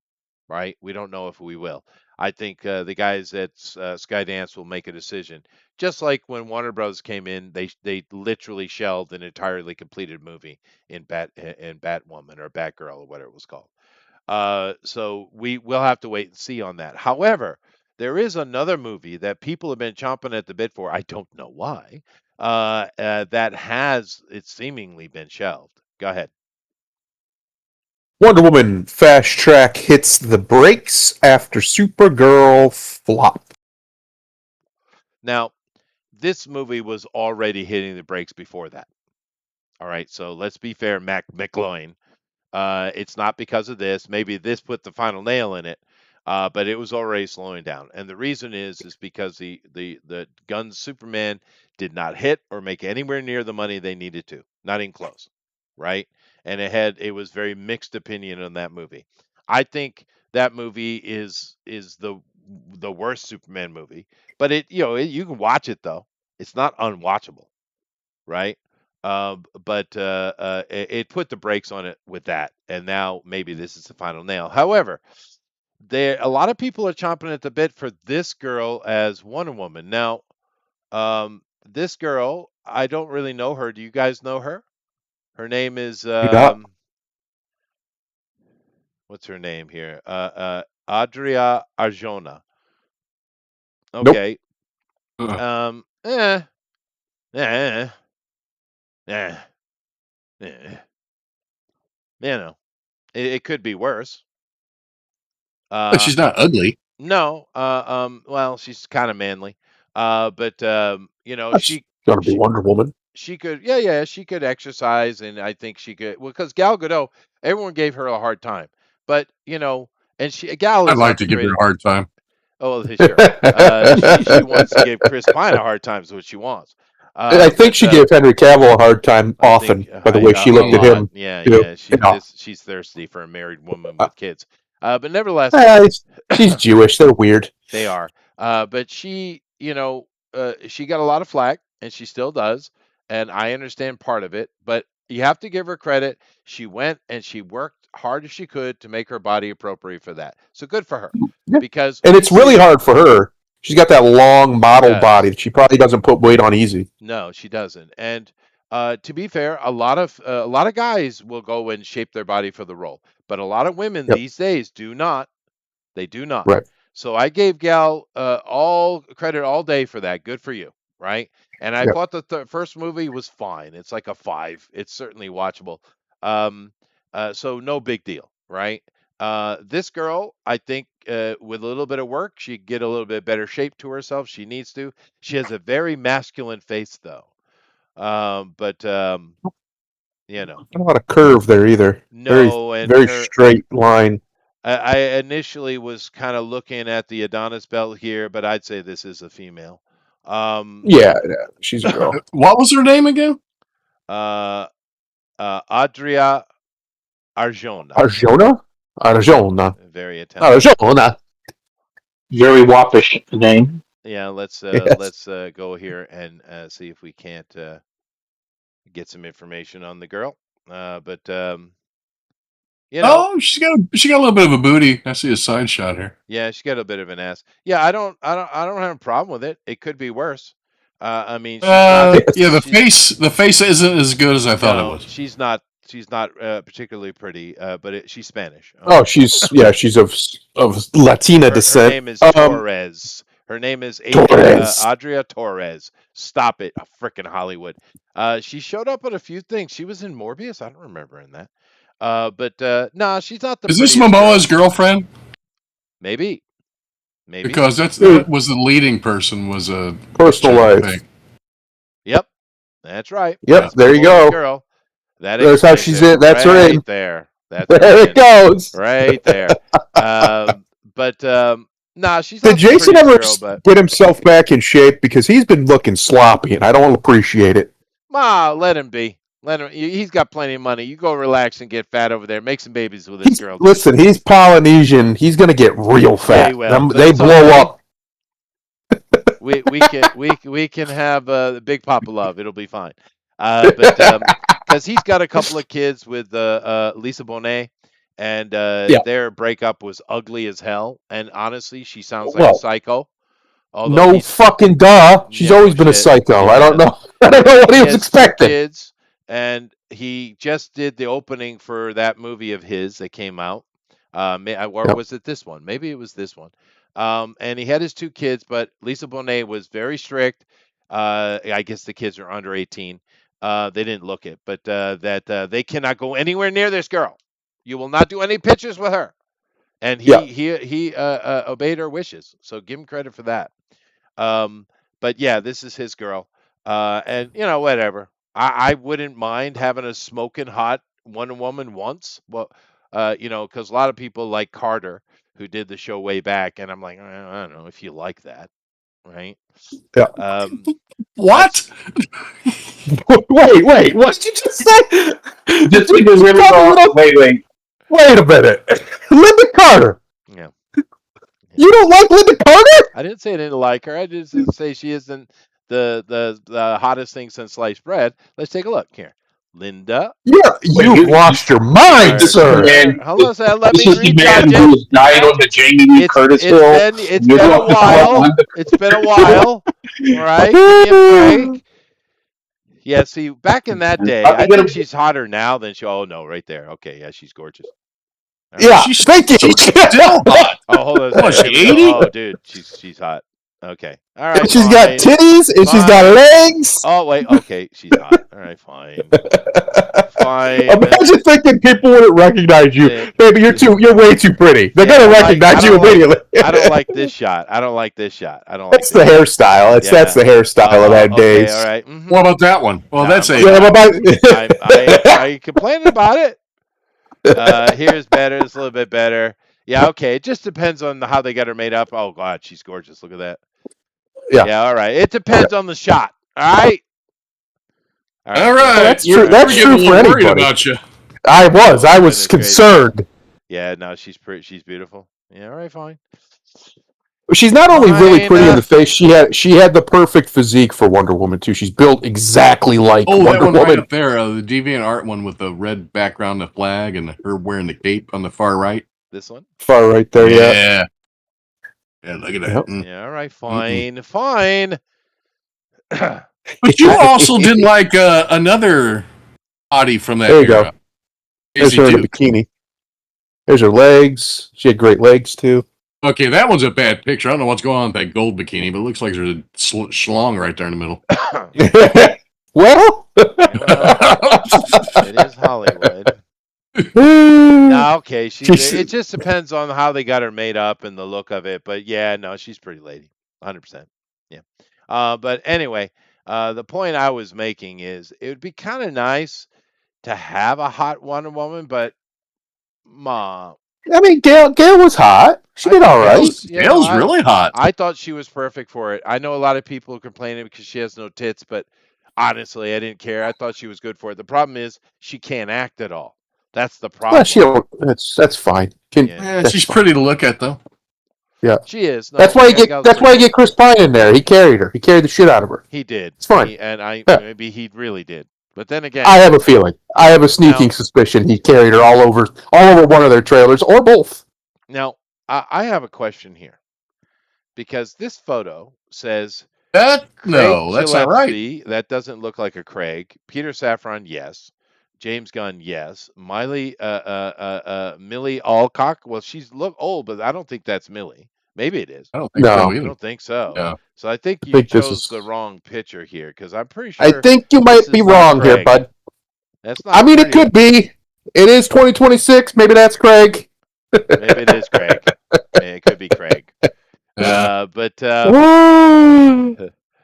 right? We don't know if we will. I think the guys at Skydance will make a decision. Just like when Warner Bros. Came in, they literally shelved an entirely completed movie in Batwoman or Batgirl or whatever it was called. So we'll have to wait and see on that. However, there is another movie that people have been chomping at the bit for. I don't know why. That has it's seemingly been shelved. Go ahead. Wonder Woman Fast Track hits the brakes after Supergirl flop. Now, this movie was already hitting the brakes before that. All right, so let's be fair, Mac McCloin. It's not because of this. Maybe this put the final nail in it, but it was already slowing down. And the reason is because the Guns Superman did not hit or make anywhere near the money they needed to, not even close, right? And it was very mixed opinion on that movie. I think that movie is the worst Superman movie, but you can watch it though. It's not unwatchable, right? But it put the brakes on it with that, and now maybe this is the final nail. However, a lot of people are chomping at the bit for this girl as Wonder Woman. Now, this girl, I don't really know her. Do you guys know her? Her name is Yeah. what's her name here? Adria Arjona. Nope. Okay. Uh, Eh, eh, eh, eh. You know, it could be worse. but she's not ugly. No, well, she's kind of manly, but That's gonna be Wonder Woman. she could, yeah, she could exercise, and I think she could. Well, because Gal Gadot, everyone gave her a hard time, but and Gal I'd is like not to the give her greatest. a hard time. Oh, sure. She wants to give Chris Pine a hard time, is what she wants. And I think But she gave Henry Cavill a hard time I often think by the way she a looked at lot. him. Yeah, Too. yeah. You know, She's thirsty for a married woman with kids. But nevertheless, she's Jewish. They're weird. they are. But she got a lot of flack, and she still does. And I understand part of it, but you have to give her credit. She went and she worked hard as she could to make her body appropriate for that. So good for her. Yeah. Because And we it's really see hard for her. She's got that long model does. body that she probably doesn't put weight on easy. No, she doesn't. And to be fair, a lot of guys will go and shape their body for the role, but a lot of women Yep. these days do not. They do not. Right. So I gave Gal all credit all day for that. Good for you, right? And I Yep. thought the first movie was fine. It's like a 5. It's certainly watchable. Um, so no big deal, right? This girl, I think, with a little bit of work, she would get a little bit better shape to herself. She needs to. She has a very masculine face, though. But Not a lot of curve there either. no, and Very straight line. I initially was kind of looking at the Adonis belt here, but I'd say this is a female. Yeah, she's a girl. What was her name again? Adria Arjona. Arjona. Very Italian. Arjona. Very whoppish name. Yeah, let's Yes. go here and see if we can't get some information on the girl. But Oh, she's got a little bit of a booty. I see a side shot here. yeah, she got a bit of an ass. Yeah, I don't have a problem with it. It could be worse. I mean, she's not. Yeah, she's- the face isn't as good as I thought no, it was. she's not. She's not particularly pretty, but she's Spanish. Oh, she's of Latina Her descent. name is Torres. Her name is Torres. Adria Torres. Stop it, frickin' Hollywood. She showed up in a few things. She was in Morbius. I don't remember in that. But nah, she's not the. Is this prettiest Momoa's girl. girlfriend? Maybe. Because that was the leading person was a Personal life. thing. Yep, that's right. Yep, That's there you Momoa's go. Girl. That's how explains she's it in. That's her right in. there. That's There her it goes. right there. But nah, she's Did not the Jason prettiest ever girl, but put himself back in shape? Because he's been looking sloppy, and I don't appreciate it. let him be. Let him. He's got plenty of money. You go relax and get fat over there. Make some babies with this girl. Listen, he's Polynesian. He's gonna get real fat. he will. They That's blow okay. up. We can have the Big Papa Love. It'll be fine. But because he's got a couple of kids with Lisa Bonet, and their breakup was ugly as hell. And honestly, she sounds like a psycho. No fucking duh. She's always been a psycho. Yeah. I don't know. I don't know what he was expecting. Kids, and he just did the opening for that movie of his that came out. Or was it this one? Maybe it was this one. And he had his 2 kids, but Lisa Bonet was very strict. I guess the kids are under 18. They didn't look it, but that they cannot go anywhere near this girl. You will not do any pictures with her. And he obeyed her wishes. So give him credit for that. But yeah, this is his girl. And whatever. I wouldn't mind having a smoking hot Wonder Woman once. Well, because a lot of people like Carter, who did the show way back, and I'm like, I don't know if you like that, right? Yeah. Um, What? Wait, what did you just say? This thing is really wrong. Wait a minute. Linda Carter. yeah. You don't like Linda Carter? I didn't say I didn't like her. I just didn't say she isn't the hottest thing since sliced bread. Let's take a look here. Linda. Yeah, you've lost your mind, Alright, sir. Man, hold on a second. Let This me is the man retouch who it. has died on the Jamie Lee Curtis hill. It's You been a want to call while. Linda- It's been a while. All right, give me a break. Yeah, see, back in that day, I think she's hotter now than she. Oh no, right there. Okay, yeah, she's gorgeous. All right. Yeah, She's thank you. still hot. Oh, hold on a What, second. she Here we go. 80? Oh, dude, she's hot. Okay. All right. And she's got fine. titties and she's got Fine. legs. Oh wait. Okay, she's hot. All right, fine. Fine. Imagine thinking people wouldn't recognize you. Yeah. Baby, you're way too pretty. They're Yeah, gonna I recognize you don't like- immediately. I don't like this shot. I don't like this shot. I don't like That's the this. hairstyle. That's the hairstyle of that Okay, days. all right. Mhm. What about that one? Well, Nah, that's I'm a. Yeah, I ain't complaining about it. Here's better. It's a little bit better. Yeah, okay. It just depends on how they got her made up. Oh God, she's gorgeous. Look at that. Yeah. Yeah. All right. It depends on the shot. All right. All right. That's You're- true. That's we're true getting for worried anybody. about you. I was Goodness concerned. Yeah. No, she's pretty. She's beautiful. Yeah. All right. Fine. She's not only really pretty in Fine. the face, she had the perfect physique for Wonder Woman too. She's built exactly like Oh, that Wonder one right Woman. up there, the DeviantArt one with the red background, the flag, and her wearing the cape on the far right. This one. Far right there, yeah. Yeah, look at that. Yep. Mm. Yeah. All right. Fine. Fine. But you also didn't like another hottie from that There you era. go. There's her in a bikini. There's her legs. She had great legs too. Okay, that one's a bad picture. I don't know what's going on with that gold bikini, but it looks like there's a schlong right there in the middle. Well, It is Hollywood. No, okay. It just depends on how they got her made up and the look of it. But yeah, no, she's a pretty lady, 100%. Yeah. But anyway, the point I was making is it would be kind of nice to have a hot Wonder Woman, but I mean, Gail was hot. She did all right. Gail's really hot. I thought she was perfect for it. I know a lot of people are complaining because she has no tits, but honestly, I didn't care. I thought she was good for it. The problem is she can't act at all. That's the problem. Well, she don't. That's fine. Yeah, she's pretty to look at, though. Yeah, she is. No, that's why you get. That's why you get Chris Pine in there. He carried her. He carried the shit out of her. He did. It's fine. Maybe he really did. But then again, I have a feeling. I have a sneaking suspicion he carried her all over one of their trailers or both. Now, I have a question here because this photo says no, Craig that's not right. Gillespie. That doesn't look like a Craig. Peter Safran, yes. James Gunn, yes. Millie Alcock. Well, she's look old, but I don't think that's Millie. Maybe it is. I don't think so I either. don't think so. No. So I think you think this chose is- the wrong picture here because I'm pretty sure. I think you might this be is not wrong here, Craig. bud. That's not. I mean, it Craig. could be. It is 2026. Maybe that's Craig. Maybe it is Craig. It could be Craig. But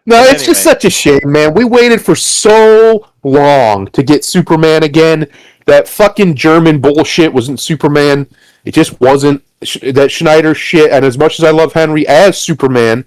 No, it's anyway. just such a shame, man. We waited for so long to get Superman again. That fucking German bullshit wasn't Superman. It just wasn't. That Schneider shit. And as much as I love Henry as Superman,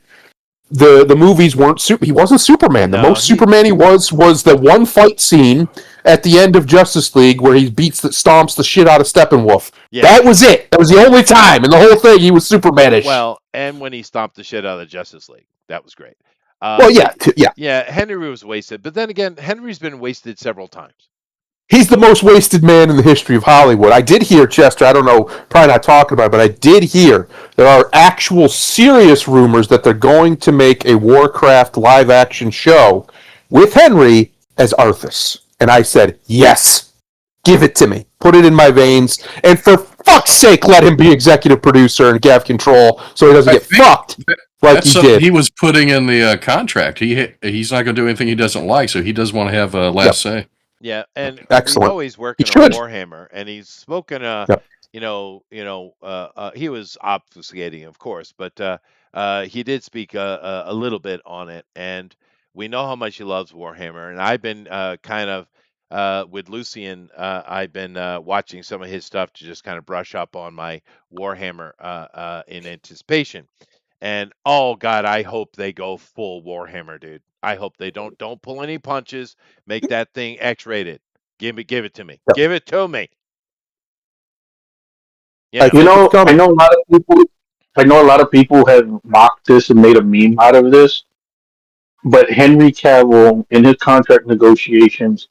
the movies weren't. He wasn't Superman. The No, most Superman he was the one fight scene at the end of Justice League where he stomps the shit out of Steppenwolf. Yeah. That was it. That was the only time in the whole thing he was Supermanish. Well, and when he stomped the shit out of the Justice League, that was great. Yeah. Yeah, Henry was wasted, but then again, Henry's been wasted several times. He's the most wasted man in the history of Hollywood. I did hear, Chester, I don't know, probably not talking about it, but I did hear there are actual serious rumors that they're going to make a Warcraft live-action show with Henry as Arthas. And I said, yes, give it to me. Put it in my veins. And for fuck's sake, let him be executive producer and have control so he doesn't get fucked like That's he something did. he was putting in the contract. He's not going to do anything he doesn't like, so he does want to have a last say. Yeah, and Excellent. we know he's working He on should. Warhammer, and he's spoken. Yep. He was obfuscating, of course, but he did speak a little bit on it, and we know how much he loves Warhammer. And I've been kind of with Lucian, I've been watching some of his stuff to just kind of brush up on my Warhammer in anticipation. And oh god, I hope they go full Warhammer, dude. I hope they don't pull any punches. Make that thing X-rated. Give it to me. Yep. Give it to me. I You think know, it's coming. I know a lot of people. I know a lot of people have mocked this and made a meme out of this. But Henry Cavill, in his contract negotiations,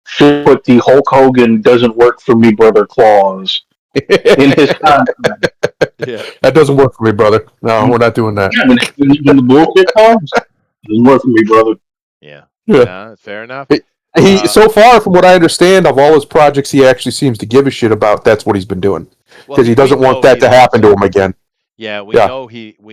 should put the Hulk Hogan "doesn't work for me, brother" clause in his contract. Yeah. That doesn't work for me, brother. No, we're not doing that. Yeah, when the bullshit comes, doesn't work for me, brother. Yeah. Yeah. Nah, fair enough. He so far, from what I understand, of all his projects, he actually seems to give a shit about. That's what he's been doing Well, because he doesn't we want know that he to loves happen to it. him again. Yeah, we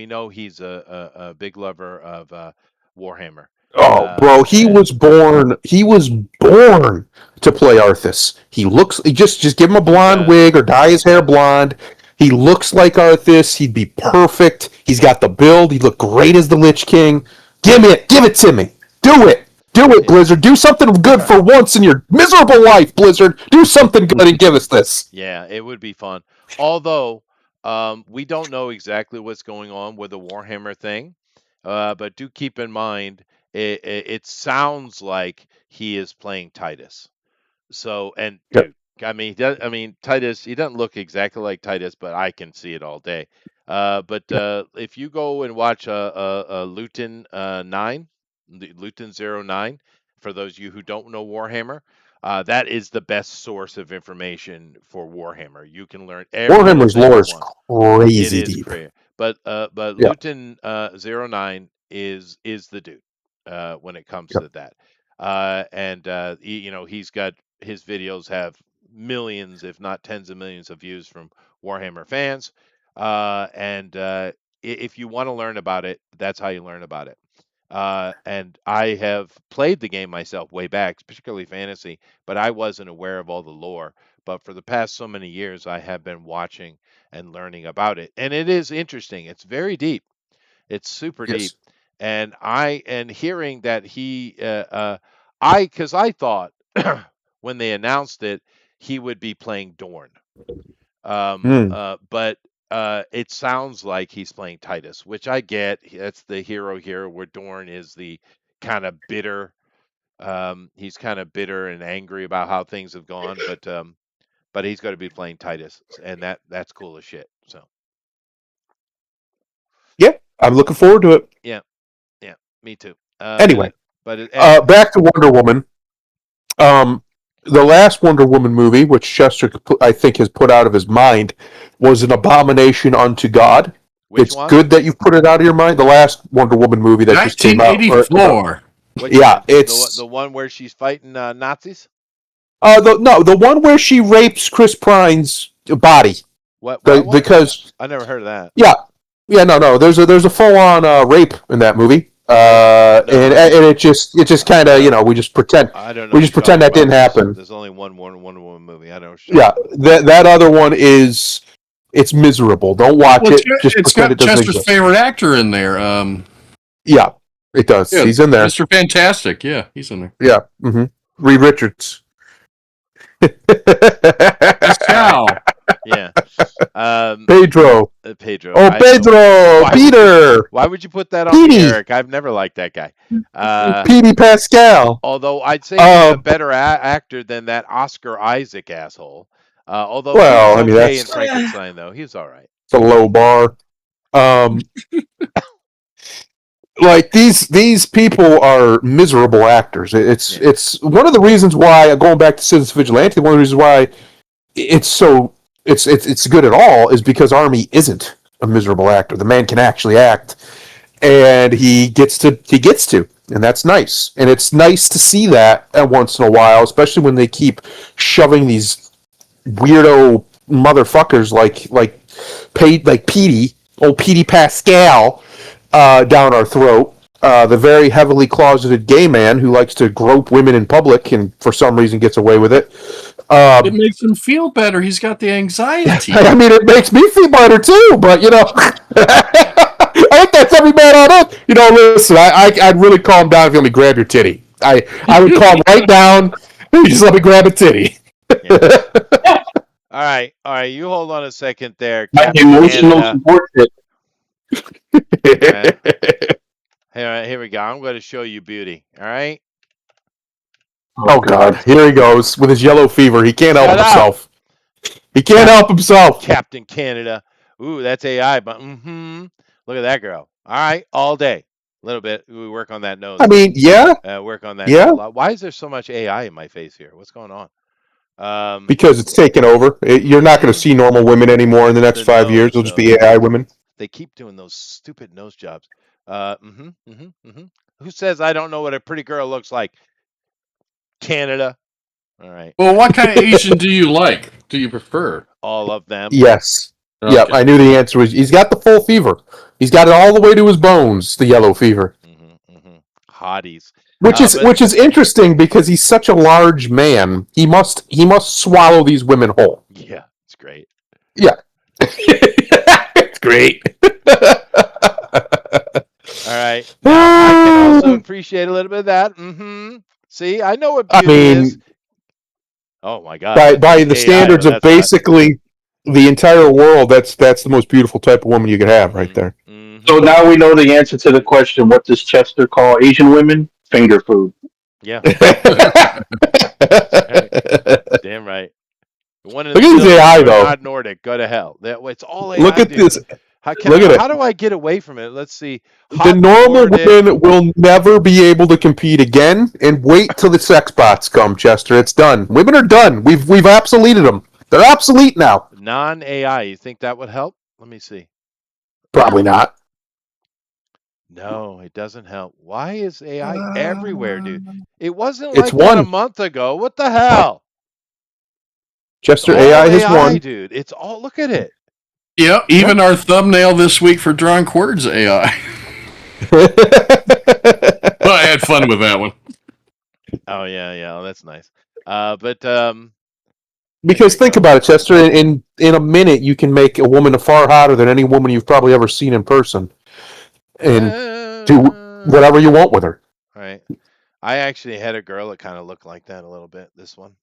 know he's a big lover of Warhammer. Oh, bro, he and was born. He was born to play Arthas. He looks. He just give him a blonde does. wig or dye his hair blonde. He looks like Arthas. He'd be perfect. He's got the build. He'd look great as the Lich King. Give me it. Give it to me. Do it. Do it, Blizzard. Do something good for once in your miserable life, Blizzard. Do something good and give us this. Yeah, it would be fun. Although we don't know exactly what's going on with the Warhammer thing, but do keep in mind it sounds like he is playing Titus. So, and Yep. dude, I mean, Titus, he doesn't look exactly like Titus, but I can see it all day. But if you go and watch a Luton 9, Luton 09, for those of you who don't know Warhammer, that is the best source of information for Warhammer. You can learn every little Warhammer's thing lore you is want. It crazy is deep. crazy. But Yeah. Luton 09 is the dude when it comes Yep. to that. And you know, he's got his videos have millions, if not tens of millions of views from Warhammer fans. And if you want to learn about it, that's how you learn about it. And I have played the game myself way back, particularly fantasy, but I wasn't aware of all the lore. But for the past so many years, I have been watching and learning about it. And it is interesting. It's very deep. It's super deep. Yes. And hearing that because I thought when they announced it, he would be playing Dorn. But it sounds like he's playing Titus, which I get. That's the hero here, where Dorn is the kind of bitter. He's kind of bitter and angry about how things have gone, but he's going to be playing Titus, and that's cool as shit. So Yeah, I'm looking forward to it. yeah, me too. Anyway, anyway, back to Wonder Woman. The last Wonder Woman movie, which Chester, I think, has put out of his mind, was an abomination unto God. which It's one? good that you put it out of your mind. The last Wonder Woman movie that just came out. 1984. Which Yeah, one? it's the one where she's fighting Nazis. the one where she rapes Chris Pine's body. What? Because I never heard of that. no. There's a full on rape in that movie. And it just kind of we just pretend I don't know. we just what you're pretend that talking didn't about. happen. There's only one Wonder Woman movie. I don't know. What you're talking That other one it's miserable. Don't watch Well, it. Just it's pretend got it doesn't Chester's exist. favorite actor in there. Yeah, it does. Yeah, He's in there. Mr. Fantastic. Yeah, he's in there. Yeah. Mm-hmm. Reed Richards. Pascal. about. Yeah. Pedro. Pedro. Oh, Pedro. Peter. Why would you put that on me, Petey. Eric? I've never liked that guy. Petey Pascal. Although I'd say he's a better actor than that Oscar Isaac asshole. Although Well, he was okay in that's Frankenstein, though. He was all right. it's a low bar. Like these people are miserable actors. It's one of the reasons why, going back to Citizens Vigilante, one of the reasons why it's good at all is because Army isn't a miserable actor. The man can actually act, and he gets to, and that's nice. And it's nice to see that once in a while, especially when they keep shoving these weirdo motherfuckers like Petey Pascal down our throat. The very heavily closeted gay man who likes to grope women in public and for some reason gets away with it. It makes him feel better. He's got the anxiety. I mean, it makes me feel better too, but I think that's every man on earth. Listen, I'd really calm down if you let me grab your titty. I would calm right down, You just let me grab a titty. All right. You hold on a second there, My Captain emotional Canada. support kit. All right, here we go. I'm going to show you beauty. All right. Oh God, here he goes with his yellow fever. He can't help Shut up. himself. He can't help himself. Captain Canada. Ooh, that's AI, but look at that girl. All right, all day. A little bit. We work on that nose. I mean, yeah, Work on that. yeah. nose. Why is there so much AI in my face here? What's going on? Because it's taken over. You're not going to see normal women anymore in the next The 5 years. nose, It'll just though. be AI women. They keep doing those stupid nose jobs. Who says I don't know what a pretty girl looks like? Canada. All right. Well, what kind of Asian do you like? Do you prefer? All of them. Yes. Okay. Yep, I knew the answer was he's got the full fever. He's got it all the way to his bones, the yellow fever. Hotties. Which is interesting because he's such a large man. He must swallow these women whole. Yeah, it's great. Yeah. It's great. All right. Now, I can also appreciate a little bit of that. See, I know what beauty is. Oh my God! By the standards of basically the entire world, that's the most beautiful type of woman you could have right there. So now we know the answer to the question: what does Chester call Asian women? Finger food. Yeah. Damn right. Look at this AI though. Not Nordic. Go to hell. It's all AI. Look at this. How do I get away from it? Let's see. The normal women will never be able to compete again, and wait till the sex bots come, Chester. It's done. Women are done. We've obsoleted them. They're obsolete now. Non-AI. You think that would help? Let me see. Probably not. No, it doesn't help. Why is AI everywhere, dude? It wasn't like that a month ago. What the hell? Chester, AI has won. Dude. It's all. Look at it. Yeah, even our thumbnail this week for Drawing Quarters AI. Well, I had fun with that one. Oh yeah, that's nice. Because think about it, Chester. In a minute, you can make a woman far hotter than any woman you've probably ever seen in person, and do whatever you want with her. Right. I actually had a girl that kind of looked like that a little bit. This one.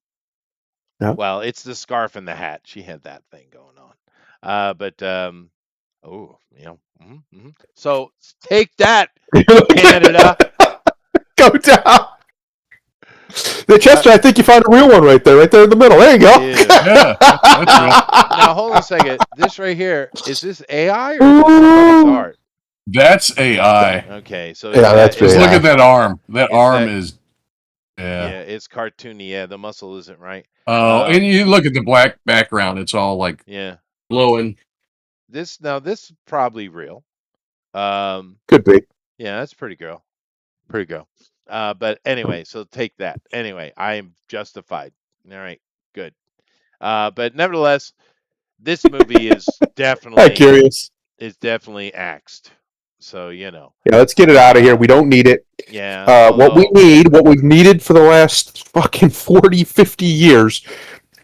Yeah. Well, it's the scarf and the hat. She had that thing going on. So take that, Canada. Go down. The Chester, I think you found a real one right there in the middle. There you go. Yeah, that's real. Now hold on a second. This right here, is this AI or is this art? That's AI. Okay, so that's just AI. look at that arm. That arm is it's cartoony. Yeah, the muscle isn't right. Oh, and you look at the black background; it's all like glowing. This is probably real. Could be. Yeah, that's pretty girl. But anyway, so take that. Anyway, I am justified. All right, good. But nevertheless, this movie is definitely curious. Is definitely axed. So Yeah, let's get it out of here. We don't need it. Yeah. What we've needed for the last fucking 40, 50 years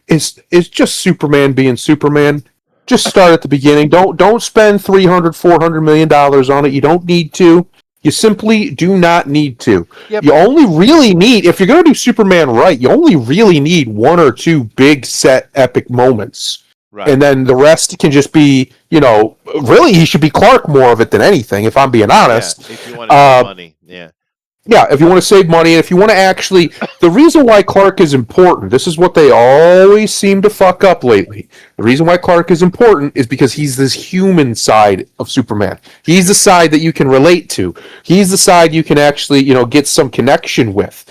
is just Superman being Superman. Just start at the beginning. Don't spend $300-400 million on it. You don't need to. You simply do not need to. Yep. You only really need, if you're going to do Superman right, you only really need one or two big set epic moments. Right. And then the rest can just be, really he should be Clark more of it than anything, if I'm being honest. Yeah, if you want to save money, yeah. Yeah, if you want to save money, and if you want to actually... The reason why Clark is important, this is what they always seem to fuck up lately. The reason why Clark is important is because he's this human side of Superman. He's the side that you can relate to. He's the side you can actually, get some connection with.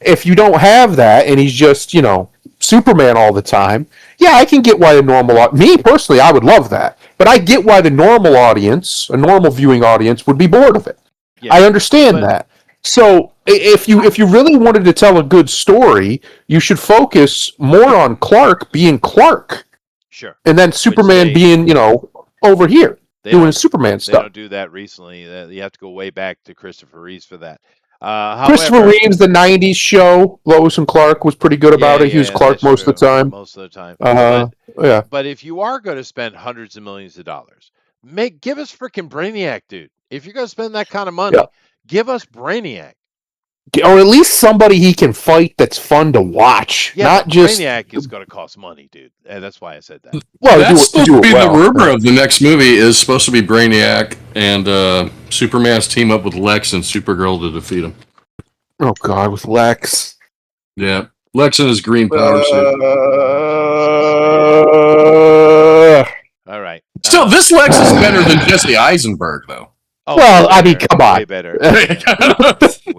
If you don't have that, and he's just, Superman all the time, yeah, I can get why the normal... Me, personally, I would love that. But I get why the normal audience, a normal viewing audience, would be bored of it. Yeah, I understand that. So if you really wanted to tell a good story, you should focus more on Clark being Clark. Sure. And then Superman being, over here doing Superman stuff. They don't do that recently. You have to go way back to Christopher Reeves for that. Christopher Reeves, the 90s show, Lois and Clark, was pretty good about it. He was Clark most of the time. Most of the time. Yeah. But if you are going to spend hundreds of millions of dollars, give us freaking Brainiac, dude. If you're going to spend that kind of money, give us Brainiac. or at least somebody he can fight that's fun to watch, Yeah, not but just Brainiac is going to cost money, dude. And that's why I said that. well to That's supposed do to it be well. the rumor of the next movie is supposed to be Brainiac and Superman's team up with Lex and Supergirl to defeat him. Oh God, with Lex. Yeah, Lex and his green power suit. All right. Still, this Lex is better than Jesse Eisenberg, though. Oh, Well, way I mean, better, come on. way better, way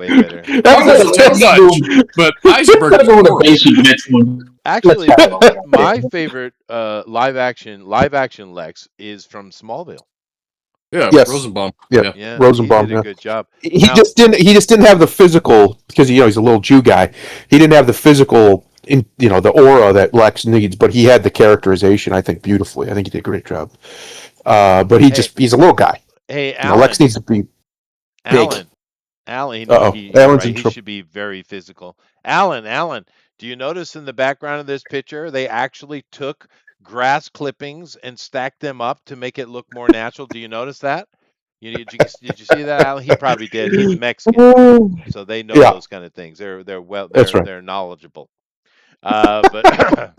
better. That's Too much, but Eisenberg Gotta is go with a horrible. basic bitch one. Actually, Let's have it. my favorite live action Lex is from Smallville. Yeah, Yes. Rosenbaum. Yeah. Yeah, Rosenbaum, he did a yeah. good job. He Now- just didn't have the physical because he's a little Jew guy. He didn't have the physical the aura that Lex needs, but he had the characterization, I think, beautifully. I think he did a great job. But he's a little guy. Hey, Alan. Lex needs to be big. Alan, Uh-oh. he Alan's in trouble. should be very physical. Alan, do you notice in the background of this picture they actually took grass clippings and stacked them up to make it look more natural? Do you notice that? Did you see that, Alan? He probably did. He's Mexican, so they know those kind of things. That's right. They're knowledgeable. But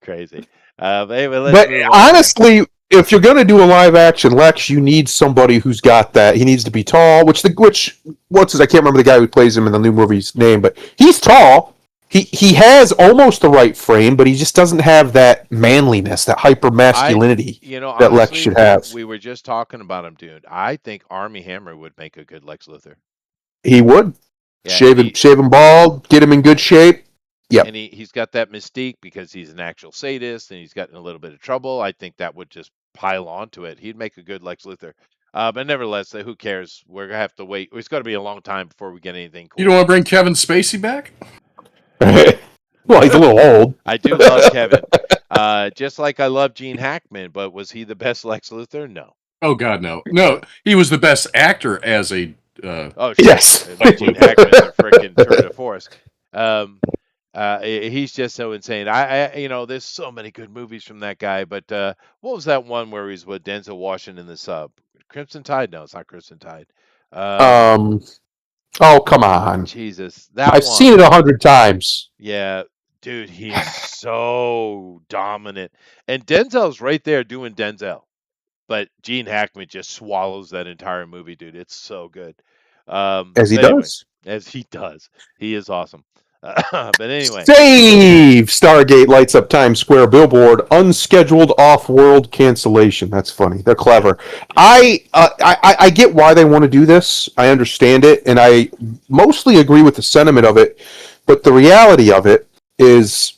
crazy. But anyway, let's But move on. honestly, if you're going to do a live action Lex, you need somebody who's got that. He needs to be tall. I can't remember the guy who plays him in the new movie's name, but he's tall. He has almost the right frame, but he just doesn't have that manliness, that hyper masculinity that Lex should have. We were just talking about him, dude. I think Armie Hammer would make a good Lex Luthor. He would. Yeah, shave him bald, get him in good shape. Yep. And he's got that mystique because he's an actual sadist and he's gotten a little bit of trouble. I think that would just pile onto it. He'd make a good Lex Luthor. But nevertheless, who cares? We're going to have to wait. It's going to be a long time before we get anything cool. You don't want to bring Kevin Spacey back? Well, he's a little old. I do love Kevin. Just like I love Gene Hackman, but was he the best Lex Luthor? No. Oh, God, no. No, he was the best actor as a... Oh, sure. Yes. Gene Hackman's a freaking tour de force. He's just so insane. There's so many good movies from that guy. But what was that one where he's with Denzel Washington in the sub? Crimson Tide? No, it's not Crimson Tide. Oh, come on. Jesus, I've seen it 100 times. Yeah, dude, he's so dominant, and Denzel's right there doing Denzel, but Gene Hackman just swallows that entire movie, dude. It's so good. As he does. As he does. He is awesome. But anyway. Save! Stargate lights up Times Square billboard. Unscheduled off-world cancellation. That's funny. They're clever. I get why they want to do this. I understand it, and I mostly agree with the sentiment of it. But the reality of it is,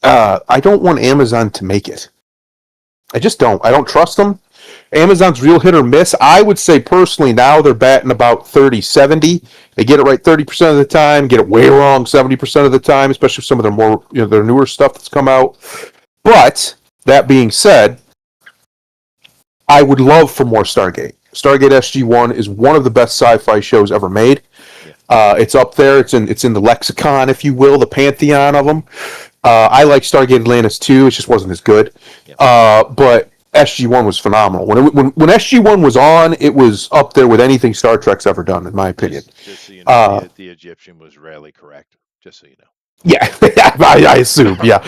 I don't want Amazon to make it. I just don't. I don't trust them. Amazon's real hit or miss. I would say personally now they're batting about 30-70. They get it right 30% of the time, get it way wrong 70% of the time, especially some of their more their newer stuff that's come out. But that being said, I would love for more Stargate. Stargate SG-1 is one of the best sci-fi shows ever made. It's up there. It's in the lexicon, if you will, the pantheon of them. I like Stargate Atlantis too. It just wasn't as good. But SG-1 was phenomenal. When SG-1 was on, it was up there with anything Star Trek's ever done, in my opinion. Just so you know, the Egyptian was rarely correct. Just so you know. Yeah, I assume. Yeah,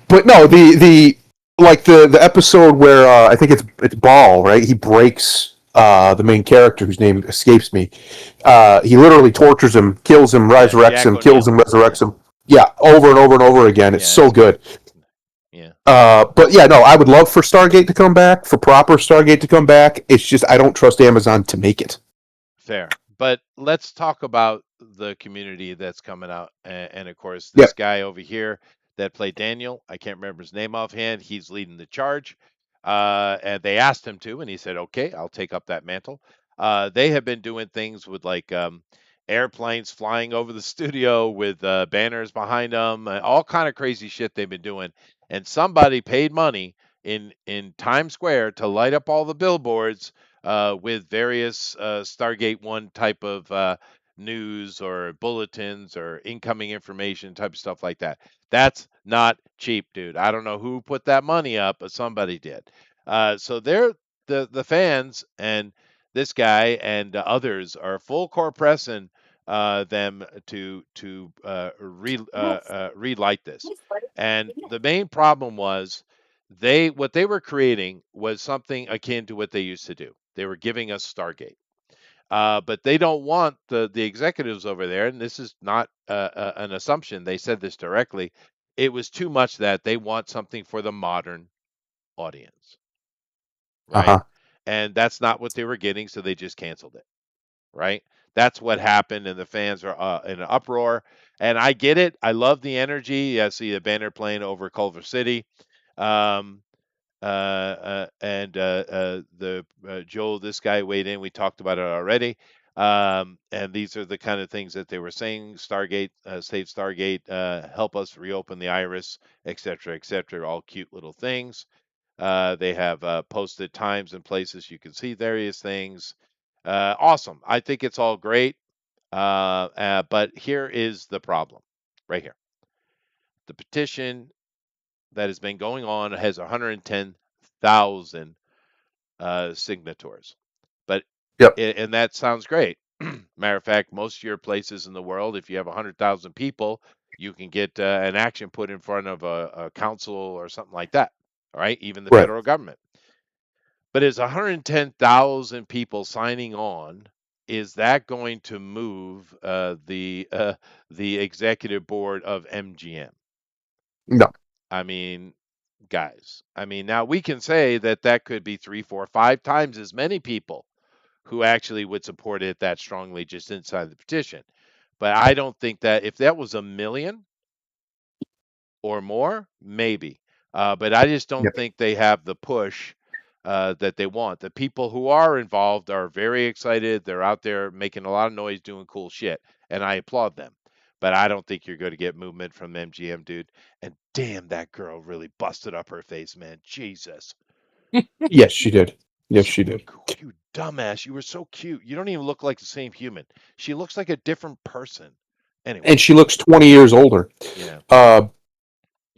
but no, the episode where I think it's Ball, right? He breaks the main character whose name escapes me. He literally tortures him, kills him, resurrects him, kills him, resurrects him. Yeah, over and over and over again. It's so good. Yeah. But yeah, no, I would love for Stargate to come back, for proper Stargate to come back. It's just I don't trust Amazon to make it. Fair. But let's talk about the community that's coming out. And of course, this guy over here that played Daniel, I can't remember his name offhand. He's leading the charge. And they asked him to, and he said, okay, I'll take up that mantle. They have been doing things with like airplanes flying over the studio with banners behind them, all kind of crazy shit they've been doing. And somebody paid money in Times Square to light up all the billboards with various Stargate 1 type of news or bulletins or incoming information type of stuff like that. That's not cheap, dude. I don't know who put that money up, but somebody did. So they're the fans, and this guy and others are full court pressing them to relight this. And the main problem was what they were creating was something akin to what they used to do. They were giving us Stargate. But they don't want the executives over there, and this is not an assumption. They said this directly. It was too much that they want something for the modern audience, right? Uh-huh. And that's not what they were getting, so they just canceled it, right? That's what happened, and the fans are in an uproar. And I get it. I love the energy. I see the banner playing over Culver City. Um, the Joel, this guy weighed in. We talked about it already. And these are the kind of things that they were saying. Stargate, save Stargate, help us reopen the iris, etc., etc. All cute little things. They have posted times and places you can see various things. Awesome. I think it's all great. But here is the problem right here. The petition that has been going on has 110,000 signatories. But Yep. and that sounds great. Matter of fact, most of your places in the world, if you have 100,000 people, you can get an action put in front of a council or something like that. All right, even the Right. federal government. But is 110,000 people signing on? Is that going to move the executive board of MGM? No. I mean, guys. I mean, now we can say that that could be 3, 4, 5 times as many people who actually would support it that strongly just inside the petition. But I don't think that if that was 1 million or more, maybe. But I just don't Yep. think they have the push that they want. The people who are involved are very excited. They're out there making a lot of noise, doing cool shit, and I applaud them. But I don't think you're going to get movement from MGM, dude. And damn, that girl really busted up her face, man. Jesus. Yes, she did. Yes, she did. You dumbass. You were so cute. You don't even look like the same human. She looks like a different person. Anyway. And she looks 20 years older. Yeah.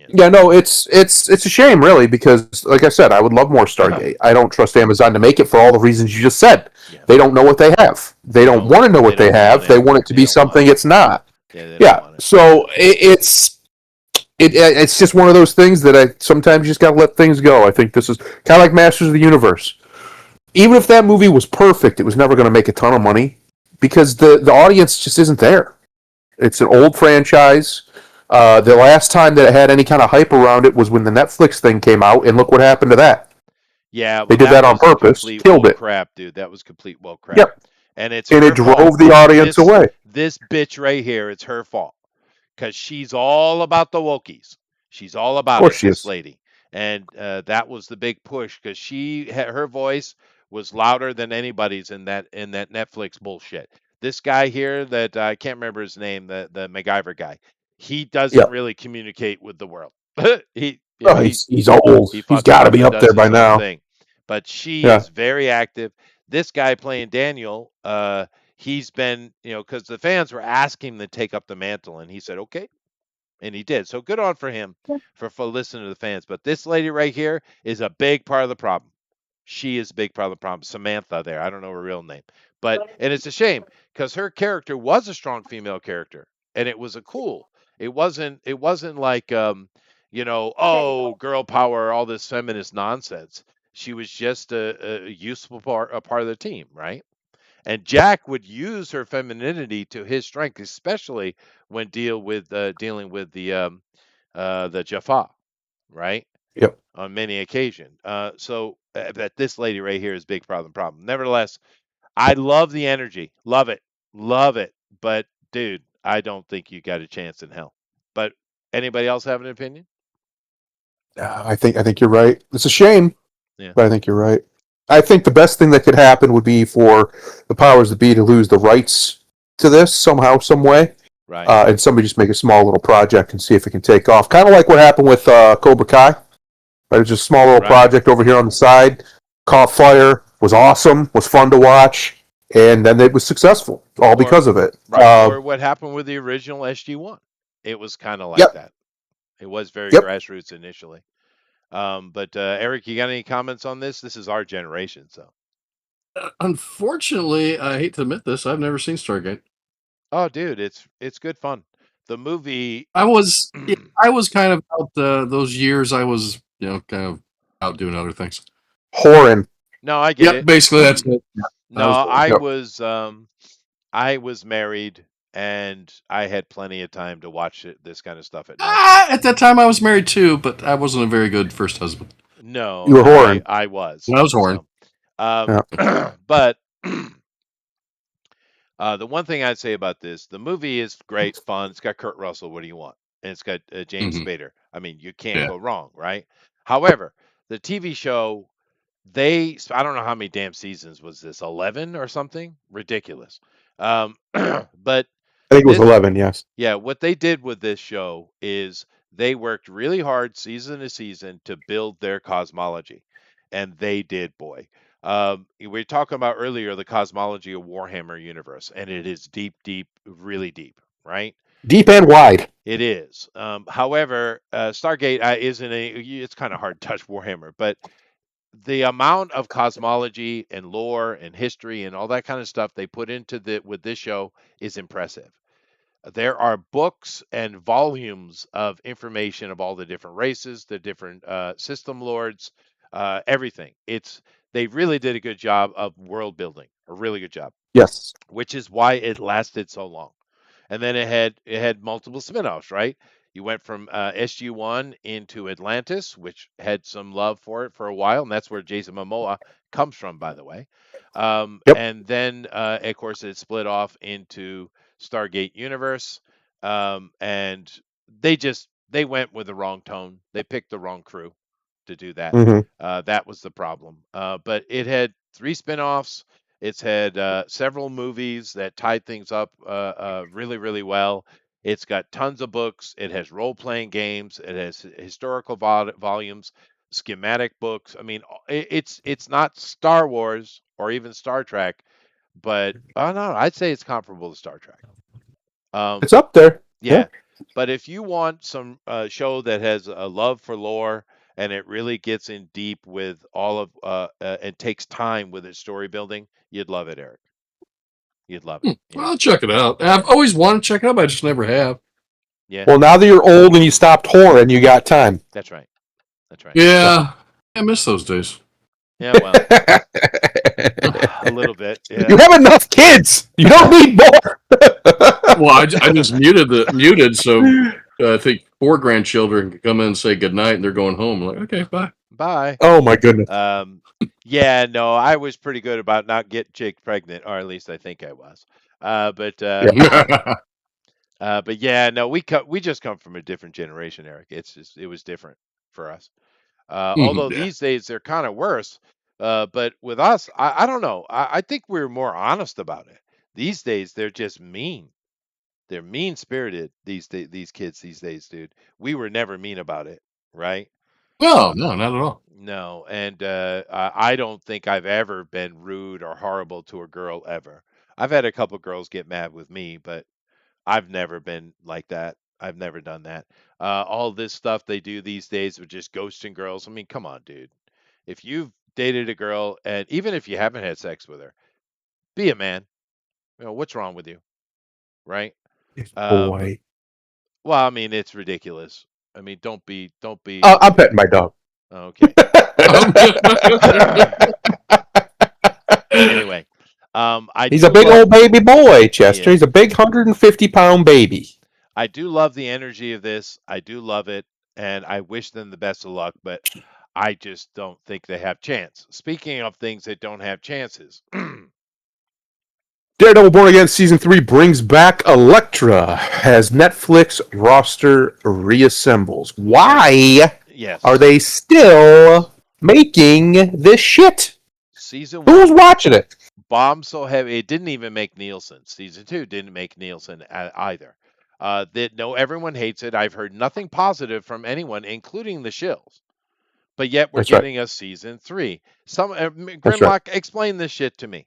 Yeah, no, it's a shame, really, because, like I said, I would love more Stargate. I don't trust Amazon to make it for all the reasons you just said. Yeah. They don't know what they have. They don't want to know what they have. They want it to be something it's not. Yeah. So it's just one of those things that I sometimes you just got to let things go. I think this is kind of like Masters of the Universe. Even if that movie was perfect, it was never going to make a ton of money because the audience just isn't there. It's an old franchise. The last time that it had any kind of hype around it was when the Netflix thing came out, and look what happened to that. Yeah, they did that on purpose, killed it. Crap, dude. That was complete crap. Yep. And it drove the audience away. This bitch right here, it's her fault because she's all about the wokies. She's all about it, this lady, and that was the big push because her voice was louder than anybody's in that Netflix bullshit. This guy here that I can't remember his name, the MacGyver guy. He doesn't really communicate with the world. He's old. He's got to be up there by now. But she is very active. This guy playing Daniel, he's been, because the fans were asking him to take up the mantle, and he said, okay. And he did. So good on for him for listening to the fans. But this lady right here is a big part of the problem. She is a big part of the problem. Samantha there. I don't know her real name. And it's a shame because her character was a strong female character. And it was it wasn't like, oh, girl power, all this feminist nonsense. She was just a useful part of the team, right? And Jack would use her femininity to his strength, especially when dealing with the Jaffa, right? Yep. On many occasions. So that this lady right here is big problem. Nevertheless, I love the energy, love it. But dude, I don't think you got a chance in hell. But anybody else have an opinion? I think you're right. It's a shame, yeah. But I think you're right. I think the best thing that could happen would be for the powers that be to lose the rights to this somehow, some way. Right. And somebody just make a small little project and see if it can take off. Kind of like what happened with Cobra Kai. Right? It was just a small little project over here on the side. Caught fire. Was awesome. Was fun to watch. And then it was successful. All because of it. Right. Or what happened with the original SG-1. It was kind of like that. It was very grassroots initially. But Eric, you got any comments on this? This is our generation, so. Unfortunately, I hate to admit this, I've never seen Stargate. Oh, dude, it's good fun. The movie. I was kind of out those years. I was kind of out doing other things. Whoring. No, I get it. Basically that's it. No, Yep. I was married and I had plenty of time to watch this kind of stuff at night. At that time, I was married too, but I wasn't a very good first husband. No, You were whoring. I was. I was whoring. But the one thing I'd say about this, the movie is great, fun. It's got Kurt Russell. What do you want? And it's got James Mhm. Spader. I mean, you can't go wrong, right? However, the TV show, I don't know how many damn seasons was this, 11 or something? Ridiculous. But I think it was 11, yes. yeah, what they did with this show is they worked really hard season to season to build their cosmology. And they did, boy. We were talking about earlier the cosmology of Warhammer universe, and it is deep, deep, really deep, right? Deep and wide. It is. However, Stargate isn't it's kind of hard to touch Warhammer, but the amount of cosmology and lore and history and all that kind of stuff they put into with this show is impressive. There are books and volumes of information of all the different races, the different system lords, everything. They really did a good job of world building, a really good job, Yes. which is why it lasted so long. And then it had multiple spin-offs, right? You went from SG-1 into Atlantis, which had some love for it for a while, and that's where Jason Momoa comes from, by the way. Yep. And then, of course, it split off into Stargate Universe, and they went with the wrong tone. They picked the wrong crew to do that. Mhm. That was the problem. But it had 3 spin-offs. It's had several movies that tied things up really, really well. It's got tons of books. It has role-playing games. It has historical volumes, schematic books. I mean, it's not Star Wars or even Star Trek, but oh no, I'd say it's comparable to Star Trek. It's up there. Yeah. But if you want some show that has a love for lore and it really gets in deep with all of and takes time with its story building, you'd love it, Eric. You'd love it. Yeah. I'll check it out. I've always wanted to check it out, but I just never have. Yeah. Well, now that you're old and you stopped whoring, you got time. That's right. That's right. Yeah. I miss those days. Yeah, well, a little bit. Yeah. You have enough kids. You don't need more. Well, I just muted, so I think 4 grandchildren can come in and say goodnight, and they're going home. I'm like, okay, bye. Bye. Oh my goodness. Yeah, no, I was pretty good about not getting Jake pregnant, or at least I think I was. But yeah, no, we just come from a different generation, Eric. It was different for us. Although these days they're kind of worse. But with us, I don't know. I think we're more honest about it. These days they're just mean. They're mean spirited. These kids these days, dude. We were never mean about it, right? No, not at all. No, and I don't think I've ever been rude or horrible to a girl ever. I've had a couple girls get mad with me, but I've never been like that. I've never done that. All this stuff they do these days with just ghosting girls. I mean, come on, dude. If you've dated a girl, and even if you haven't had sex with her, be a man. What's wrong with you, right? Boy. Well, I mean, it's ridiculous. I mean, don't be. I'm petting my dog. Okay. Anyway, he's a big old baby boy, Chester. Yeah. He's a big 150-pound baby. I do love the energy of this. I do love it, and I wish them the best of luck, but I just don't think they have chance. Speaking of things that don't have chances. Daredevil Born Again Season 3 brings back Elektra as Netflix roster reassembles. Why are they still making this shit? Season 1. Who's watching it? Bombed so heavy. It didn't even make Nielsen. Season 2 didn't make Nielsen either. Everyone hates it. I've heard nothing positive from anyone, including the shills. But yet we're getting a Season 3. Grimlock, explain this shit to me.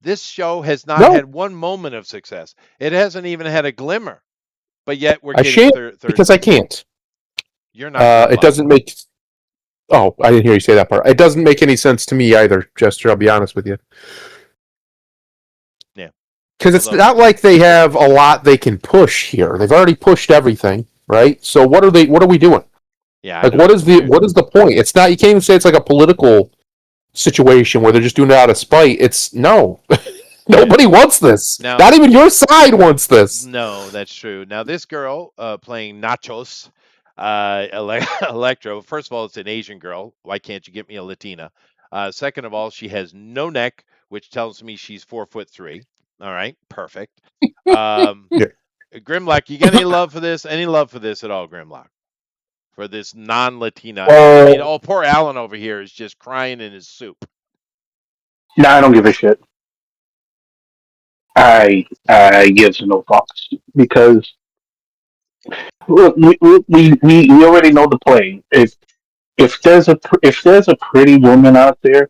This show has not had one moment of success. It hasn't even had a glimmer. But yet we're getting third because I can't. You're not. It doesn't make. Oh, I didn't hear you say that part. It doesn't make any sense to me either, Jester. I'll be honest with you. Yeah. Because it's Although- not like they have a lot they can push here. They've already pushed everything, right? So what are we doing? Yeah. I Like know. what is the point? It's not, you can't even say it's like a political situation where they're just doing it out of spite. It's no. Nobody wants this. Now- Not even your side wants this. No, that's true. Now this girl playing Nachos, Electro. First of all, it's an Asian girl. Why can't you get me a Latina? Second of all, she has no neck, which tells me she's 4'3". All right, perfect. Yeah. Grimlock, you got any love for this? Any love for this at all, Grimlock? For this non-Latina? Uh, I mean, oh, poor Alan over here is just crying in his soup. No, I don't give a shit. I gives no fucks because look, we already know the play. If there's a pretty woman out there,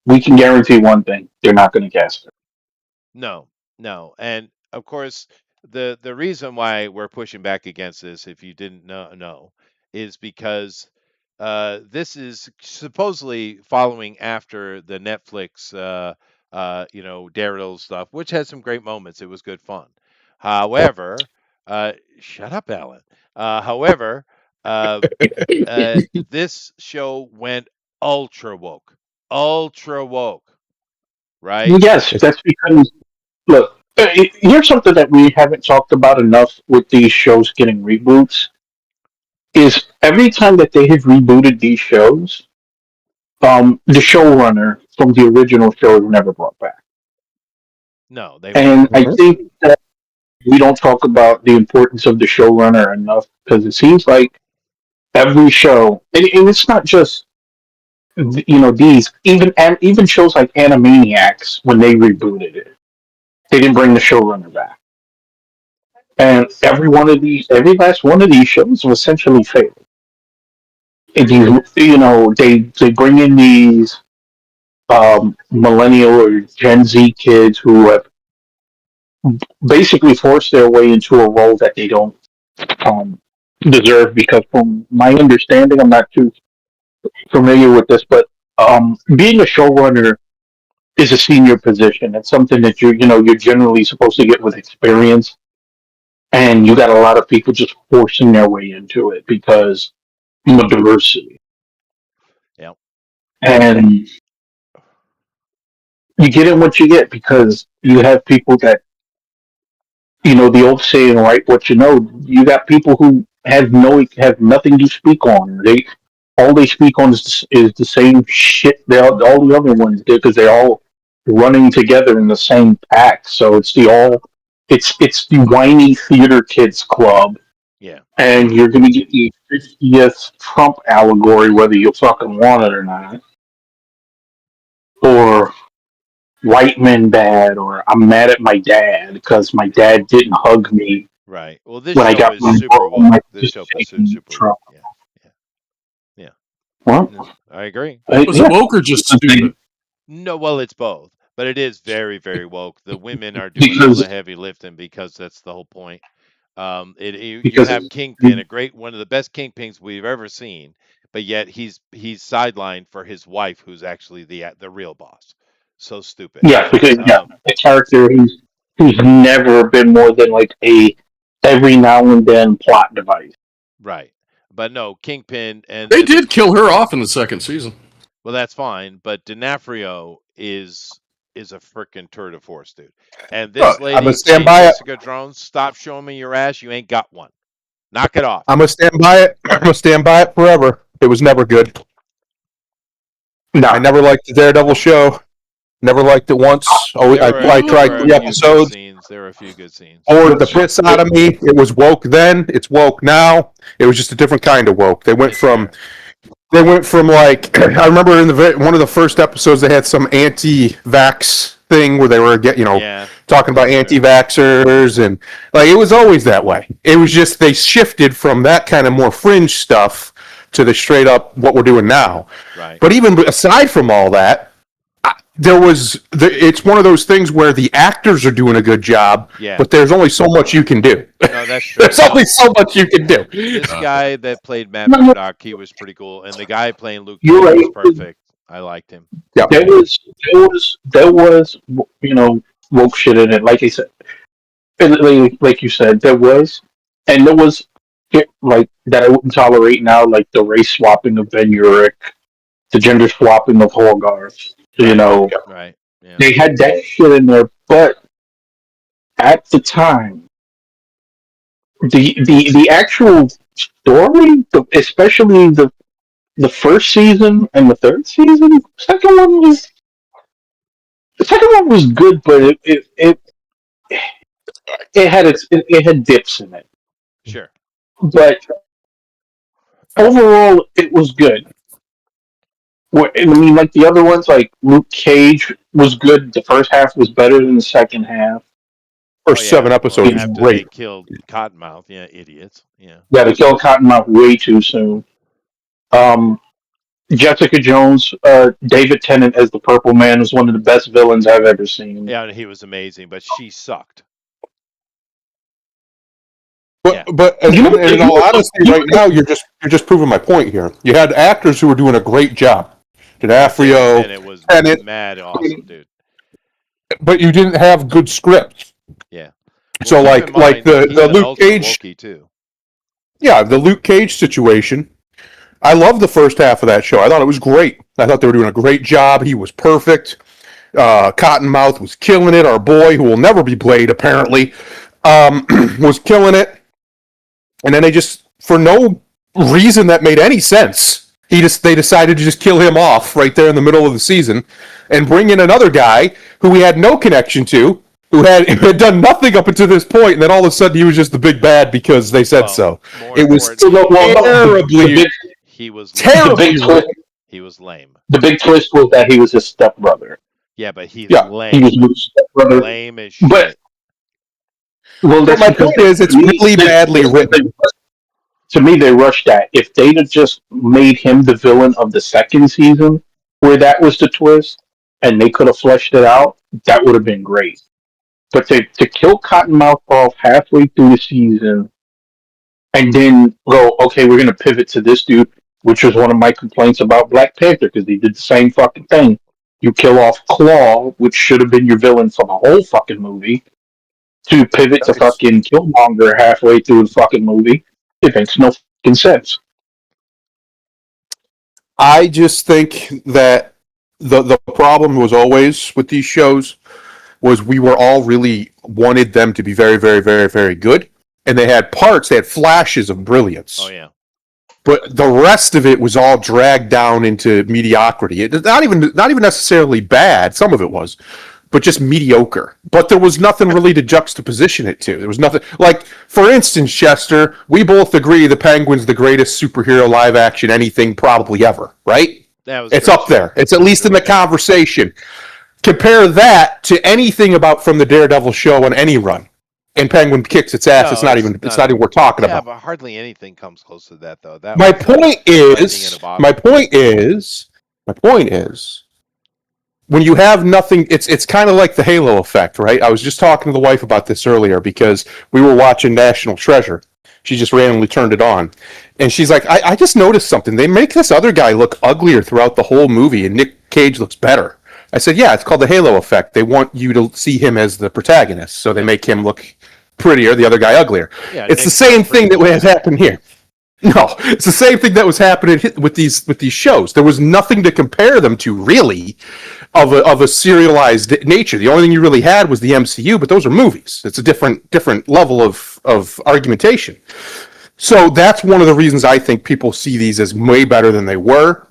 we can guarantee one thing: they're not going to cast her. No, no, and of course, the reason why we're pushing back against this, if you didn't know, is because this is supposedly following after the Netflix, Daredevil stuff, which had some great moments. It was good fun. However, shut up, Alan. However, uh, this show went ultra woke, right? Yes, that's because look. Here's something that we haven't talked about enough with these shows getting reboots. Is every time that they have rebooted these shows, the showrunner from the original show is never brought back. No, they And I Mhm. think that we don't talk about the importance of the showrunner enough because it seems like every show, and it's not just these even shows like Animaniacs when they rebooted it, they didn't bring the showrunner back, and every last one of these shows was essentially failed. And they bring in these millennial or Gen Z kids who have basically forced their way into a role that they don't um, deserve. Because, from my understanding, I'm not too familiar with this, but being a showrunner is a senior position. It's something that you're generally supposed to get with experience, and you got a lot of people just forcing their way into it because of diversity. Yep. And you get in what you get because you have people that, the old saying, right? What you know, you got people who have nothing to speak on. They speak on is the same shit that all the other ones did because they're all running together in the same pack. So it's the whiny theater kids club, Yeah. and you're gonna get the 50th Trump allegory whether you fucking want it or not, or white men bad, or I'm mad at my dad because my dad didn't hug me Right. Well, this when I show got is my super my woke. This show is super Trump. woke. Yeah. Well, No, I agree. Was it woke or just stupid? No, well, it's both, but it is very, very woke. The women are doing all Because- the heavy lifting because that's the whole point. You Because- have Kingpin, one of the best Kingpins we've ever seen, but yet he's sidelined for his wife, who's actually the real boss. So stupid. Yeah, because the character who's never been more than like a every now and then plot device. Right. But no, Kingpin and They did kill her off in the second season. Well, that's fine, but D'Onofrio is a freaking tour de force, dude. And this Look, lady, I'ma stand by it. Jessica Jones, stop showing me your ass. You ain't got one. Knock it off. I'm gonna stand by it. I'm gonna stand by it forever. It was never good. No, I never liked the Daredevil show. Never liked it once. Oh, I tried 3 episodes. There were a few good scenes. Bored the piss out of me. It was woke then. It's woke now. It was just a different kind of woke. They went It's from fair. like I remember in one of the first episodes they had some anti-vax thing where they were Yeah. talking about anti-vaxxers, and like it was always that way. It was just they shifted from that kind of more fringe stuff to the straight up what we're doing now. Right. But even aside from all that, it's one of those things where the actors are doing a good job, Yeah. but there's only so much you can do. No, that's true. There's only so much you can do. This guy that played Matt Murdock, he was pretty cool, and the guy playing Luke Cage You're right. was perfect. I liked him. Yeah. There was woke shit in it. Like I said, like you said, there was shit like that I wouldn't tolerate now, like the race swapping of Ben Urich, the gender swapping of Hogarth. Right. Yeah. They had that shit in there, but at the time, the actual story, especially the first season and the third season, the second one was good, but it had dips in it. Sure. But overall, it was good. I mean, like the other ones, like Luke Cage was good. The first half was better than the second half. First 7 episodes was after great. they killed Cottonmouth. Yeah, idiots. Yeah. Yeah, they killed Cottonmouth way too soon. Jessica Jones, David Tennant as the Purple Man is one of the best villains I've ever seen. Yeah, he was amazing, but she sucked. But in all honesty, right now you're just proving my point here. You had actors who were doing a great job. D'Onofrio, and it was Tennant, mad awesome, dude. but you didn't have good scripts. Yeah. So Well, keep in like mind, the he's an Luke ultra Cage, Wookiee, too. yeah, the Luke Cage situation. I loved the first half of that show. I thought it was great. I thought they were doing a great job. He was perfect. Cottonmouth was killing it. Our boy, who will never be played apparently, was killing it. And then they just, for no reason that made any sense, they decided to just kill him off right there in the middle of the season and bring in another guy who we had no connection to, who had done nothing up until this point, and then all of a sudden he was just the big bad because they said so. It was terribly, he was terribly. He was lame. The big twist was that he was his stepbrother. Yeah, but he's He lame. was Luke's stepbrother. Lame as shit. But But my point is, it's really badly written. To me, they rushed that. If they'd have just made him the villain of the second season, where that was the twist, and they could have fleshed it out, that would have been great. But to kill Cottonmouth off halfway through the season, and then go, okay, we're going to pivot to this dude, which was one of my complaints about Black Panther, because they did the same fucking thing. You kill off Claw, which should have been your villain for the whole fucking movie, to pivot to fucking Killmonger halfway through the fucking movie. It makes no fucking sense. I just think that the problem was always with these shows was we were all really wanted them to be very, very, very, very good. And they had flashes of brilliance. Oh, yeah. But the rest of it was all dragged down into mediocrity. It's not even necessarily bad. Some of it was, but just mediocre. But there was nothing really to juxtaposition it to. There was nothing like, for instance, Chester, we both agree the Penguin's the greatest superhero live action anything probably ever, right? It's up there. It's at least in the conversation. Compare that to anything from the Daredevil show on any run, and Penguin kicks its ass. No, it's not even worth talking about. Yeah, but hardly anything comes close to that, though. My point is, when you have nothing, it's kind of like the Halo effect, right? I was just talking to the wife about this earlier because we were watching National Treasure. She just randomly turned it on. And she's like, I just noticed something. They make this other guy look uglier throughout the whole movie, and Nick Cage looks better. I said, yeah, it's called the Halo effect. They want you to see him as the protagonist, so they make him look prettier, the other guy uglier. Yeah, it's the same thing that has happened here. No, it's the same thing that was happening with these shows. There was nothing to compare them to, really, of a serialized nature. The only thing you really had was the MCU, but those are movies. It's a different level of argumentation. So that's one of the reasons I think people see these as way better than they were,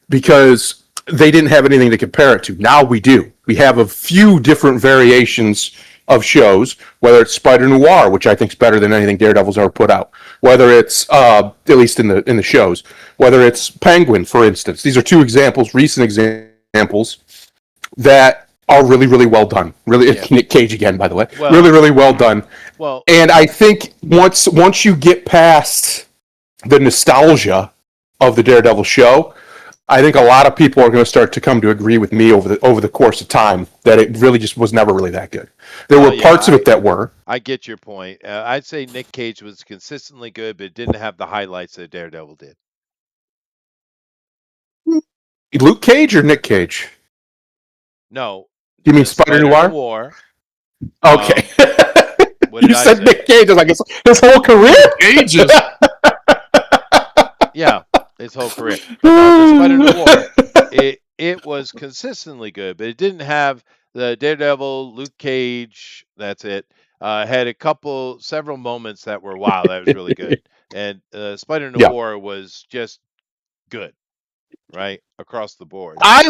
because they didn't have anything to compare it to. Now we do. We have a few different variations of shows, whether it's Spider Noir, which I think is better than anything Daredevil's ever put out, whether it's at least in the shows, whether it's Penguin, for instance. These are two recent examples that are really, really well done. Really, yeah. Nick Cage again, by the way. Well, really, really well done. Well, and I think once you get past the nostalgia of the Daredevil show, I think a lot of people are going to start to come to agree with me over the course of time that it really just was never really that good. There were parts of it that were. I get your point. I'd say Nick Cage was consistently good, but it didn't have the highlights that Daredevil did. Luke Cage or Nick Cage? No. You mean Spider Noir? Okay. What did you I said say? Nick Cage. I was like, his whole career? Ages. Yeah, his whole career. But no, Spider Noir, it was consistently good, but it didn't have the Daredevil, Luke Cage. That's it. Had several moments that were wow, that was really good. And Spider Noir was just good, right across the board. I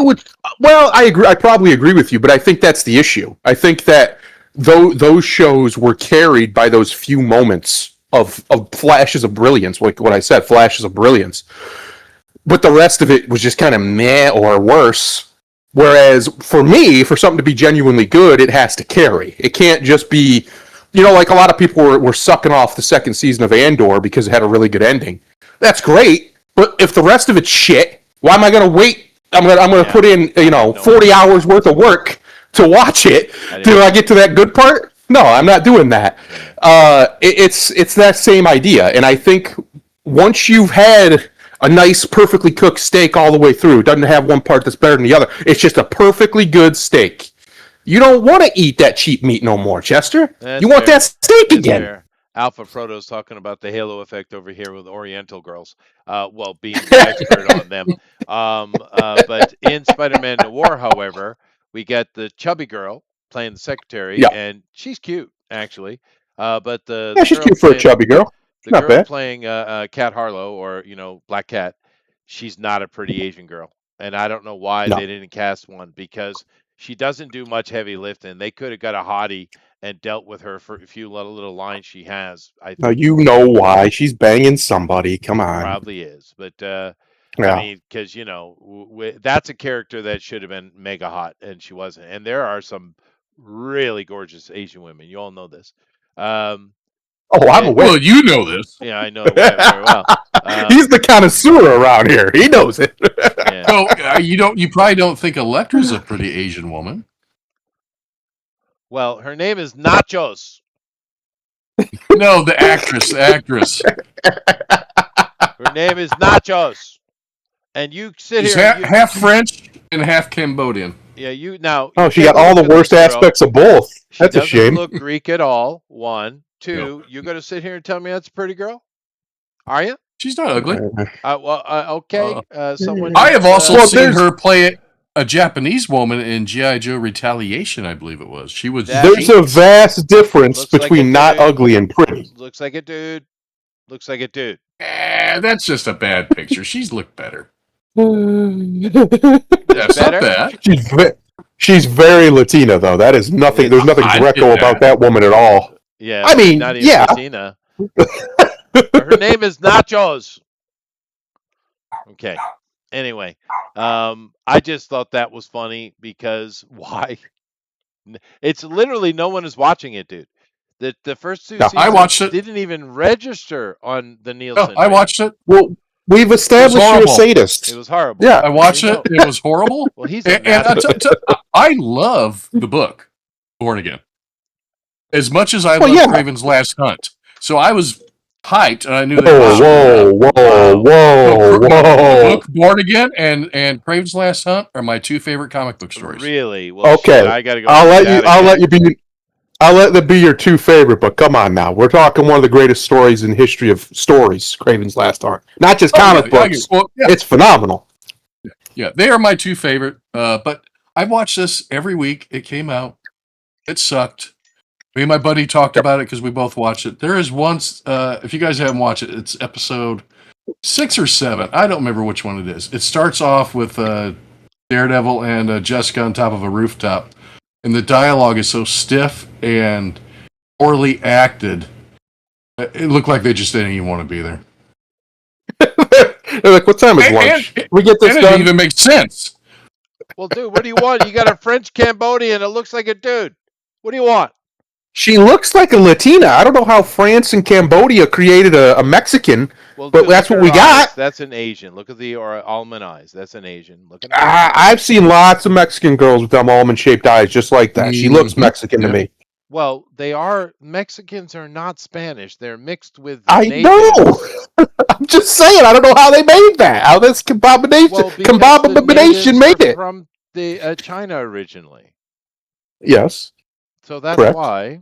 agree. I probably agree with you, but I think that's the issue. I think that those shows were carried by those few moments of flashes of brilliance, like what I said, flashes of brilliance. But the rest of it was just kind of meh or worse. Whereas for me, for something to be genuinely good, it has to carry. It can't just be, like a lot of people were sucking off the second season of Andor because it had a really good ending. That's great, but if the rest of it's shit, why am I going to wait? I'm going to put in 40 hours worth of work to watch it till I get to that good part. No, I'm not doing that. It's that same idea, and I think once you've had a nice, perfectly cooked steak all the way through, it doesn't have one part that's better than the other. It's just a perfectly good steak. You don't want to eat that cheap meat no more, Chester. You want that steak again. Fair. Alpha Proto's talking about the halo effect over here with Oriental girls. Being the expert on them. But in Spider-Man Noir, however, we get the chubby girl playing the secretary, and she's cute, actually. But she's cute for a chubby girl. The not girl bad. playing Cat Harlow, or Black Cat, she's not a pretty Asian girl, and I don't know why they didn't cast one, because she doesn't do much heavy lifting. They could have got a hottie and dealt with her for a few little lines she has. I think. Now you know why she's banging somebody. Come on, probably is, but I mean, because that's a character that should have been mega hot, and she wasn't. And there are some really gorgeous Asian women. You all know this. I'm aware. Well, you know this. Yeah, I know it very well. He's the connoisseur around here. He knows it. Yeah. So you probably don't think Elektra's a pretty Asian woman. Well, her name is Nachos. No, the actress. Her name is Nachos. And you sit She's here. half French and half Cambodian. Yeah, you now. Oh, she got all the worst aspects of both. That's a shame. She doesn't look Greek at all. One, two. You're gonna sit here and tell me that's a pretty girl? Are you? She's not ugly. Okay. Someone. I have also seen her play a Japanese woman in G.I. Joe Retaliation, I believe it was. She was. There's a vast difference between not ugly and pretty. Looks like a dude. That's just a bad picture. She's looked better. That's not bad. She's very Latina, though. That is nothing. There's nothing Greco about that woman at all. Yeah. I mean, not even Latina. Her name is Nachos. Okay. Anyway, I just thought that was funny because why? It's literally no one is watching it, dude. The first two seasons I watched it. Didn't even register on the Nielsen. I watched it. Well, we've established you're a sadist. It was horrible. Yeah, I watched it. It was horrible. Well, he's I love the book Born Again as much as I love Craven's Last Hunt. So I was hyped, and I knew whoa. The book Born Again and Craven's Last Hunt are my two favorite comic book stories. Really? Well, okay. Shit, I gotta go. I'll let that be your two favorite, but come on now. We're talking one of the greatest stories in history of stories, Craven's Last Hunt. Not just comic books. It's phenomenal. Yeah, they are my two favorite. But I watched this every week. It came out. It sucked. Me and my buddy talked about it because we both watched it. There is once, if you guys haven't watched it, it's episode 6 or 7. I don't remember which one it is. It starts off with Daredevil and Jessica on top of a rooftop. And the dialogue is so stiff and poorly acted. It looked like they just didn't even want to be there. They're like, what time is lunch? We get this done. It didn't even make sense. Well, dude, what do you want? You got a French Cambodian that looks like a dude. What do you want? She looks like a Latina. I don't know how France and Cambodia created a Mexican, Well, but look that's at what her we got. eyes. That's an Asian. Look at the almond eyes. That's an Asian. Look at her eyes. I've seen lots of Mexican girls with them almond-shaped eyes, just like that. She looks Mhm. Mexican to Yep. me. Well, they are Mexicans are not Spanish. They're mixed with I know. natives. I'm just saying. I don't know how they made that. How this combination Well, because the natives made are it. from the China originally, Yes, so that's correct. why,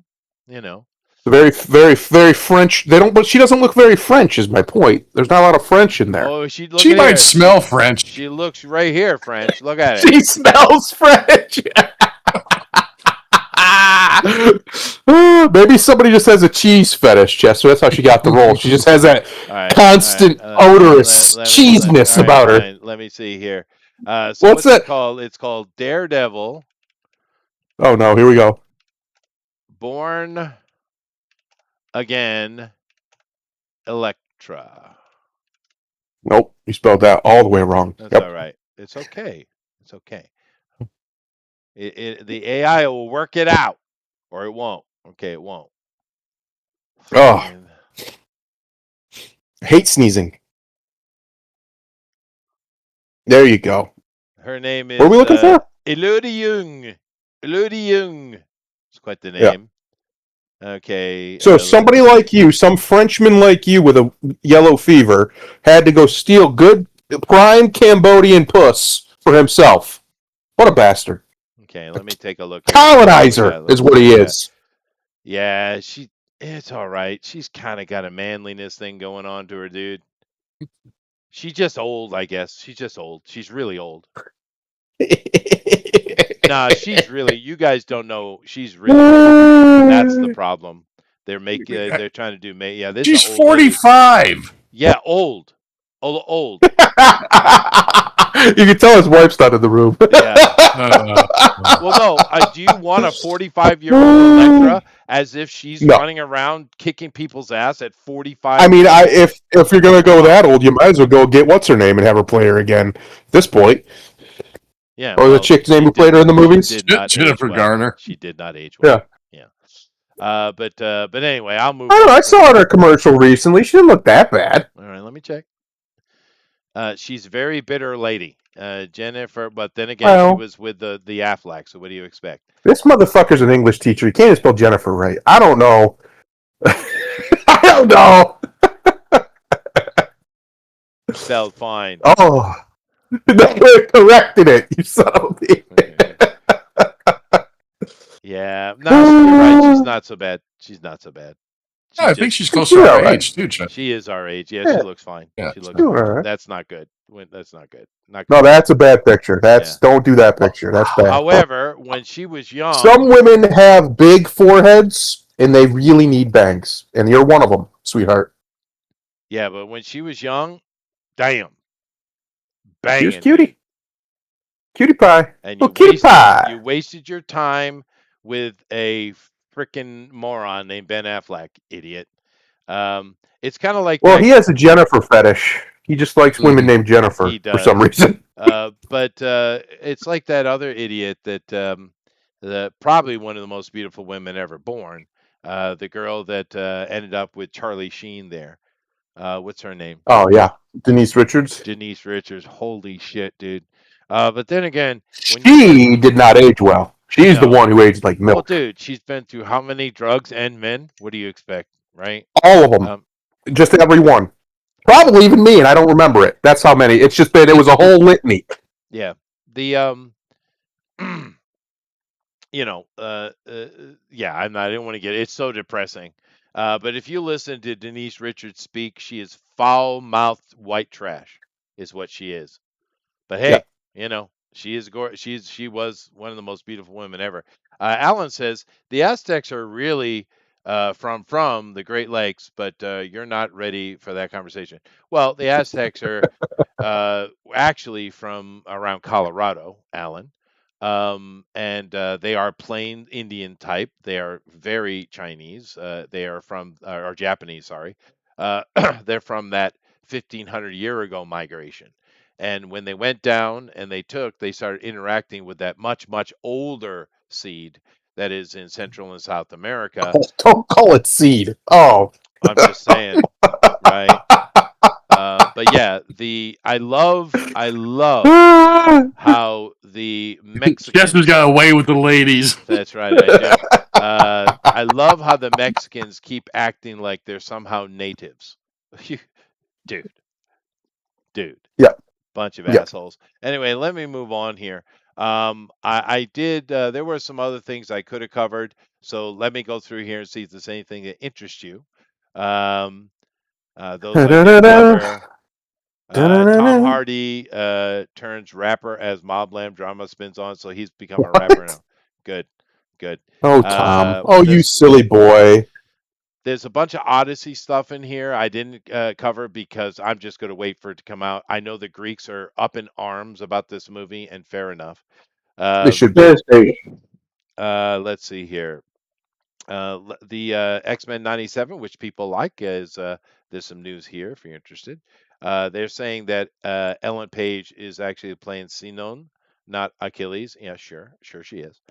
you know. Very, very, very French. They don't, but she doesn't look very French. Is my point. There's not a lot of French in there. Oh, she look She at might here. smell French. She looks right here, French. Look at it. She smells French. Maybe somebody just has a cheese fetish, Chester. That's how she got the role. She just has that All right, constant all right, odorous cheesiness all right, about her. fine. Let me see here. So What's what's it that? called? It's called Daredevil, Oh no, here we go. Born Again, Elektra. Nope, you spelled that all the way wrong. That's Yep. all right. It's okay. It's okay. The AI will work it out, or it won't. Okay, it won't. Oh, Fucking- I hate sneezing. There you go. Her name is What are we looking for? Elodie Jung. Elodie Jung. It's quite the Yeah. name. Okay. So somebody like you, some Frenchman like you with a yellow fever, had to go steal good prime Cambodian puss for himself. What a bastard. Okay, let me take a look. Here. Colonizer Yeah, is what he yeah. is. Yeah, it's all right. She's kind of got a manliness thing going on to her, dude. She's just old, I guess. She's just old. She's really old. Nah, she's really. You guys don't know. She's really old. That's the problem. They're They're trying to do. Yeah, this She's is an old lady. 45. Yeah, old. Old. You can tell his wife's not in the room. Yeah. Well, no. Do you want a 45-year-old Elektra as if she's No. running around kicking people's ass at 45? I mean, if you're gonna go that old, you might as well go get what's her name and have her play her again. At this point, Yeah. or the chick's name who played her in the movies. Did not Jennifer age well. Garner. She did not age well. Yeah. But anyway, I'll move. I don't know. on. I saw her in a commercial recently. She didn't look that bad. All right, let me check. She's a very bitter lady, Jennifer. But then again, Well, she was with the Aflac. So what do you expect? This motherfucker's an English teacher. He can't even spell Jennifer right. I don't know. I don't know. Spelled fine. Oh, they corrected it. You son of a bitch. Yeah, no, you're right. She's not so bad. She's not so bad. Yeah, I think she's close to she's our all right. age, too, Chuck. She is our age. Yeah, Yeah. she looks fine. Yeah, She she's looks. doing all right. That's not good. That's not good. Not No, good. that's a bad picture. Don't do that picture. That's bad. However, when she was young, Some women have big foreheads and they really need bangs, and you're one of them, sweetheart. yeah, but when she was young, damn, She banging, was cutie, cutie pie. and Oh, cutie pie. you wasted your time with a freaking moron named Ben Affleck, idiot. It's kind of like Well, that- he has a Jennifer fetish. He just likes women named Jennifer He for some reason. but it's like that other idiot that probably one of the most beautiful women ever born. The girl that ended up with Charlie Sheen there. What's her name? Oh yeah, Denise Richards. Denise Richards. Holy shit, dude. But then again, when She did not age well. She's the No. one who aged like well, milk. dude, she's been through how many drugs and men? What do you expect, right? All of them. Um, Just every one. Probably even me, and I don't remember it. That's how many. It's just been. It was a whole litany. Yeah. The yeah, I didn't want to get it's so depressing. But if you listen to Denise Richards speak, she is foul-mouthed white trash, is what she is. But hey, she is she was one of the most beautiful women ever. Alan says the Aztecs are really from the Great Lakes, but you're not ready for that conversation. Well, the Aztecs are actually from around Colorado, Alan. And they are plain Indian type. They are very Chinese. They are from or Japanese, sorry. They're from that 1500 year ago migration. And when they went down and they started interacting with that much older seed that is in Central and South America. Don't call it seed. Oh. I'm just saying, right? But yeah, I love how the Mexicans. Jesper's got away with the ladies. That's right, I do. I love how the Mexicans keep acting like they're somehow natives. Dude. Yeah. Bunch of Yeah. assholes. Anyway, let me move on here. I did. There were some other things I could have covered, so let me go through here and see if there's anything that interests you. Those I did cover. Tom Hardy turns rapper as Mobland drama spins on, so he's become a rapper now. Good. Oh, Tom. You this- silly boy. There's a bunch of Odyssey stuff in here I didn't cover because I'm just going to wait for it to come out. I know the Greeks are up in arms about this movie, and fair enough. They should be. Let's see here. The X-Men 97, which people like, is there's some news here if you're interested. They're saying that Ellen Page is actually playing Sinon, not Achilles. Yeah, sure she is.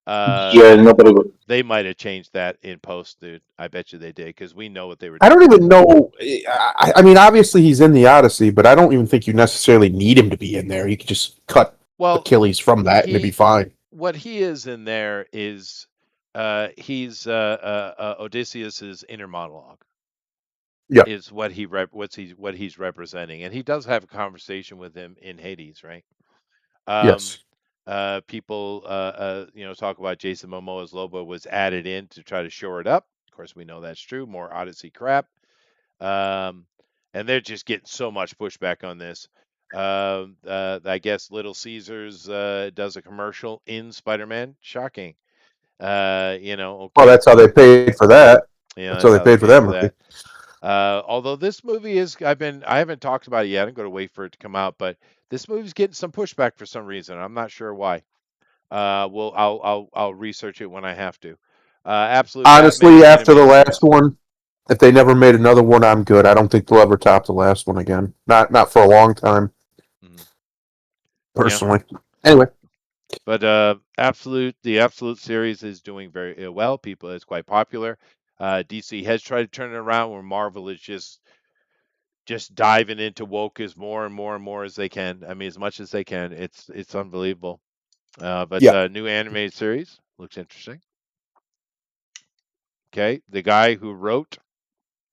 Yeah, nobody would. They might have changed that in post, dude. I bet you they did because we know what they were I doing. don't even know. I mean, obviously he's in the Odyssey, but I don't even think you necessarily need him to be in there. You could just cut Achilles from that and it'd be fine. What he is in there is he's Odysseus's inner monologue. Yeah. Is what he's representing, and he does have a conversation with him in Hades, right? Yes. People talk about Jason Momoa's Lobo was added in to try to shore it up. Of course, we know that's true. More Odyssey crap. And they're just getting so much pushback on this. I guess Little Caesars does a commercial in Spider-Man. Shocking. Okay. Well, that's how they paid for that. Yeah, that's how they paid for that movie. Although this movie is, I haven't talked about it yet. I'm going to wait for it to come out, but this movie's getting some pushback for some reason. I'm not sure why. I'll research it when I have to. Absolutely. Honestly, after the last one, if they never made another one, I'm good. I don't think they'll ever top the last one again. Not for a long time. Personally. Yeah. Anyway. But the Absolute series is doing very well. It's quite popular. DC has tried to turn it around where Marvel is just diving into woke as more and more and more as they can. I mean, as much as they can. It's unbelievable. But new animated series looks interesting. Okay, the guy who wrote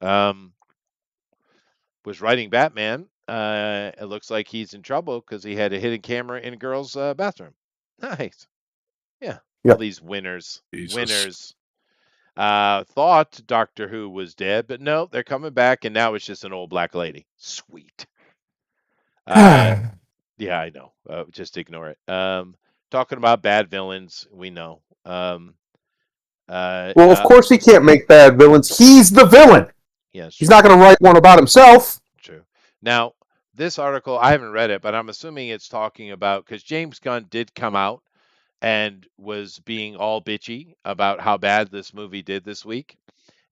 was writing Batman. It looks like he's in trouble because he had a hidden camera in a girl's bathroom. Nice. Yeah. All these winners. Thought Doctor Who was dead, but no, they're coming back, and now it's just an old black lady. Sweet. Yeah, I know. Just ignore it. Talking about bad villains, we know. Well, of course he can't make bad villains. He's the villain. Yes. He's not going to write one about himself. True. Now, this article, I haven't read it, but I'm assuming it's talking about, because James Gunn did come out and was being all bitchy about how bad this movie did this week.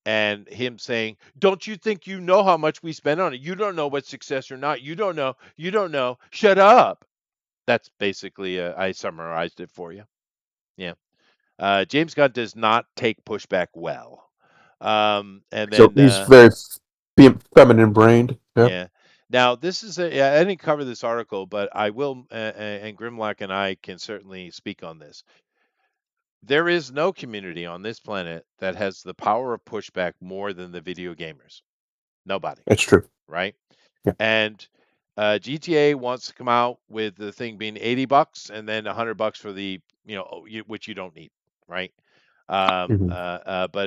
And him saying, don't you think you know how much we spent on it? You don't know what's success or not. You don't know. Shut up. That's basically, I summarized it for you. Yeah. James Gunn does not take pushback well. And then, so he's very feminine brained. Yeah. Now, this is I didn't cover this article, but I will, and Grimlock and I can certainly speak on this. There is no community on this planet that has the power of pushback more than the video gamers. Nobody. That's true. Right? Yeah. And GTA wants to come out with the thing being $80 and then $100 for the, which you don't need, right? But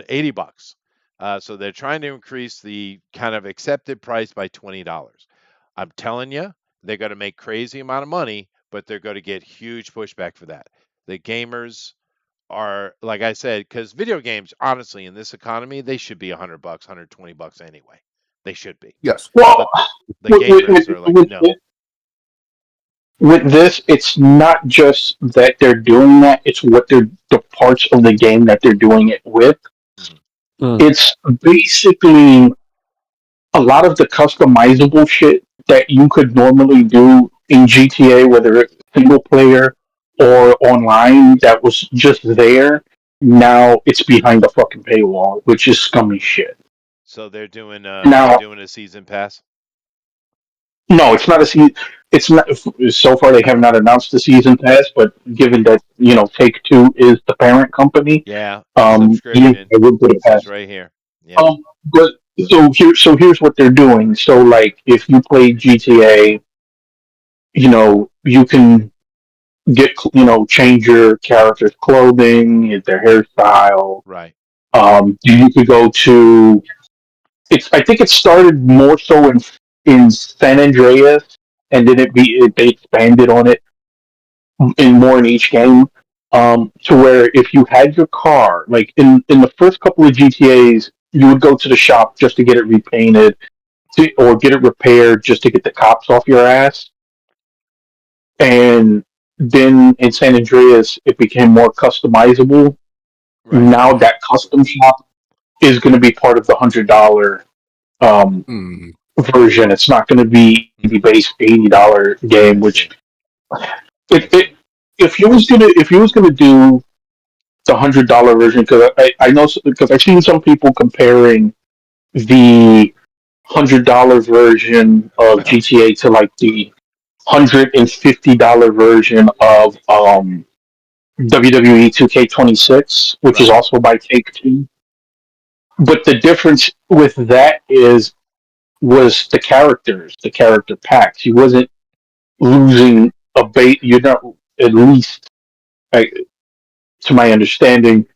$80. So they're trying to increase the kind of accepted price by $20. I'm telling you, they're going to make crazy amount of money, but they're going to get huge pushback for that. The gamers are, like I said, because video games, honestly, in this economy, they should be $100, $120 anyway. They should be. Yes. Well, the gamers are like, no. With this, it's not just that they're doing that; it's what the parts of the game that they're doing it with. It's basically a lot of the customizable shit that you could normally do in GTA, whether it's single player or online, that was just there. now it's behind a fucking paywall, which is scummy shit. So they're doing Now, a season pass. no, it's not a season. It's not. So far, they have not announced the season pass. But given that Take Two is the parent company, Yeah, yeah, subscription. I would put It it past. says right here. Yeah. But here's what they're doing. So like, if you play GTA, you can get change your character's clothing, their hairstyle. Right. You could go to. I think it started more so in San Andreas, and then they expanded on it in more in each game. To where if you had your car, like in the first couple of GTA's, you would go to the shop just to get it repainted, or get it repaired just to get the cops off your ass. And then in San Andreas, it became more customizable. Right. Now that custom shop is going to be part of the $100 Hmm. version. It's not going to be the base $80 game. I Which see. if you was gonna do the $100 version, because I know, because I've seen some people comparing the $100 version of GTA to like the $150 version of WWE 2K26, which is Right. also by Take Two. But the difference with that was the characters, the character packs. You wasn't losing a bait. You're not, at least like, to my understanding,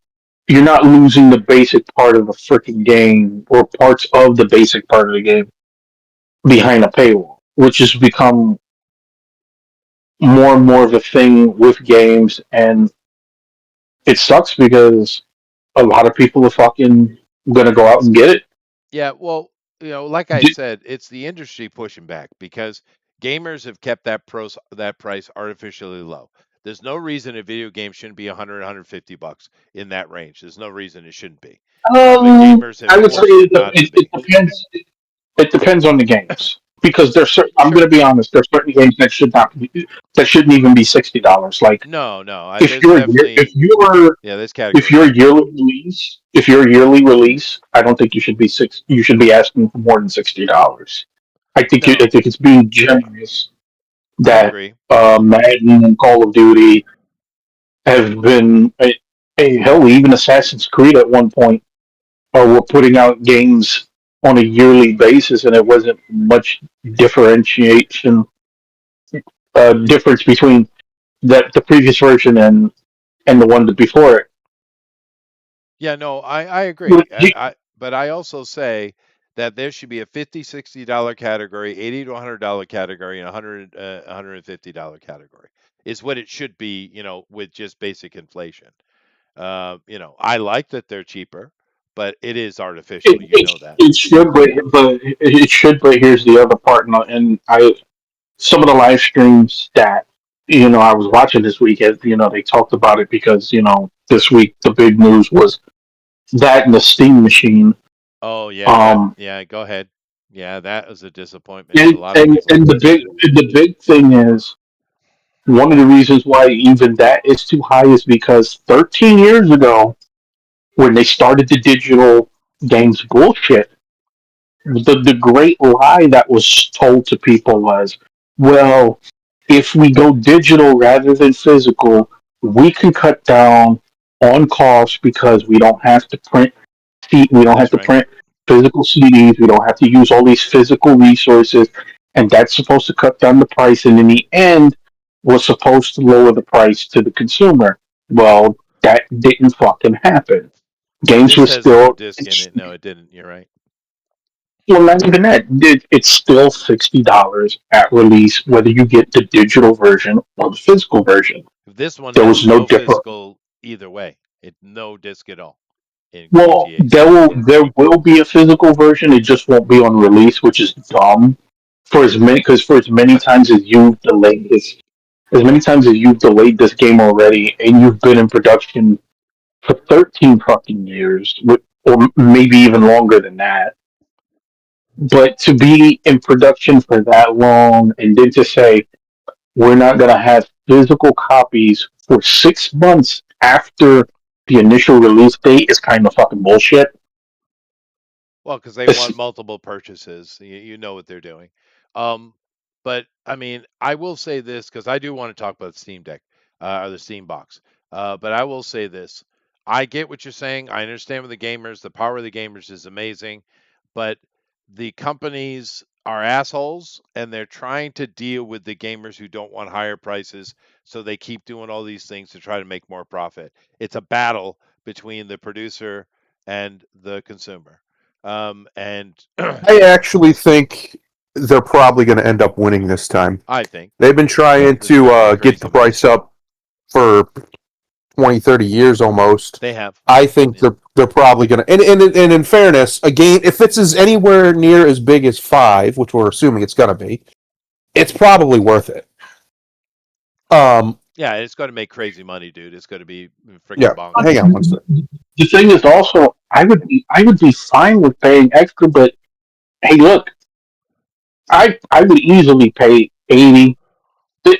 you're not losing the basic part of the freaking game, or parts of the basic part of the game, behind a paywall, which has become more and more of a thing with games. And it sucks because a lot of people are fucking gonna go out and get it. Yeah, well, like I D- said, it's the industry pushing back because gamers have kept that price artificially low. There's no reason a video game shouldn't be 100, 150 bucks in that range. There's no reason it shouldn't be. But gamers have I would say forced it not to it be. depends. It depends on the games, because there's certain. I'm Sure. going to be honest. There's certain games that that shouldn't even be $60. Like, No, no. if There's definitely you're there's if categories. you're a yearly release, if you're a yearly release, I don't think you should be You should be asking for more than $60. I No, think it's being generous I that agree. Madden and Call of Duty have been. Hell, even Assassin's Creed at one point were putting out games on a yearly basis, and it wasn't much differentiation difference between the previous version and the one before it. Yeah, no, I agree. But you- But I also say that there should be a 50, $60 category, 80 to $100 category, and 100, $150 category. Is what it should be, with just basic inflation. I like that they're cheaper, but it is It, artificial. You it, know that. it should, but it should. But here's the other part, and some of the live streams that I was watching this week, they talked about it, because this week the big news was that and the Steam machine. Oh yeah, Um, yeah. Go ahead. Yeah, that was a disappointment to and a lot of people. the big thing is, one of the reasons why even that is too high is because 13 years ago, when they started the digital games bullshit, the great lie that was told to people was, well, if we go digital rather than physical, we can cut down on costs, because we don't have to print we don't have That's to right. print physical CDs, we don't have to use all these physical resources, and that's supposed to cut down the price, and in the end was supposed to lower the price to the consumer. Well, that didn't fucking happen. Games This were has no still, disc in it. No, it didn't. You're right. well, not even that. It's still $60 at release, whether you get the digital version or the physical version. This one There has was no no difference. physical either way. It no disc at all in Well, GTA 6. there will be a physical version. It just won't be on release, which is dumb. For as many times as you've delayed this game already, and you've been in production for 13 fucking years, or maybe even longer than that. But to be in production for that long, and then to say we're not going to have physical copies for 6 months after the initial release date is kind of fucking bullshit. Well, because they This- want multiple purchases. You know what they're doing. Um, but I mean, I will say this because I do want to talk about the Steam Deck or the Steam Box. But I will say this: I get what you're saying. I understand with the gamers, the power of the gamers is amazing, but the companies are assholes, and they're trying to deal with the gamers who don't want higher prices, so they keep doing all these things to try to make more profit. It's a battle between the producer and the consumer. And I actually think they're probably going to end up winning this time. I think They've been trying This drives me to get crazy, the but price up for 20, 30 years almost. they have. I think they're probably going to. And in fairness, a game, if it's anywhere near as big as 5, which we're assuming it's going to be, it's probably worth it. Yeah, it's going to make crazy money, dude. It's going to be freaking Yeah, bonkers. hang on one second. The thing is also, I would be fine with paying extra, but hey, look, I would easily pay 80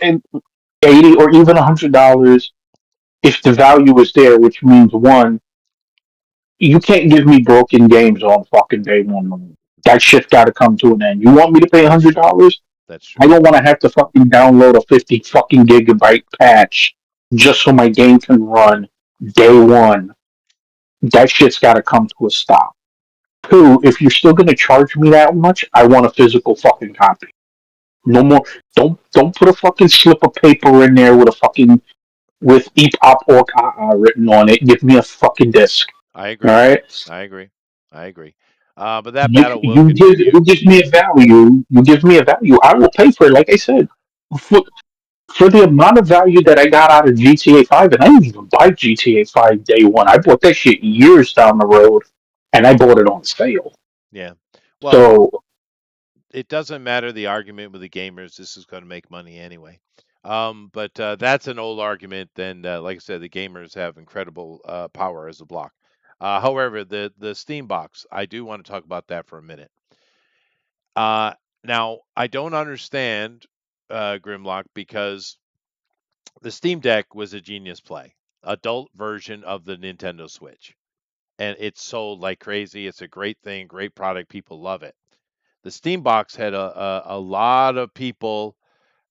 and 80 or even $100 if the value is there, which means one, you can't give me broken games on fucking day one. That shit got to come to an end. You want me to pay $100? That's I true. don't want to have to fucking download a 50 fucking gigabyte patch just so my game can run day one. That shit's got to come to a stop. Two, if you're still gonna charge me that much, I want a physical fucking copy. No more. Don't put a fucking slip of paper in there with a fucking with EPOP or written on it. Give me a fucking disc. I All agree. right. I agree. I agree. But that battle will You continue. give me a value. You give me a value. I will pay for it. Like I said, for, for the amount of value that I got out of GTA 5, and I didn't even buy GTA 5 day one. I bought that shit years down the road, and I bought it on sale. Yeah. Well, So it doesn't matter the argument with the gamers. This is going to make money anyway. But that's an old argument. Then, like I said, the gamers have incredible power as a block. However, the Steam box, I do want to talk about that for a minute. Now, I don't understand Grimlock because the Steam Deck was a genius play, adult version of the Nintendo Switch, and it's sold like crazy. It's a great thing, great product. People love it. The Steam box had a lot of people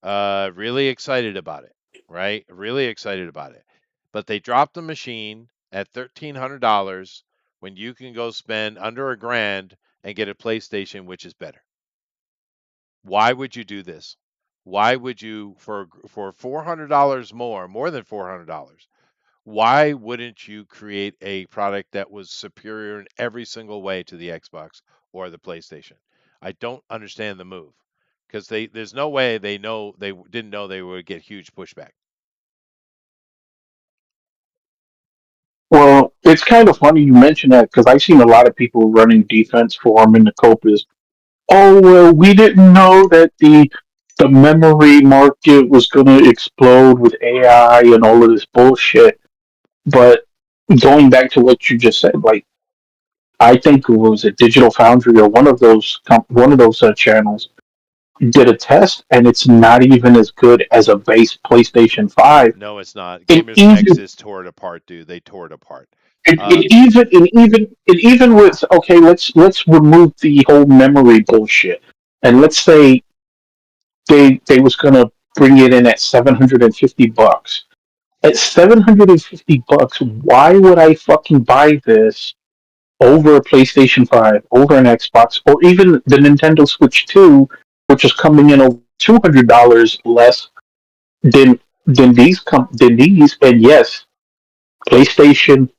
really excited about it, right? Really excited about it. But they dropped the machine at $1,300 when you can go spend under $1,000 and get a PlayStation, which is better. Why would you do this? Why would you for $400 more than $400? Why wouldn't you create a product that was superior in every single way to the Xbox or the PlayStation? I don't understand the move because there's no way they didn't know they would get huge pushback. well, it's kind of funny you mention that because I've seen a lot of people running defense for him in the Copas. Oh well, we didn't know that the memory market was going to explode with AI and all of this bullshit. But going back to what you just said, like I think it was a Digital Foundry or one of those channels did a test, and it's not even as good as a base PlayStation 5. No, it's not. And Gamers even Nexus tore it apart, dude. They tore it apart. and even with okay, let's remove the whole memory bullshit, and let's say they was gonna bring it in at $750. At $750, why would I fucking buy this over a PlayStation 5, over an Xbox, or even the Nintendo Switch 2, which is coming in over $200 less than than these? And yes, PlayStation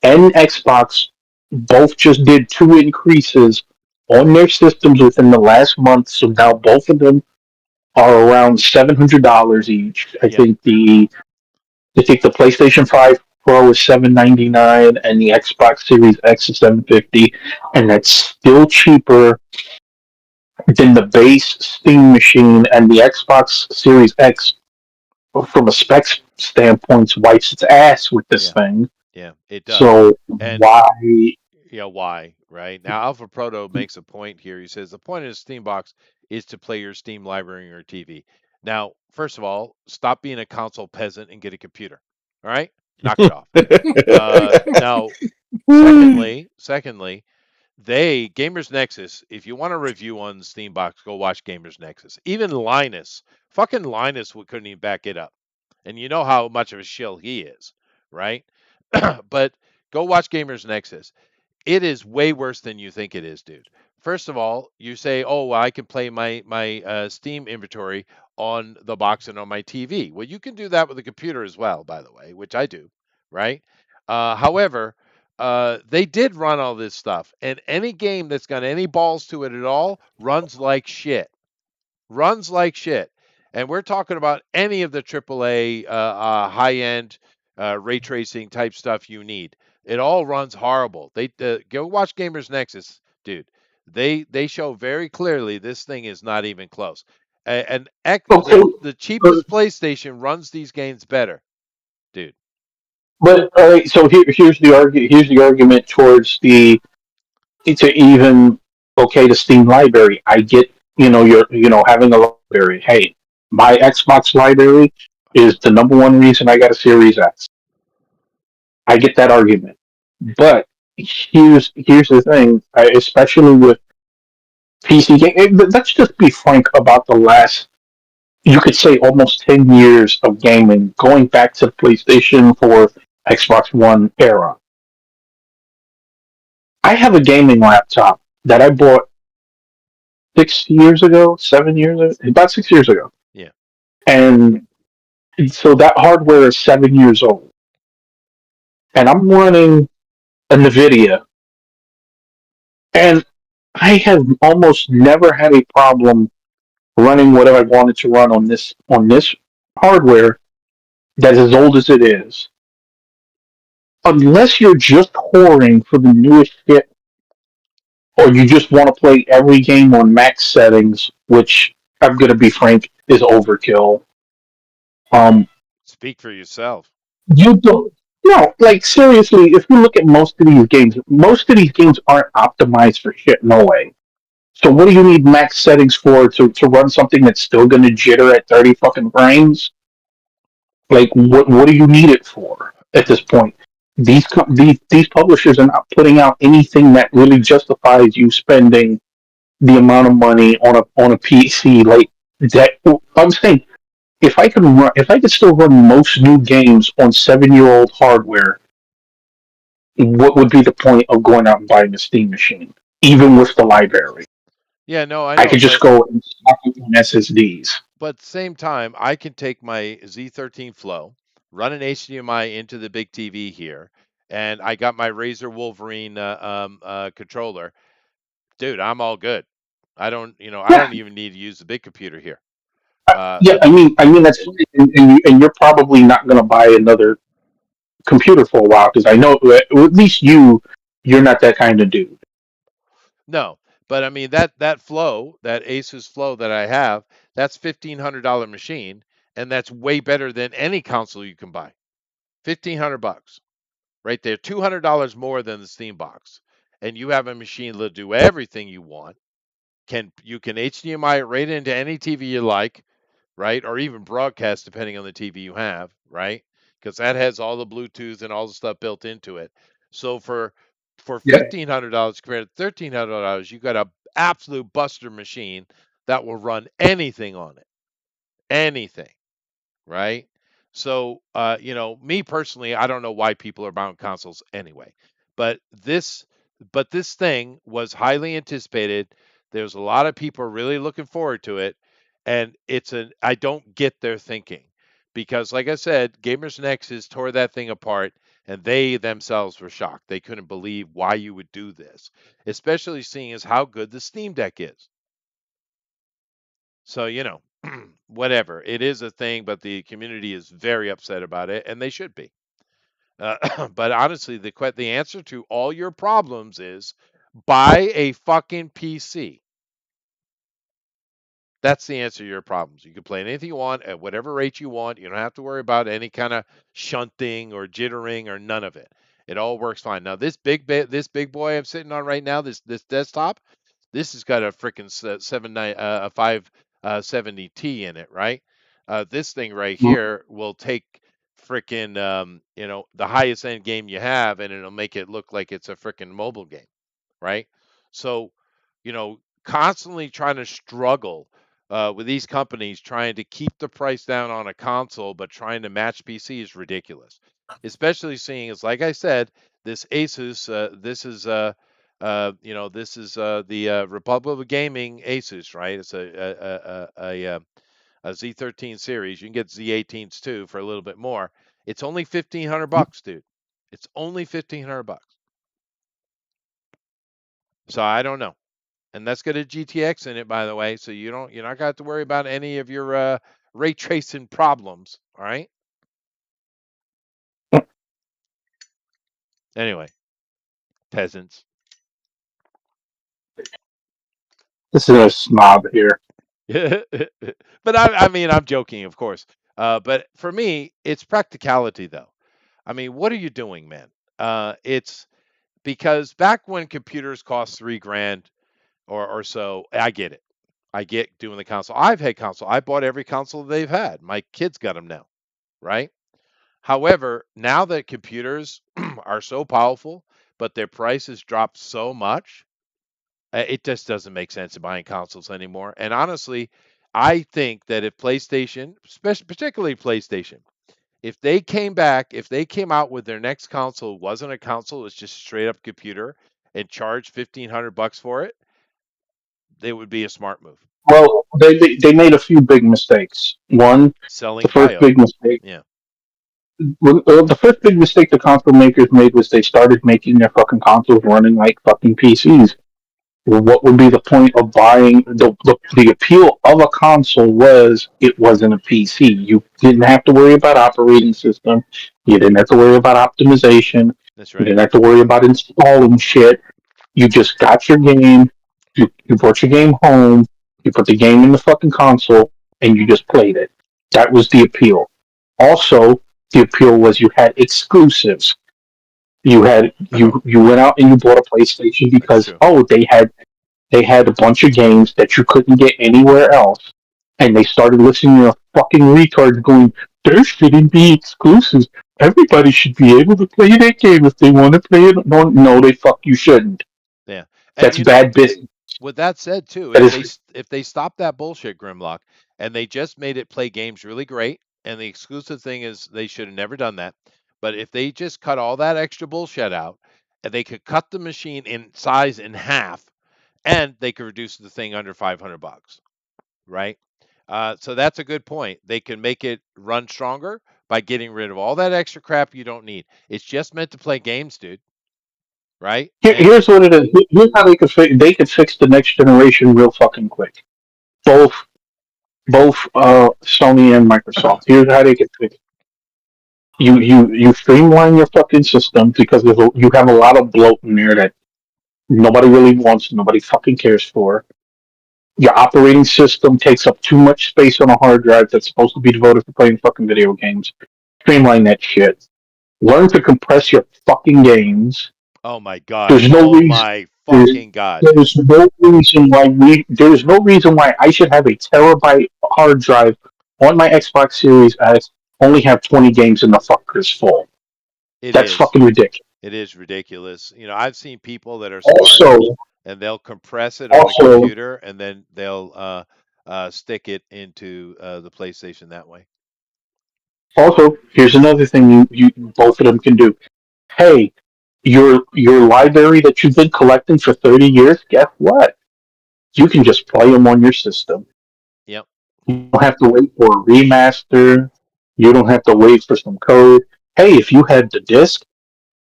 and Xbox both just did 2 increases on their systems within the last month, so now both of them are around $700 each. Yep. I think the PlayStation 5 Pro is $799 and the Xbox Series X is $750, and that's still cheaper than the base Steam machine, and the Xbox Series X from a specs standpoint wipes its ass with this Yeah. thing. Yeah, it does. So And why why, right? Now Alpha Proto makes a point here. He says the point of the Steam box is to play your Steam library on your TV. Now, first of all, stop being a console peasant and get a computer. All right? Knock it off. Now, secondly, Gamers Nexus. If you want a review on Steambox, go watch Gamers Nexus. Even fucking Linus, couldn't even back it up, and you know how much of a shill he is, right? But go watch Gamers Nexus. It is way worse than you think it is, dude. First of all, you say, "Oh, well, I can play my Steam inventory on the box and on my TV." Well, you can do that with a computer as well, by the way, which I do, right? However, they did run all this stuff, and any game that's got any balls to it at all runs like shit. Runs like shit. And we're talking about any of the AAA high end ray tracing type stuff you need. It all runs horrible. They go watch Gamers Nexus, dude. They show very clearly this thing is not even close. And Okay, the cheapest PlayStation runs these games better, dude. but all right. So here's the argument towards the to even okay the Steam library. I get you're having a library. Hey, my Xbox library is the number one reason I got a Series X. I get that argument, but here's the thing, especially with PC game. Let's just be frank about the last. You could say almost 10 years of gaming, going back to the PlayStation 4, Xbox One era. I have a gaming laptop that I bought 6 years ago, 7 years ago, about 6 years ago. Yeah. And so that hardware is 7 years old. And I'm running a NVIDIA. And I have almost never had a problem running whatever I wanted to run on this hardware that is as old as it is. Unless you're just whoring for the newest shit, or you just want to play every game on max settings, which I'm gonna be frank is overkill. Um, Speak for yourself. you don't. No, like seriously, if you look at most of these games aren't optimized for shit. No way. So what do you need max settings for to run something that's still gonna jitter at 30 fucking frames? Like what do you need it for at this point? These publishers are not putting out anything that really justifies you spending the amount of money on a PC like that. I'm saying if I could still run most new games on 7 year old hardware, what would be the point of going out and buying a Steam machine, even with the library? Yeah, no, I I know, could just but go and stock it on SSDs. at the same time, I can take my Z13 Flow, run an HDMI into the big TV here, and I got my Razer Wolverine controller. Dude, I'm all good. I Yeah, don't even need to use the big computer here. yeah. I mean that's fine. And you're probably not going to buy another computer for a while because I know at least you're not that kind of dude. No, but I mean that Flow, that Asus Flow that I have, that's $1,500 machine, and that's way better than any console you can buy. $1,500 right there, $200 more than the Steam box, and you have a machine that'll do everything you want. You can HDMI it right into any TV you like, right, or even broadcast depending on the TV you have, right? Because that has all the Bluetooth and all the stuff built into it. So for Yeah. $1,500 compared to $1,300, you got a absolute buster machine that will run anything on it, anything, right? So, me personally, I don't know why people are buying consoles anyway, but this thing was highly anticipated. There's a lot of people really looking forward to it, and I don't get their thinking because, like I said, Gamers Nexus tore that thing apart, and they themselves were shocked. They couldn't believe why you would do this, especially seeing as how good the Steam Deck is. So, whatever. It is a thing, but the community is very upset about it, and they should be. But honestly, the answer to all your problems is buy a fucking PC. That's the answer to your problems. You can play anything you want at whatever rate you want. You don't have to worry about any kind of shunting or jittering or none of it. It all works fine. Now this big boy I'm sitting on right now, this desktop, this has got a freaking 570T in it, right? This thing right here will take freaking the highest end game you have, and it'll make it look like it's a freaking mobile game, right? So, constantly trying to struggle with these companies trying to keep the price down on a console, but trying to match PC is ridiculous. Especially seeing as, like I said, this Asus, this is the Republic of Gaming Asus, right? It's a Z13 series. You can get Z18s too for a little bit more. It's only $1,500, dude. It's only $1,500. So I don't know. And that's got a GTX in it, by the way. So you're not going to have to worry about any of your ray tracing problems. All right. Anyway, peasants. This is a snob here. But I mean, I'm joking, of course. But for me, it's practicality, though. I mean, what are you doing, man? It's because back when computers cost $3,000 or so, I get it. I get doing the console. I've had console. I bought every console they've had. My kids got them now, right? However, now that computers are so powerful, but their prices dropped so much, it just doesn't make sense buying consoles anymore. And honestly, I think that if PlayStation, particularly PlayStation, if they came out with their next console, wasn't a console, it was just a straight up computer, and charged $1,500 for it, they would be a smart move. Well, they made a few big mistakes. One, Selling the first FiOS. big mistake. Yeah. Well, the first big mistake the console makers made was they started making their fucking consoles running like fucking PCs. What would be the point of buying the appeal of a console was it wasn't a PC. You didn't have to worry about operating system. You didn't have to worry about optimization. That's You right. didn't have to worry about installing shit. You just got your game. You brought your game home. You put the game in the fucking console, and you just played it. That was the appeal. Also, the appeal was you had exclusives. You went out and you bought a PlayStation because they had a bunch of games that you couldn't get anywhere else, and they started listening to fucking retards going, "There shouldn't be exclusives. Everybody should be able to play that game if they want to play it." No, they fuck you shouldn't. Yeah. And That's bad business. with that said, too, That if is, they stop that bullshit, Grimlock, and they just made it play games really great, and the exclusive thing is they should have never done that. But if they just cut all that extra bullshit out, and they could cut the machine in size in half, and they could reduce the thing under $500, right? So that's a good point. They can make it run stronger by getting rid of all that extra crap you don't need. It's just meant to play games, dude. Right? here's what it is. Here's how they could fix the next generation real fucking quick. Both Sony and Microsoft. Here's how they could fix it. You streamline your fucking system because you have a lot of bloat in there that nobody really wants, nobody fucking cares for. Your operating system takes up too much space on a hard drive that's supposed to be devoted to playing fucking video games. Streamline that shit. Learn to compress your fucking games. Oh my god. There's no reason. My fucking god. There's no reason why I should have a terabyte hard drive on my Xbox Series S, only have 20 games in the fuckers full. That's fucking ridiculous. It is ridiculous. I've seen people that are smart and they'll compress it on the computer and then they'll stick it into the PlayStation that way. Also, here's another thing you both of them can do. Hey, your library that you've been collecting for 30 years, guess what? You can just play them on your system. Yep. You don't have to wait for a remaster. You don't have to wait for some code. Hey, if you had the disc,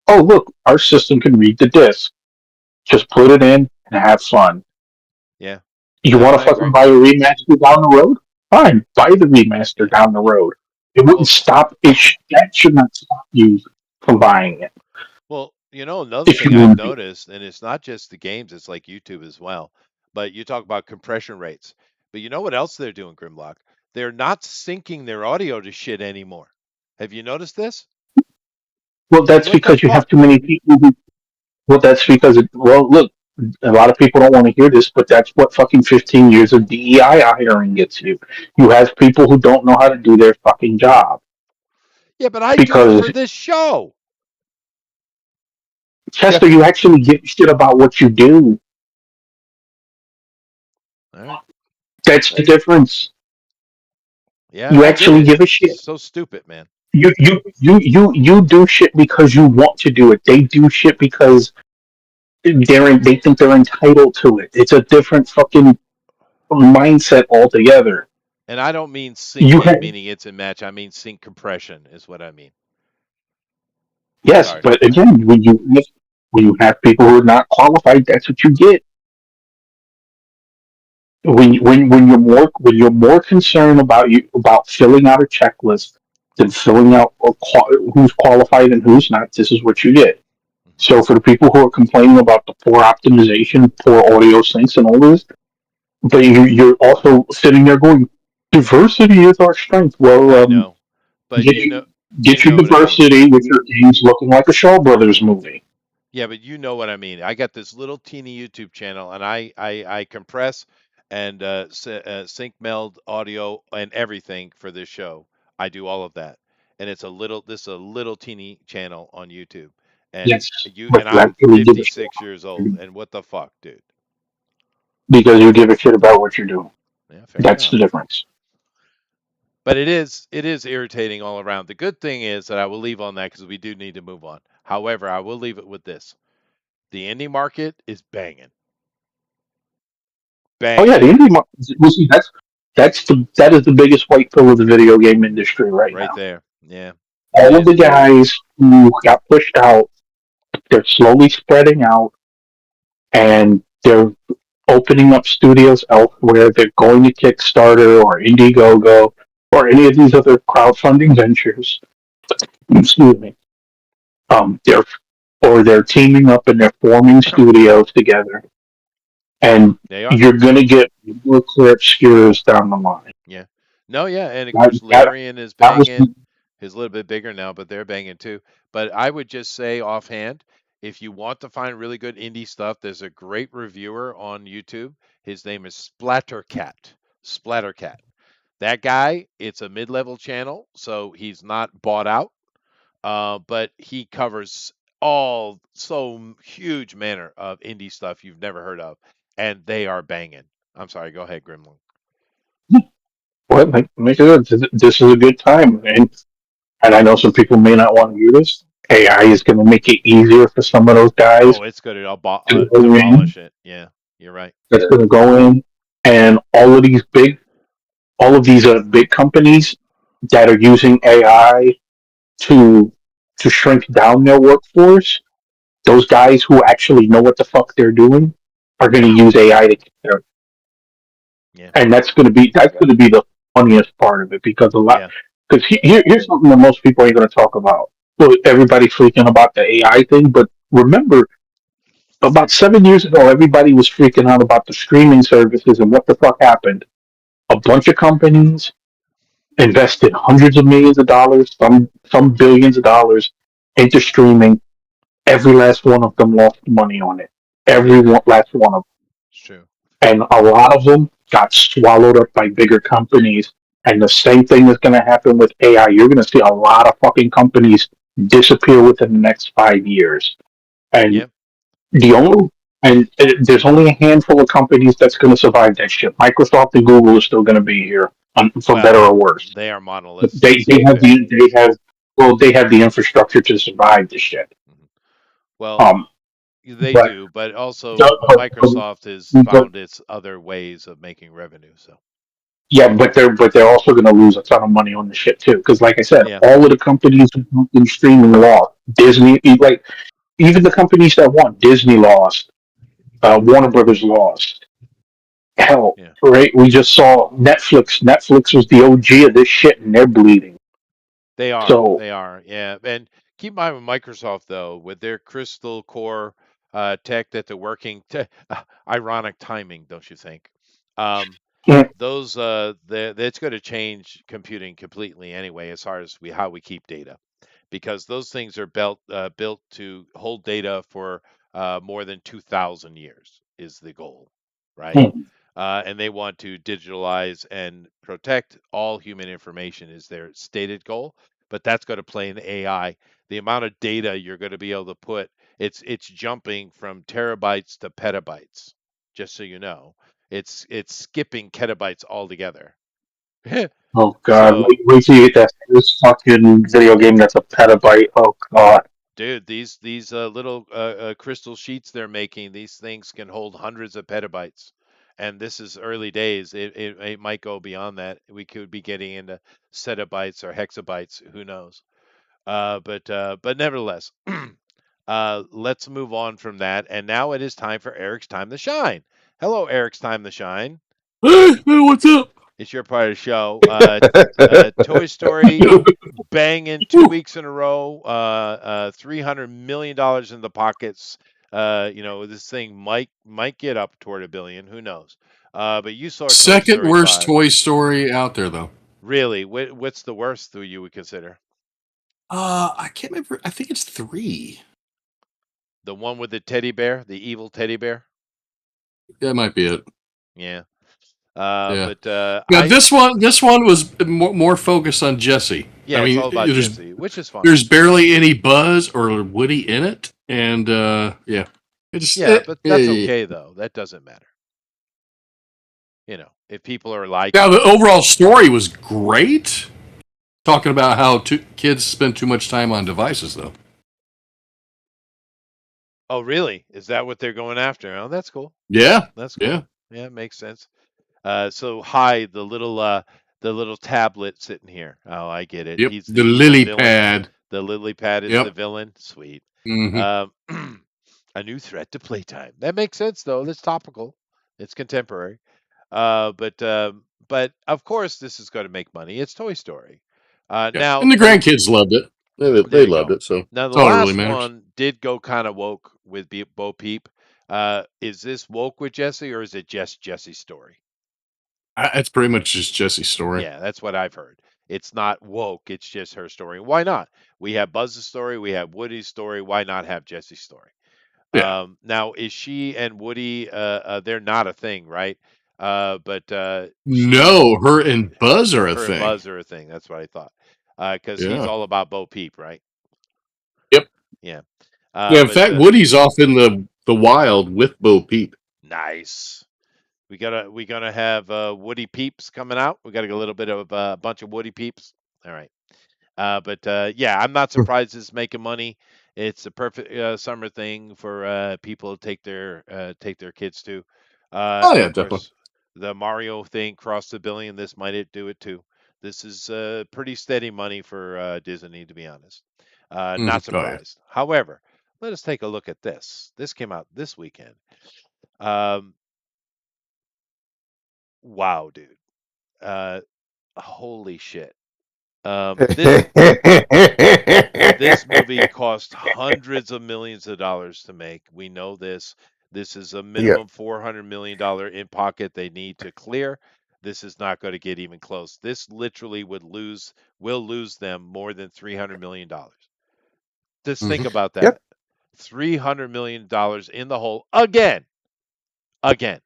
oh look, our system can read the disc. Just put it in and have fun. Yeah. You want to fucking buy a remaster down the road? Fine, buy the remaster down the road. It wouldn't stop. That should not stop you from buying it. Well, another thing I've noticed, and it's not just the games, it's like YouTube as well. But you talk about compression rates. But you know what else they're doing, Grimlock? They're not syncing their audio to shit anymore. Have you noticed this? Well, that's because you have too many people well, that's because look, a lot of people don't want to hear this, but that's what fucking 15 years of DEI hiring gets you. You have people who don't know how to do their fucking job. Yeah, but I do it because for this show. Chester, you actually give a shit about what you do. All right. That's the difference. Yeah, You I get actually it. give a shit. It's so stupid, man. You do shit because you want to do it. They do shit because they think they're entitled to it. It's a different fucking mindset altogether. And I don't mean You syncing, have meaning it's a match. I mean sync compression is what I mean. yes, Sorry. but again, when you have people who are not qualified, that's what you get. When you're more concerned about you about filling out a checklist than filling out who's qualified and who's not, this is what you get. Mhm. So for the people who are complaining about the poor optimization, poor audio syncs, and all this, but you're also sitting there going, diversity is our strength. Well, I know, but get you you get your know what I mean. diversity with your games looking like a Shaw Brothers movie. Yeah, but you know what I mean. I got this little teeny YouTube channel, and I compress and sync meld audio and everything for this show. I do all of that, and this is a little teeny channel on YouTube, and Yes, you but and you I'm actually give a shit 56 years old, and what the fuck, dude? because you give a shit about what you're doing. Yeah, fair That's the enough. difference. But it is irritating all around. The good thing is that I will leave on that because we do need to move on. However, I will leave it with this: the indie market is banging, Oh yeah, the banging indie market. Well, see, that is the biggest white pill of the video game industry right right now. there. Yeah, it All of is. the guys who got pushed out, they're slowly spreading out, and they're opening up studios elsewhere. They're going to Kickstarter or Indiegogo or any of these other crowdfunding ventures. Excuse me. They're they're teaming up and they're forming studios together, and They are. you're going to get more clear obscures down the line. Yeah. No, yeah, and of That, course that, Larian is that was banging. He's a little bit bigger now, but they're banging too. But I would just say offhand, if you want to find really good indie stuff, there's a great reviewer on YouTube. His name is Splattercat. Splattercat. That guy, it's a mid-level channel, so he's not bought out. But he covers all huge manner of indie stuff you've never heard of, and they are banging. I'm sorry, go ahead, Grimling. what make it good. This is a good time, and I know some people may not want to do this. AI is going to make it easier for some of those guys Oh, it's good to to go in. demolish it. Yeah, you're right. That's going to go in, and all of these big companies that are using AI to to shrink down their workforce. Those guys who actually know what the fuck they're doing are going to use AI to get there, Yeah, and that's going to be the funniest part of it because yeah, here's something that most people ain't going to talk about. Well, everybody's freaking about the AI thing, but remember about 7 years ago, everybody was freaking out about the streaming services, and what the fuck happened? A bunch of companies invested hundreds of millions of dollars, some billions of dollars into streaming. Every last one of them lost money on it. yeah, Last one of it's true. them, and a lot of them got swallowed up by bigger companies. And the same thing is going to happen with AI. You're going to see a lot of fucking companies disappear within the next 5 years. And Yeah, the only there's only a handful of companies that's going to survive that shit. Microsoft and Google are still going to be here, for better well, or worse. they are monoliths. They So have fair. they have the infrastructure to survive this shit. Mhm. Well, Um, they but, do, but also but, Microsoft has but found its other ways of making revenue. So yeah, but they're also going to lose a ton of money on the shit too. Because like I said, yeah, all of the companies in streaming lost. Disney, like even the companies that won, Disney lost, Warner Brothers lost. Hell, yeah, right? We just saw Netflix. Netflix was the OG of this shit, and they're bleeding. they are. So They are. Yeah, and keep in mind with Microsoft though, with their Crystal Core tech that they're working. Ironic timing, don't you think? Um, yeah, those that's going to change computing completely anyway as far as how we keep data, because those things are built to hold data for more than 2,000 years is the goal, right? And they want to digitalize and protect all human information is their stated goal. but that's going to play in AI. The amount of data you're going to be able to put, it's jumping from terabytes to petabytes. Just so you know, it's skipping petabytes altogether. Oh God, So, wait till you get that this fucking video game that's a petabyte. Oh God. dude, these little crystal sheets they're making, these things can hold hundreds of petabytes. And this is early days. It might go beyond that. We could be getting into zettabytes or hexabytes. Who knows? But nevertheless, let's move on from that. And now it is time for Eric's Time to Shine. Hello, Eric's Time to Shine. Hey, what's up? It's your part of the show. Toy Story banging 2 weeks in a row. $300 million in the pockets. This thing might get up toward $1 billion. Who knows? But you saw Toy Second Story worst 5. Toy Story out there, though. Really? What's the worst that you would consider? I can't remember. I think it's 3. The one with the teddy bear, the evil teddy bear? That might be it. Yeah. Yeah. But Yeah, this one was more focused on Jesse. yeah, I it's mean, all about there's Jesse, which is fun. there's barely any Buzz or Woody in it, and yeah, it's Yeah, but that's okay though. That doesn't matter. If people are like, Now the overall story was great. Talking about how kids spend too much time on devices, though. oh, really? Is that what they're going after? Oh, that's cool. Yeah, That's cool. yeah. Yeah, makes sense. So hi, the little tablet sitting here. Oh, I get it. Yep. He's The evil lily villain. pad. The lily pad is Yep. the villain. Sweet. Mhm. A new threat to playtime. That makes sense though. That's topical. It's contemporary. But of course this is going to make money. It's Toy Story. Yeah. Now And the the grandkids loved it. there They you loved go. it, so Now the that's all that really last matters. one did go kind of woke with Bo Peep. Is this woke with Jesse or is it just Jesse's story? It's pretty much just Jesse's story. Yeah, that's what I've heard. It's not woke. It's just her story. Why not? We have Buzz's story. We have Woody's story. Why not have Jesse's story? Yeah. Now is she and Woody? They're not a thing, right? But No, her and Buzz are a her and thing. Buzz are a thing. That's what I thought. Because he's Yeah. all about Bo Peep, right? Yep. Yeah. Yeah. In fact, Woody's off in the wild with Bo Peep. Nice. We gonna have Woody Peeps coming out. We got a little bit of a bunch of Woody Peeps. All right. Yeah, I'm not surprised it's making money. It's a perfect summer thing for people to take their kids to. Oh yeah, Of definitely. course, the Mario thing crossed $1 billion. This might do it too. This is pretty steady money for Disney, to be honest. Not Oh, yeah. surprised. However, let us take a look at this. This came out this weekend. Wow, dude. Holy shit. This movie cost hundreds of millions of dollars to make. We know this. This is a minimum $400 million in pocket they need to clear. This is not going to get even close. This literally will lose them more than $300 million. Just think about that. Yep. $300 million in the hole again. Yep.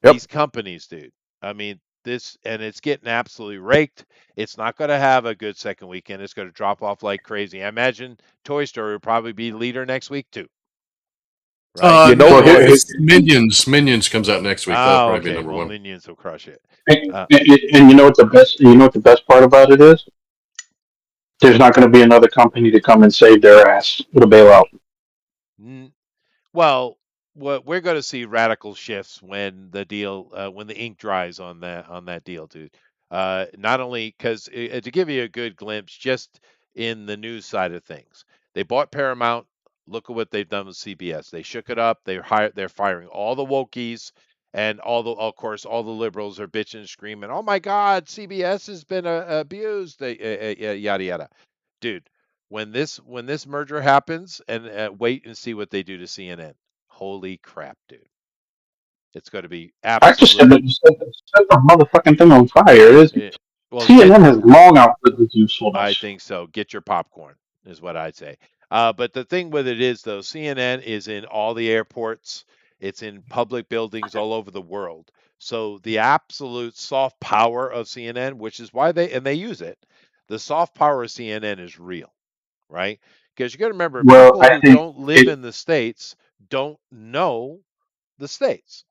These companies, dude. I mean, it's getting absolutely raked. It's not going to have a good second weekend. It's going to drop off like crazy. I imagine Toy Story will probably be leader next week too. Right? It's Minions. Minions comes out next week. That'll probably be number one. Minions will crush it. And you know what the best? You know what the best part about it is? There's not going to be another company to come and save their ass with a bailout. Well, we're going to see radical shifts when the deal, when the ink dries on that deal, dude. Not only because to give you a good glimpse, just in the news side of things, they bought Paramount. Look at what they've done with CBS. They shook it up. They're firing all the wokies, and of course, all the liberals are bitching and screaming. Oh my God, CBS has been abused. Yada yada, dude. When this merger happens, and wait and see what they do to CNN. Holy crap, dude! It's going to be I just absolutely. set the motherfucking thing on fire. CNN has long outlived its usefulness. I think so. Get your popcorn is what I'd say. But the thing with it is, though, CNN is in all the airports. It's in public buildings all over the world. So the absolute soft power of CNN, which is why they use it. The soft power of CNN is real, right? Because you got to remember, Well, people I who think don't live it. in the states don't know the states,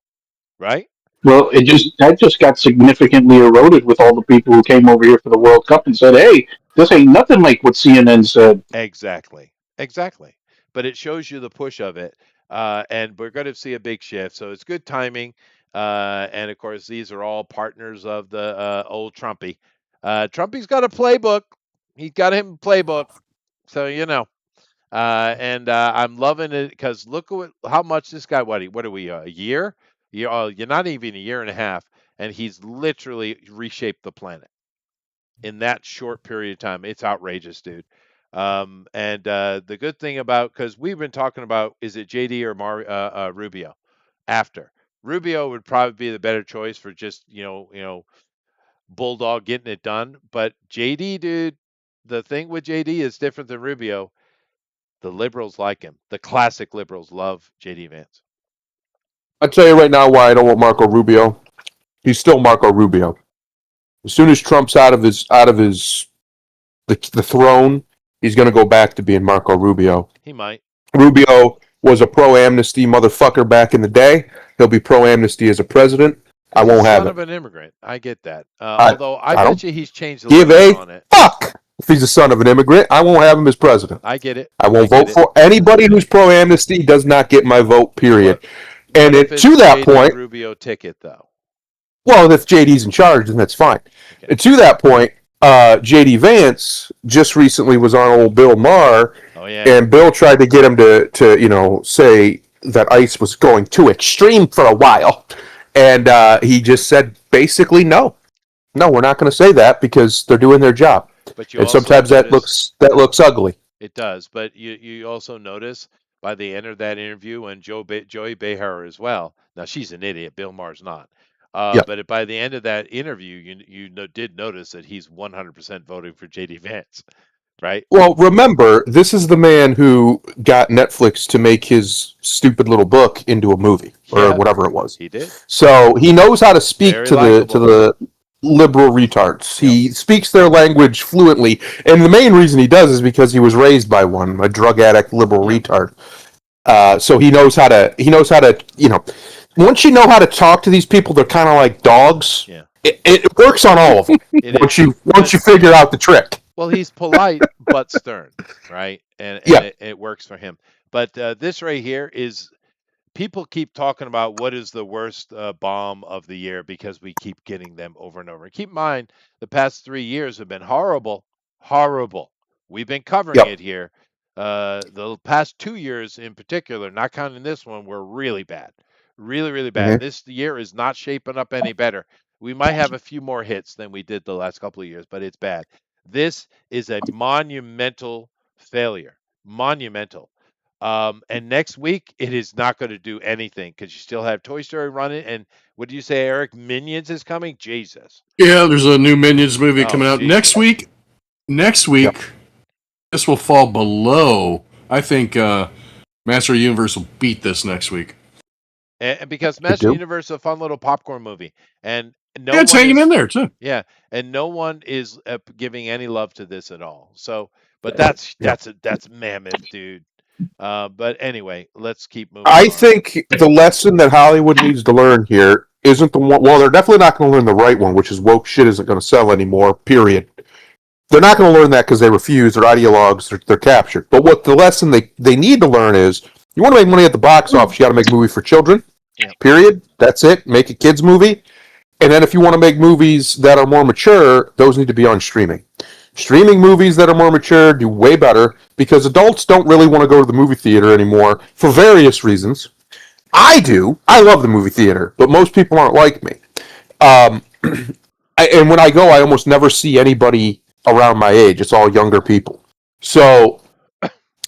right? Well, that just got significantly eroded with all the people who came over here for the World Cup and said, "Hey, this ain't nothing like what CNN said." Exactly. Exactly. But it shows you the push of it. And we're going to see a big shift. So it's good timing. And of course, these are all partners of the old Trumpy. Trumpy's got a playbook. He's got him a playbook. So, and I'm loving it because look at how much this guy, what are we, a year? You're not even a year and a half. And he's literally reshaped the planet in that short period of time. It's outrageous, dude. And the good thing about, because we've been talking about, is it JD or Rubio? After Rubio would probably be the better choice for just bulldog getting it done. But JD, dude, the thing with JD is different than Rubio. The liberals like him. The classic liberals love JD Vance. I'll tell you right now why I don't want Marco Rubio. He's still Marco Rubio. As soon as Trump's out of the throne, he's going to go back to being Marco Rubio. He might. Rubio was a pro-amnesty motherfucker back in the day. He'll be pro-amnesty as a president. I won't have Son it. of an immigrant. I get that. Although I I bet don't you he's changed the give lyrics a on it. fuck if he's a son of an immigrant. I won't have him as president. I get it. I won't get vote for anybody who's pro-amnesty. Does not get my vote. Period. And What if it's to that JD point, Rubio ticket though. well, if JD's in charge, then that's fine. Okay. And to that point, JD Vance just recently was on old Bill Maher, Oh yeah. and Bill tried to get him to say that ICE was going too extreme for a while, and he just said basically no, we're not going to say that because they're doing their job, But you and also sometimes notice, that looks ugly. it does. But you also notice by the end of that interview, and Joey Behar as well. Now she's an idiot. Bill Maher's not. Yeah. But by the end of that interview, did notice that he's 100% voting for JD Vance, right? Well, remember, this is the man who got Netflix to make his stupid little book into a movie or Yeah. whatever it was. He did. So he knows how to speak Very to likable. the liberal retards. He speaks their language fluently, and the main reason he does is because he was raised by one, a drug addict liberal retard. So he knows how to. Once you know how to talk to these people, they're kind of like dogs. Yeah. It works on all of them. once you figure out the trick. Well, he's polite but stern, right? And Yeah. it works for him. But this right here is, people keep talking about what is the worst bomb of the year because we keep getting them over and over. And keep in mind, the past 3 years have been horrible, horrible. We've been covering it here. The past 2 years in particular, not counting this one, were really bad, really, really bad. Mhm. This year is not shaping up any better. We might have a few more hits than we did the last couple of years, but it's bad. This is a monumental failure, monumental. And next week it is not going to do anything because you still have Toy Story running. And what do you say, Eric? Minions is coming. Jesus. Yeah, there's a new Minions movie Oh, coming out Jesus. next week. Next week, this will fall below. I think Master of the Universe will beat this next week. And because Master Universe is a fun little popcorn movie, and it's hanging in there too. Yeah, and no one is giving any love to this at all. So, but that's mammoth, dude. But anyway, let's keep moving. I on. think the lesson that Hollywood needs to learn here isn't the one. Well, they're definitely not going to learn the right one, which is woke shit isn't going to sell anymore. Period. They're not going to learn that because they refuse. They're ideologues. They're captured. But what the lesson they need to learn is, you want to make money at the box office, you got to make a movie for children. Yeah. Period. That's it. Make a kids movie. And then if you want to make movies that are more mature, those need to be on streaming. Streaming movies that are more mature do way better because adults don't really want to go to the movie theater anymore for various reasons. I do. I love the movie theater, but most people aren't like me. And when I go, I almost never see anybody around my age. It's all younger people. So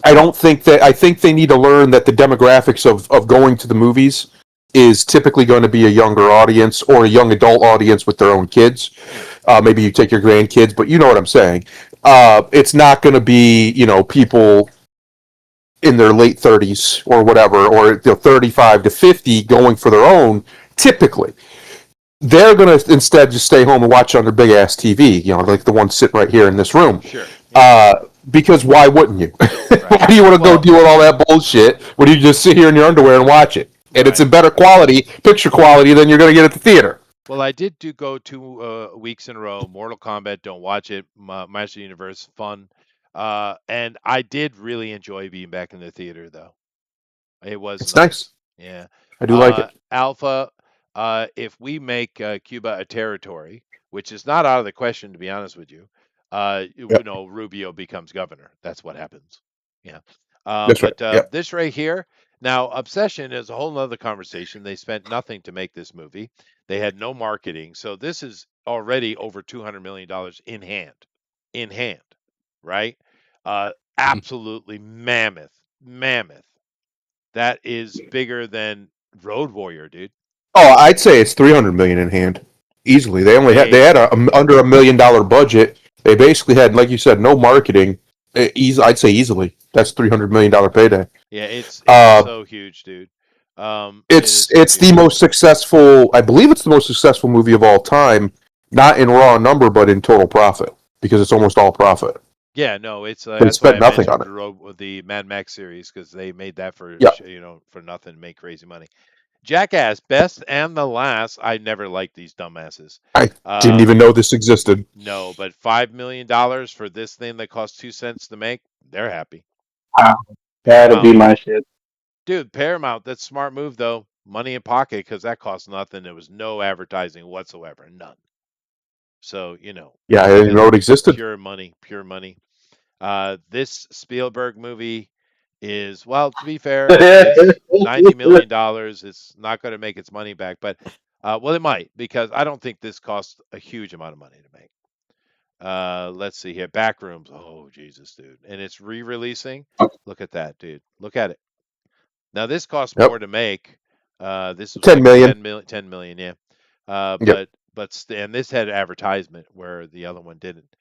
I think they need to learn that the demographics of going to the movies is typically going to be a younger audience or a young adult audience with their own kids. Maybe you take your grandkids, but you know what I'm saying. It's not going to be, people in their late 30s or whatever, or 35 to 50 going for their own, typically. they're going to instead just stay home and watch it on their big ass TV, like the one sitting right here in this room. Sure. Because why wouldn't you? Why do you want to Well- go deal with all that bullshit when you just sit here in your underwear and watch it? And it's in better quality, picture quality, than you're going to get at the theater. Well, I did go 2 weeks in a row. Mortal Kombat, don't watch it. Master Universe, fun. And I did really enjoy being back in the theater, though. It was It's nice. Yeah. I do like it. Alpha, if we make Cuba a territory, which is not out of the question, to be honest with you, Rubio becomes governor. That's what happens. Yeah. That's right. Yep. This right here, now Obsession is a whole nother conversation. They spent nothing to make this movie. They had no marketing. So this is already over $200 million in hand, right? Absolutely mammoth. That is bigger than Road Warrior, dude. Oh, I'd say it's $300 million in hand, easily. They only had under $1 million budget. They basically had, like you said, no marketing. I'd say easily that's $300 million payday. Yeah, it's so huge, dude. It's the most successful. I believe it's the most successful movie of all time. Not in raw number, but in total profit, because it's almost all profit. Yeah, no, it's They that's spent why I nothing on mentioned the Mad Max series, because they made that for Yeah. for nothing, make crazy money. Jackass, best and the last. I never liked these dumbasses. I didn't even know this existed. No, but $5 million for this thing that cost 2 cents to make, they're happy. That'd be my shit. Dude, Paramount, that's a smart move though. Money in pocket, because that cost nothing. There was no advertising whatsoever, none. So Yeah, I didn't know it existed. pure money. This Spielberg movie is, well, to be fair, it's $90 million. It's not going to make its money back, but well, it might, because I don't think this costs a huge amount of money to make. Let's see here. Backrooms. Oh, Jesus, dude. And it's re-releasing. Look at that, dude. Look at it. Now, this costs more to make. This was 10 million. 10 million, yeah. Yep. And this had advertisement where the other one didn't.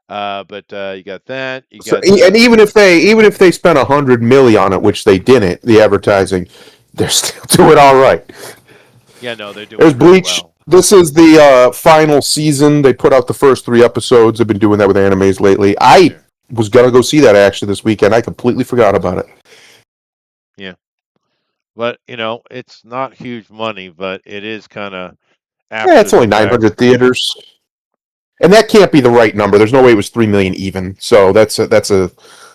But you got that. And even if they spent $100 million on it, which they didn't, the advertising, they're still doing all right. Yeah, no, they're doing. There's really Bleach. well. This is the final season. They put out the first 3 episodes. They've been doing that with animes lately. I was gonna go see that actually this weekend. I completely forgot about it. Yeah, but it's not huge money, but it is kind of. Yeah, it's only 900 theaters, and that can't be the right number. There's no way it was 3 million even. So that's a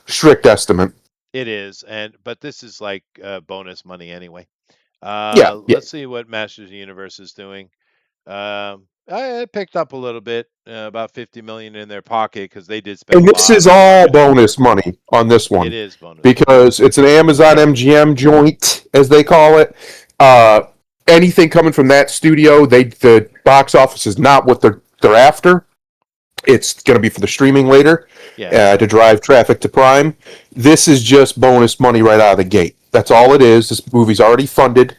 strict estimate. It is, but this is like bonus money anyway. Yeah. Let's see what Masters of the Universe is doing. I picked up a little bit, about 50 million in their pocket, because they did spend. And this is all bonus money on this one. It is bonus because it's an Amazon MGM joint, as they call it. Anything coming from that studio, the box office is not what they're after. It's going to be for the streaming later, to drive traffic to Prime. This is just bonus money right out of the gate. That's all it is. This movie's already funded,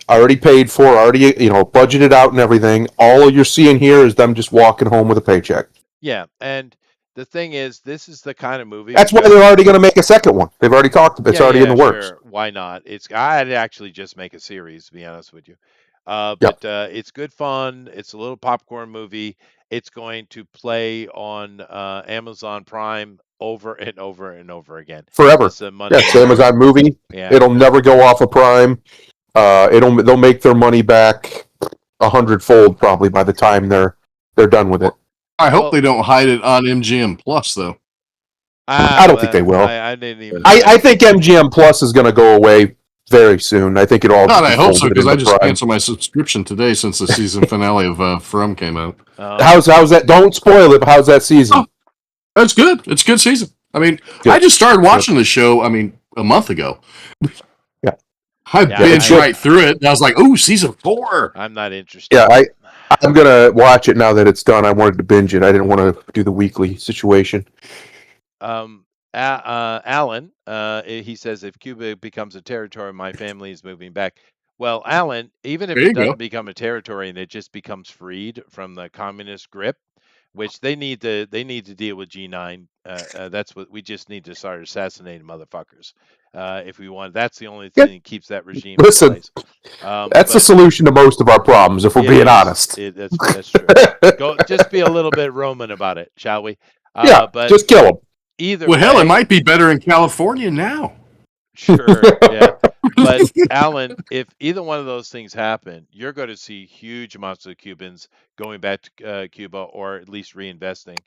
already paid for, already budgeted out and everything. All you're seeing here is them just walking home with a paycheck. Yeah, and the thing is, this is the kind of movie. That's why they're already going to make a second one. They've already talked about it. It's already in the works. Sure. Why not? I'd actually just make a series, to be honest with you. But it's good fun. It's a little popcorn movie. It's going to play on Amazon Prime over and over and over again. Forever. It's an Amazon movie. Yeah. It'll never go off of Prime. They'll make their money back 100-fold probably by the time they're done with it. I hope they don't hide it on MGM Plus though. I don't think they will. I didn't even. I think MGM Plus is going to go away very soon. I think it all. God, I hope so, because I just canceled my subscription today since the season finale of From came out. How's that? Don't spoil it. But how's that season? Oh, that's good. It's a good season. I mean, good. I just started watching the show. I mean, a month ago. Yeah, I binged right through it. And I was like, "Ooh, season 4." I'm not interested. Yeah, I'm gonna watch it now that it's done. I wanted to binge it. I didn't want to do the weekly situation. Alan, he says, if Cuba becomes a territory, my family is moving back. Well, Alan, even if it doesn't become a territory and it just becomes freed from the communist grip, which they need to deal with G9. That's what we just need to start assassinating motherfuckers. if we want. That's the only Yeah. thing that keeps that regime in Listen, place. that's the But solution to most of our problems, if we're it being is. honest. That's true. Go, just be a little bit Roman about it, shall we? Yeah, But just kill them. either Well, hell, it way, might be better in California now. sure, yeah. But Alan, if either one of those things happen, you're going to see huge amounts of Cubans going back to Cuba, or at least reinvesting.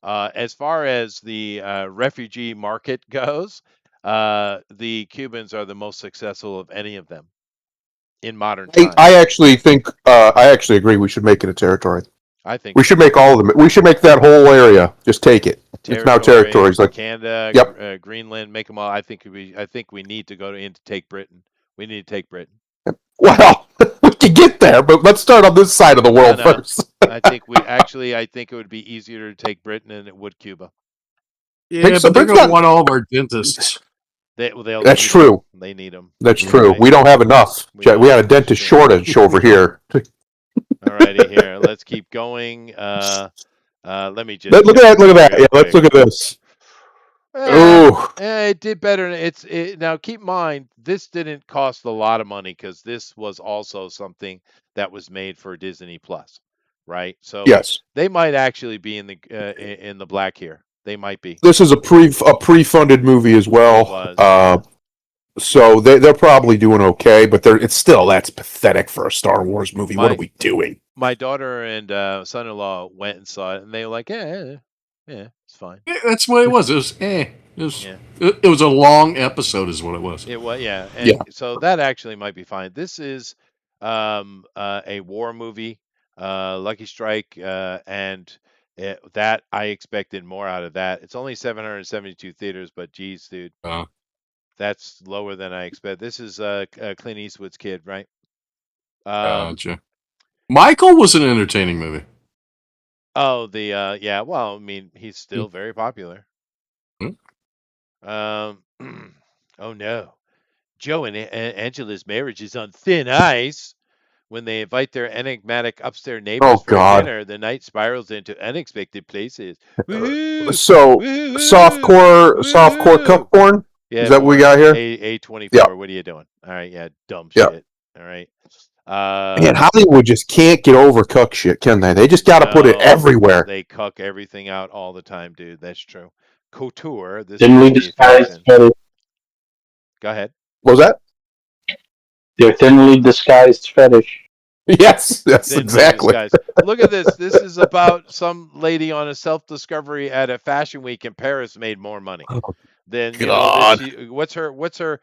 As far as the refugee market goes, the Cubans are the most successful of any of them in modern times. I actually think I actually agree. We should make it a territory. I think We should make all of them. We should make that whole area. Just take it. It's now territories. Like, Canada, yep. Greenland, make them all. I think we need to go in to take Britain. We need to take Britain. Well, we can get there, but let's start on this side of the world first. I think it would be easier to take Britain than it would Cuba. Yeah, but they're going to want all of our dentists. That's true. They need them. That's true. Right. We don't have enough. We have a dentist shortage over here. All righty, here. Let's keep going. Let me just look at that. Yeah, let's look at this. It did better. Now keep in mind, this didn't cost a lot of money because this was also something that was made for Disney Plus, right? So yes, they might actually be in the black here. They might be. This is a pre-funded movie as well. So they're probably doing okay, but that's pathetic for a Star Wars movie. What are we doing? My daughter and son-in-law went and saw it, and they were like, yeah, it's fine. Yeah, that's what it was. It was it was a long episode, is what it was. It was, yeah. And so that actually might be fine. This is a war movie, Lucky Strike, and that I expected more out of that. It's only 772 theaters, but geez, dude. That's lower than I expect. This is Clint Eastwood's kid, right? Gotcha. Michael was an entertaining movie. Oh, yeah. Well, I mean, he's still very popular. Oh no, Joe and Angela's marriage is on thin ice. When they invite their enigmatic upstairs neighbors for dinner, the night spirals into unexpected places. Woo-hoo! So Woo-hoo! softcore cup porn. Yeah, is that what we got here? A24. Yeah. What are you doing? All right, yeah, dumb shit. All right. Man, Hollywood just can't get over cuck shit, can they? They just got to put it everywhere. They cuck everything out all the time, dude. That's true. Couture. This thinly disguised fetish. Go ahead. What was that? Their thinly disguised fetish. Yes, exactly. Look at this. This is about some lady on a self-discovery at a fashion week in Paris made more money than what's her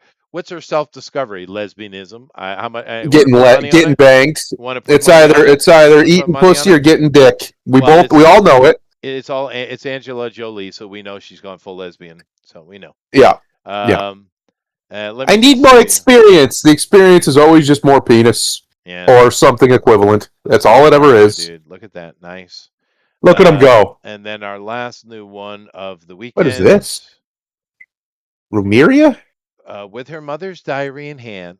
self-discovery? Lesbianism. How much? Getting banged. It's either eating pussy or getting dick. We all know it. It's Angela Jolie, so we know she's gone full lesbian. So we know. Yeah. I need more experience. The experience is always just more penis. Or something equivalent. That's all it ever is. Dude, look at that. Nice. Look at him go. And then our last new one of the weekend. What is this? Rumeria? With her mother's diary in hand.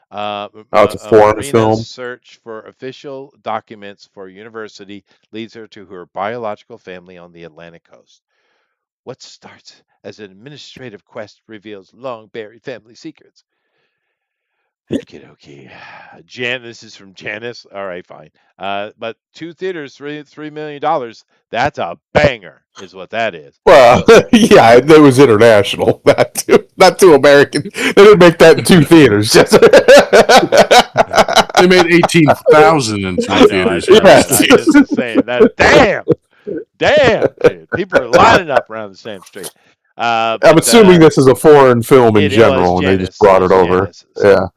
It's a foreign film. Search for official documents for university leads her to her biological family on the Atlantic coast. What starts as an administrative quest reveals long-buried family secrets. Okay. This is from Janice. All right, fine. But 2 theaters, $3 million. That's a banger, is what that is. Well, yeah, it was international, not too American. They didn't make that in 2 theaters. They made 18,000 in 2 theaters. That's insane. Damn, dude. People are lining up around the same street. I'm assuming this is a foreign film in general, and they just brought it over. Yeah.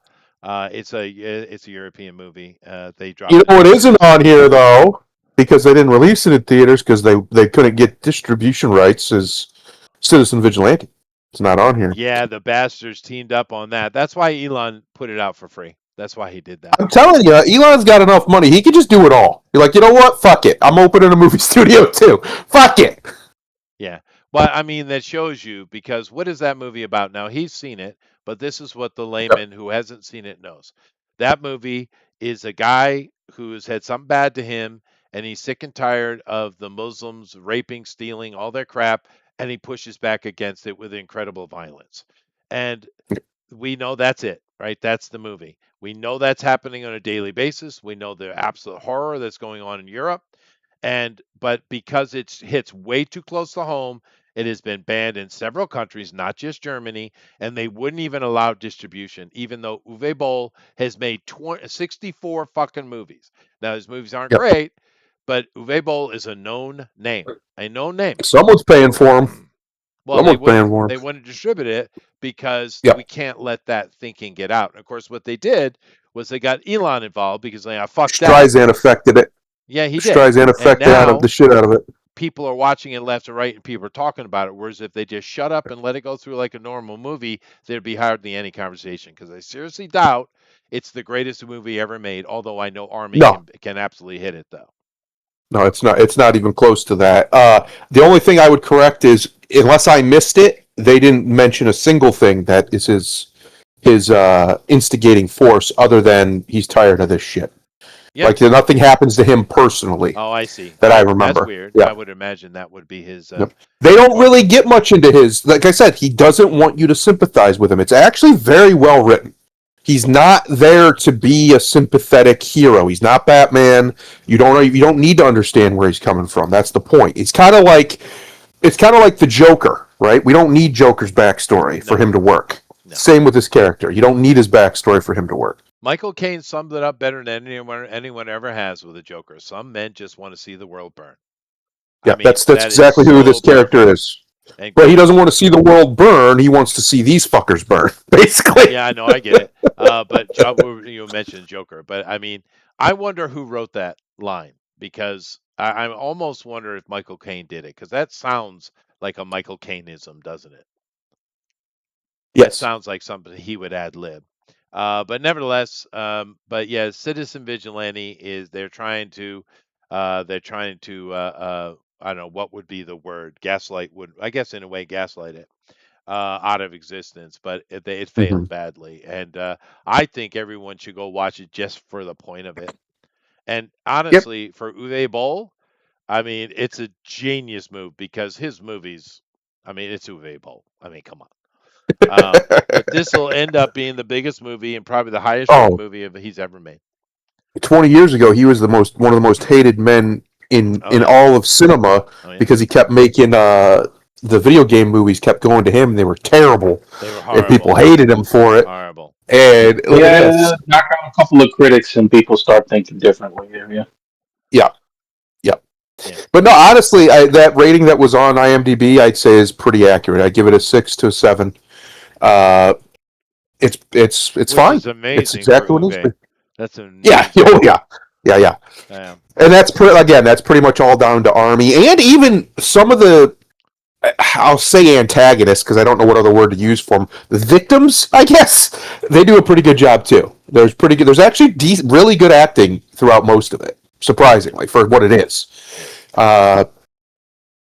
It's a European movie. They dropped. You know what isn't on here though, because they didn't release it in theaters because they couldn't get distribution rights. Is Citizen Vigilante? It's not on here. Yeah, the bastards teamed up on that. That's why Elon put it out for free. That's why he did that. I'm telling you, Elon's got enough money. He could just do it all. You're like, you know what? Fuck it. I'm opening a movie studio too. Fuck it. Yeah. Well, I mean, that shows you, because what is that movie about? Now, he's seen it, but this is what the layman who hasn't seen it knows. That movie is a guy who's had something bad to him, and he's sick and tired of the Muslims raping, stealing, all their crap, and he pushes back against it with incredible violence. and we know that's it, right? That's the movie. We know that's happening on a daily basis. We know the absolute horror that's going on in Europe, but because it hits way too close to home, it has been banned in several countries, not just Germany, and they wouldn't even allow distribution, even though Uwe Boll has made 64 fucking movies. Now his movies aren't Yep. great, but Uwe Boll is a known name. A known name. Someone's paying for him. Well, Someone's paying for they him. wouldn't distribute it because Yeah. we can't let that thinking get out. And of course, what they did was they got Elon involved because they fuck that. Streisand affected it. Yeah, he did. Streisand affected the shit out of it. People are watching it left and right, and people are talking about it. Whereas if they just shut up and let it go through like a normal movie, there'd be hardly any conversation. Because I seriously doubt it's the greatest movie ever made. Although I know Army can absolutely hit it, though. No, it's not. It's not even close to that. The only thing I would correct is, unless I missed it, they didn't mention a single thing that is his instigating force, other than he's tired of this shit. Yep. Like nothing happens to him personally. Oh, I see. That I remember. That's weird. Yeah. I would imagine that would be his. Yep. They don't really get much into his. Like I said, he doesn't want you to sympathize with him. It's actually very well written. He's not there to be a sympathetic hero. He's not Batman. You don't need to understand where he's coming from. That's the point. It's kind of like the Joker, right? We don't need Joker's backstory for him to work. No. Same with this character. You don't need his backstory for him to work. Michael Caine summed it up better than anyone ever has with the Joker. Some men just want to see the world burn. Yeah, that's exactly who this character is. But he doesn't want to see the world burn. He wants to see these fuckers burn, basically. Yeah, I know, I get it. But you mentioned Joker. But I mean, I wonder who wrote that line, because I almost wonder if Michael Caine did it, because that sounds like a Michael Caineism, doesn't it? Yes. It sounds like something he would ad lib. But nevertheless, but yeah, Citizen Vigilante is they're trying to I don't know what would be the word, gaslight would, I guess in a way, gaslight it out of existence, but it failed badly. And I think everyone should go watch it just for the point of it. And honestly, for Uwe Boll, I mean, it's a genius move, because his movies, I mean, it's Uwe Boll. I mean, come on. But this will end up being the biggest movie and probably the highest rated movie he's ever made. 20 years ago, he was one of the most hated men in all of cinema, because he kept making the video game movies kept going to him, and they were terrible. They were horrible. And people hated him for it. Horrible. And knock out a couple of critics and people start thinking differently there. Yeah. But no, honestly, that rating that was on IMDb, I'd say is pretty accurate. I'd give it a 6 to a 7. It's fine. Is amazing. It's exactly what it is. That's amazing. Yeah. And that's pretty much all down to Army, and even some of the, I'll say antagonists, because I don't know what other word to use for them. The victims, I guess, they do a pretty good job too. There's actually really good acting throughout most of it, surprisingly, for what it is.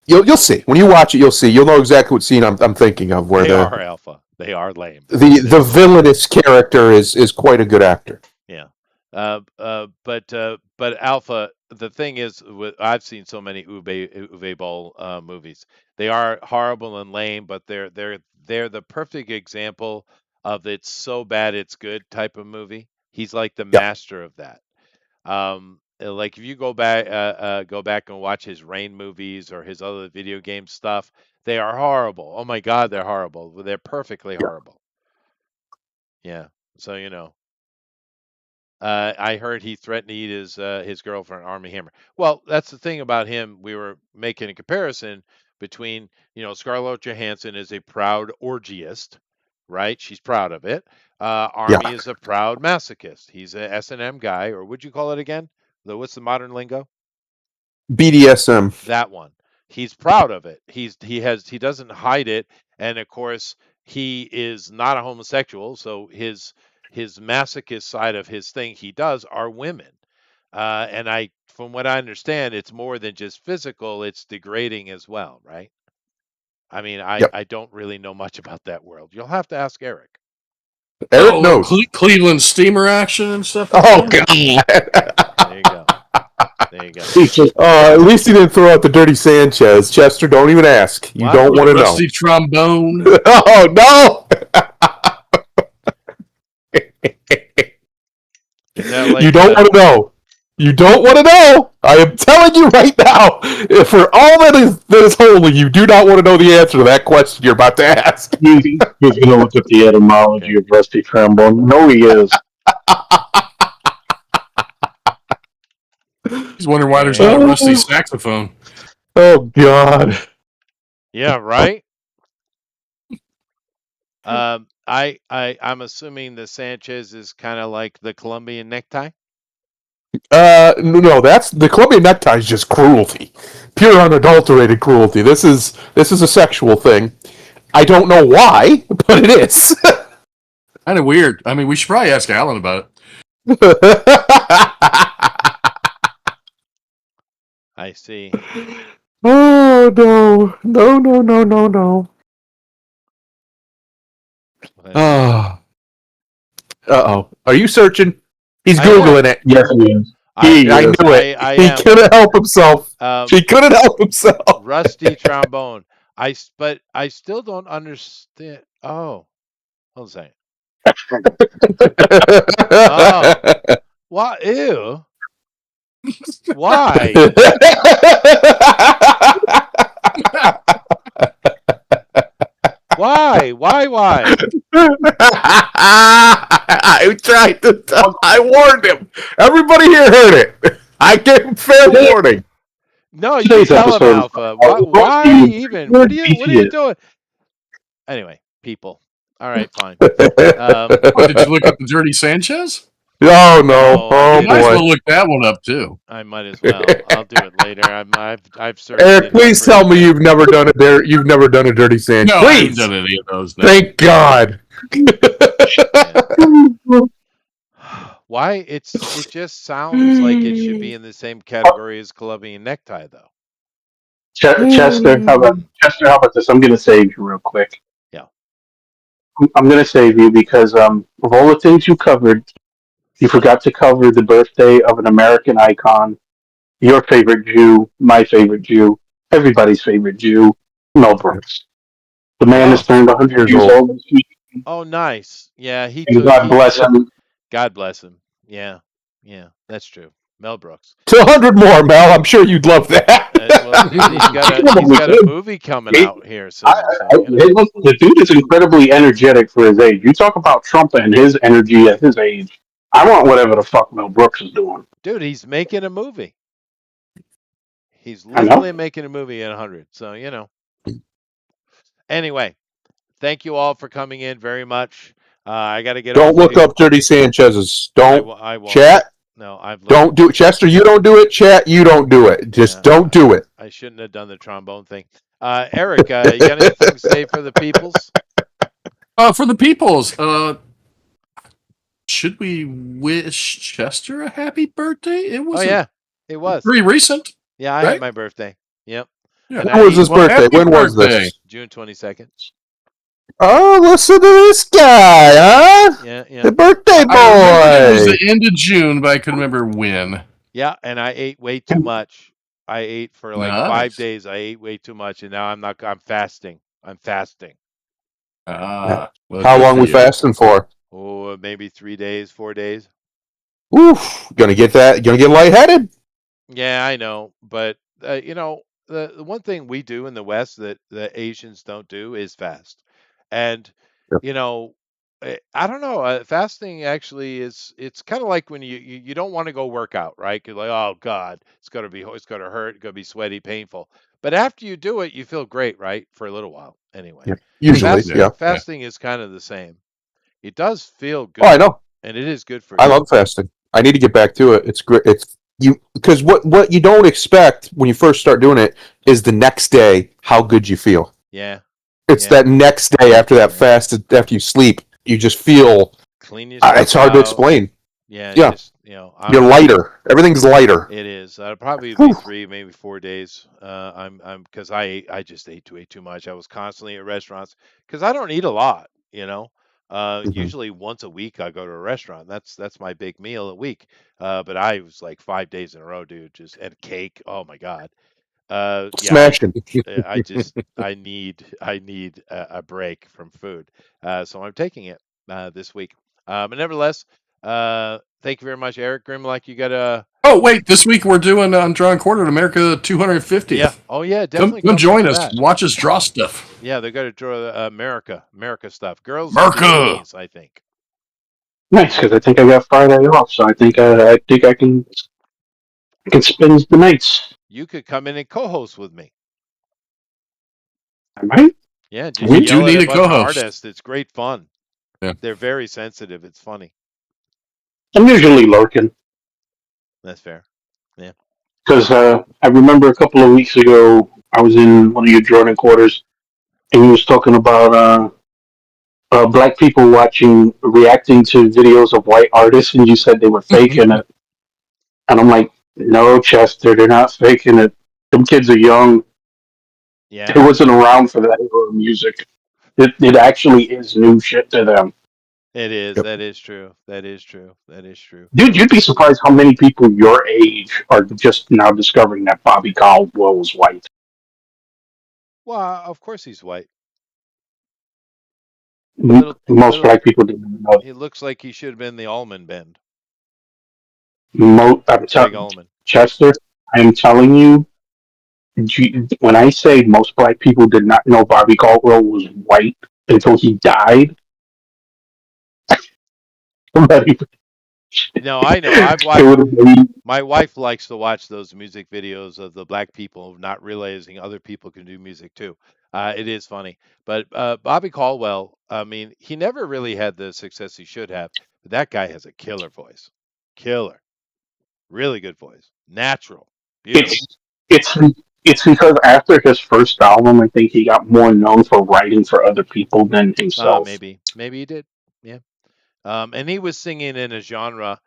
You'll see when you watch it. You'll know exactly what scene I'm thinking of. Where they are alpha. They are lame. The villainous character is quite a good actor. Yeah. But Alpha, the thing is, I've seen so many Uwe Boll movies. They are horrible and lame, but they're the perfect example of it's so bad it's good type of movie. He's like the master of that. Like if you go back and watch his Rain movies or his other video game stuff, they are horrible. Oh my God, they're horrible. They're perfectly horrible. Yeah. So I heard he threatened to eat his girlfriend, Armie Hammer. Well, that's the thing about him. We were making a comparison between, Scarlett Johansson is a proud orgiast, right? She's proud of it. Armie is a proud masochist. He's a S&M guy, or would you call it again? What's the modern lingo? BDSM. That one. He's proud of it. He doesn't hide it, and of course he is not a homosexual, so his masochist side of his thing he does are women. And from what I understand, it's more than just physical, it's degrading as well, right? I mean, I don't really know much about that world. You'll have to ask Eric. Eric knows. Cleveland steamer action and stuff. Oh, God. There you go. At least he didn't throw out the Dirty Sanchez. Chester, don't even ask. You don't want to know. Rusty trombone. Oh, no! Is that like You don't want to know. You don't want to know. I am telling you right now. If for all that is holy, you do not want to know the answer to that question you're about to ask. He's going to look up the etymology of rusty trombone. No, he is. He's wondering why there's not a rusty saxophone. Oh God. Yeah, right. I'm assuming the Sanchez is kind of like the Colombian necktie. No, that's the Colombian necktie is just cruelty, pure unadulterated cruelty. This is a sexual thing. I don't know why, but it is. Kind of weird. I mean, we should probably ask Alan about it. I see. Oh no. Oh. Uh-oh. Are you searching? He's Googling it. Yes, he is. I knew it. He couldn't help himself. He couldn't help himself. Rusty trombone. But I still don't understand. Oh, hold on a second. Oh, what? Ew. Why? Why? I tried to tell. I warned him. Everybody here heard it. I gave him fair warning. No, you tell him, Alpha. Why even? What are you doing? Anyway, people. All right, fine. What, did you look up the Dirty Sanchez? Oh no! Oh you might as boy! well look that one up too. I might as well. I'll do it later. I've searched. Eric, please tell me you've never done you've never done a Dirty Sanchez. No, please. I haven't done any of those. No. Thank God. Why? It just sounds like it should be in the same category as Colombian necktie, though. Chester, how about this? I'm going to save you real quick. Yeah. I'm going to save you because of all the things you covered, you forgot to cover the birthday of an American icon, your favorite Jew, my favorite Jew, everybody's favorite Jew, Mel Brooks. The man has turned 100 years old this week. Oh, nice. Yeah, God bless him. God bless him. Yeah, that's true. Mel Brooks. To 100 more, Mel. I'm sure you'd love that. Well, he's got a movie coming out here. So, the dude is incredibly energetic for his age. You talk about Trump and his energy at his age. I want whatever the fuck Mel Brooks is doing. Dude, he's making a movie. He's literally making a movie at 100. So, Anyway, thank you all for coming in very much. I got to get. Don't look up Dirty Sanchez's. Don't. I won't. Chat. No, don't do it. Chester, you don't do it. Chat, you don't do it. Just don't do it. I shouldn't have done the trombone thing. Eric, you got anything to say for the peoples? For the peoples, should we wish Chester a happy birthday? It was. Oh yeah, it was pretty recent. Yeah, I had my birthday. Yep. Yeah. When was his birthday? When was this? June 22nd. Oh, listen to this guy, huh? Yeah. The birthday boy. It was the end of June, but I couldn't remember when. Yeah, and I ate way too much. I ate for like 5 days. I ate way too much, and now I'm fasting. I'm fasting. How long we fasting for? Oh, maybe 3 days, 4 days. Oof, gonna get lightheaded. Yeah, I know, but the one thing we do in the West that the Asians don't do is fast. And I don't know. Fasting actually it's kind of like when you don't want to go work out, right? You're like, oh God, it's gonna hurt, it's gonna be sweaty, painful. But after you do it, you feel great, right? For a little while, anyway. Yeah. Usually, fasting is kind of the same. It does feel good. Oh, I know, and it is good for you. I love fasting. I need to get back to it. It's great. Because what you don't expect when you first start doing it is the next day how good you feel. Yeah. It's that next day after that fast, after you sleep, you just feel clean yourself. It's hard to explain. Yeah. Just, you're lighter. Everything's lighter. It is. Probably be 3, maybe 4 days. I'm because I just ate way too much. I was constantly at restaurants because I don't eat a lot. Usually once a week I go to a restaurant. That's my big meal a week. But I was like 5 days in a row, dude. Just and cake. Oh my God. Yeah, Smashing. I need a break from food, so I'm taking it this week. But nevertheless, thank you very much, Eric Grimlock. You got a Oh wait, this week we're doing on Drawing Quarter at America 250th. yeah. Oh yeah, Come definitely come join for us. that. Watch us draw stuff. Yeah, they got to draw America stuff. Girls America! bikinis, I think. Nice, because I think I got Friday off, so I think I can spend the nights. You could come in and co-host with me. I might. Yeah, just We yell do at need a a bunch of co-host. artists. It's great fun. Yeah. They're very sensitive. It's funny. I'm usually lurking That's fair. because I remember a couple of weeks ago I was in one of your drawing quarters and you was talking about black people reacting to videos of white artists, and you said they were faking it. And I'm like, no, Chester, they're not faking it. Them kids are young. Yeah. They wasn't around for that era of music. It actually is new shit to them. It is. Yep. That is true. That is true. That is true. Dude, you'd be surprised how many people your age are just now discovering that Bobby Caldwell was white. Well, of course he's white. Most little- black people didn't know. He looks like he should have been the almond bend. I'm Big telling almond. Chester, I am telling you, when I say most black people did not know Bobby Caldwell was white until he died, somebody No, I know. I've it watched. would have been My wife likes to watch those music videos of the black people not realizing other people can do music too. It is funny. But Bobby Caldwell, I mean, he never really had the success he should have. But that guy has a killer voice. Killer. Really good voice. Natural. Beautiful. it's it's because after his first album, I think he got more known for writing for other people than himself. Maybe he did. Yeah. And he was singing in a genre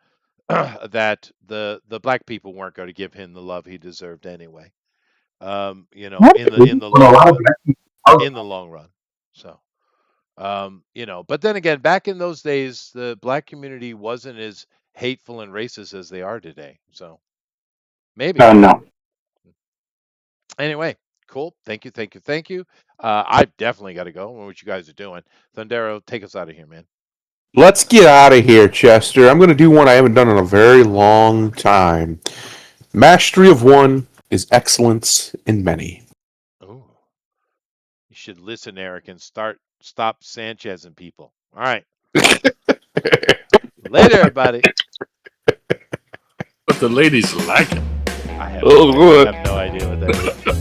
that the black people weren't going to give him the love he deserved anyway. In the long run. In the long run. So, but then again, back in those days, the black community wasn't as hateful and racist as they are today. So maybe. No. Anyway, cool. Thank you. I've definitely got to go. I don't know what you guys are doing. Thundero, take us out of here, man. Let's get out of here, Chester. I'm going to do one I haven't done in a very long time. Mastery of one is excellence in many. Oh, you should listen, Eric, and stop Sanchezing people. All right. Later, everybody. But the ladies like it. I have no idea what that is.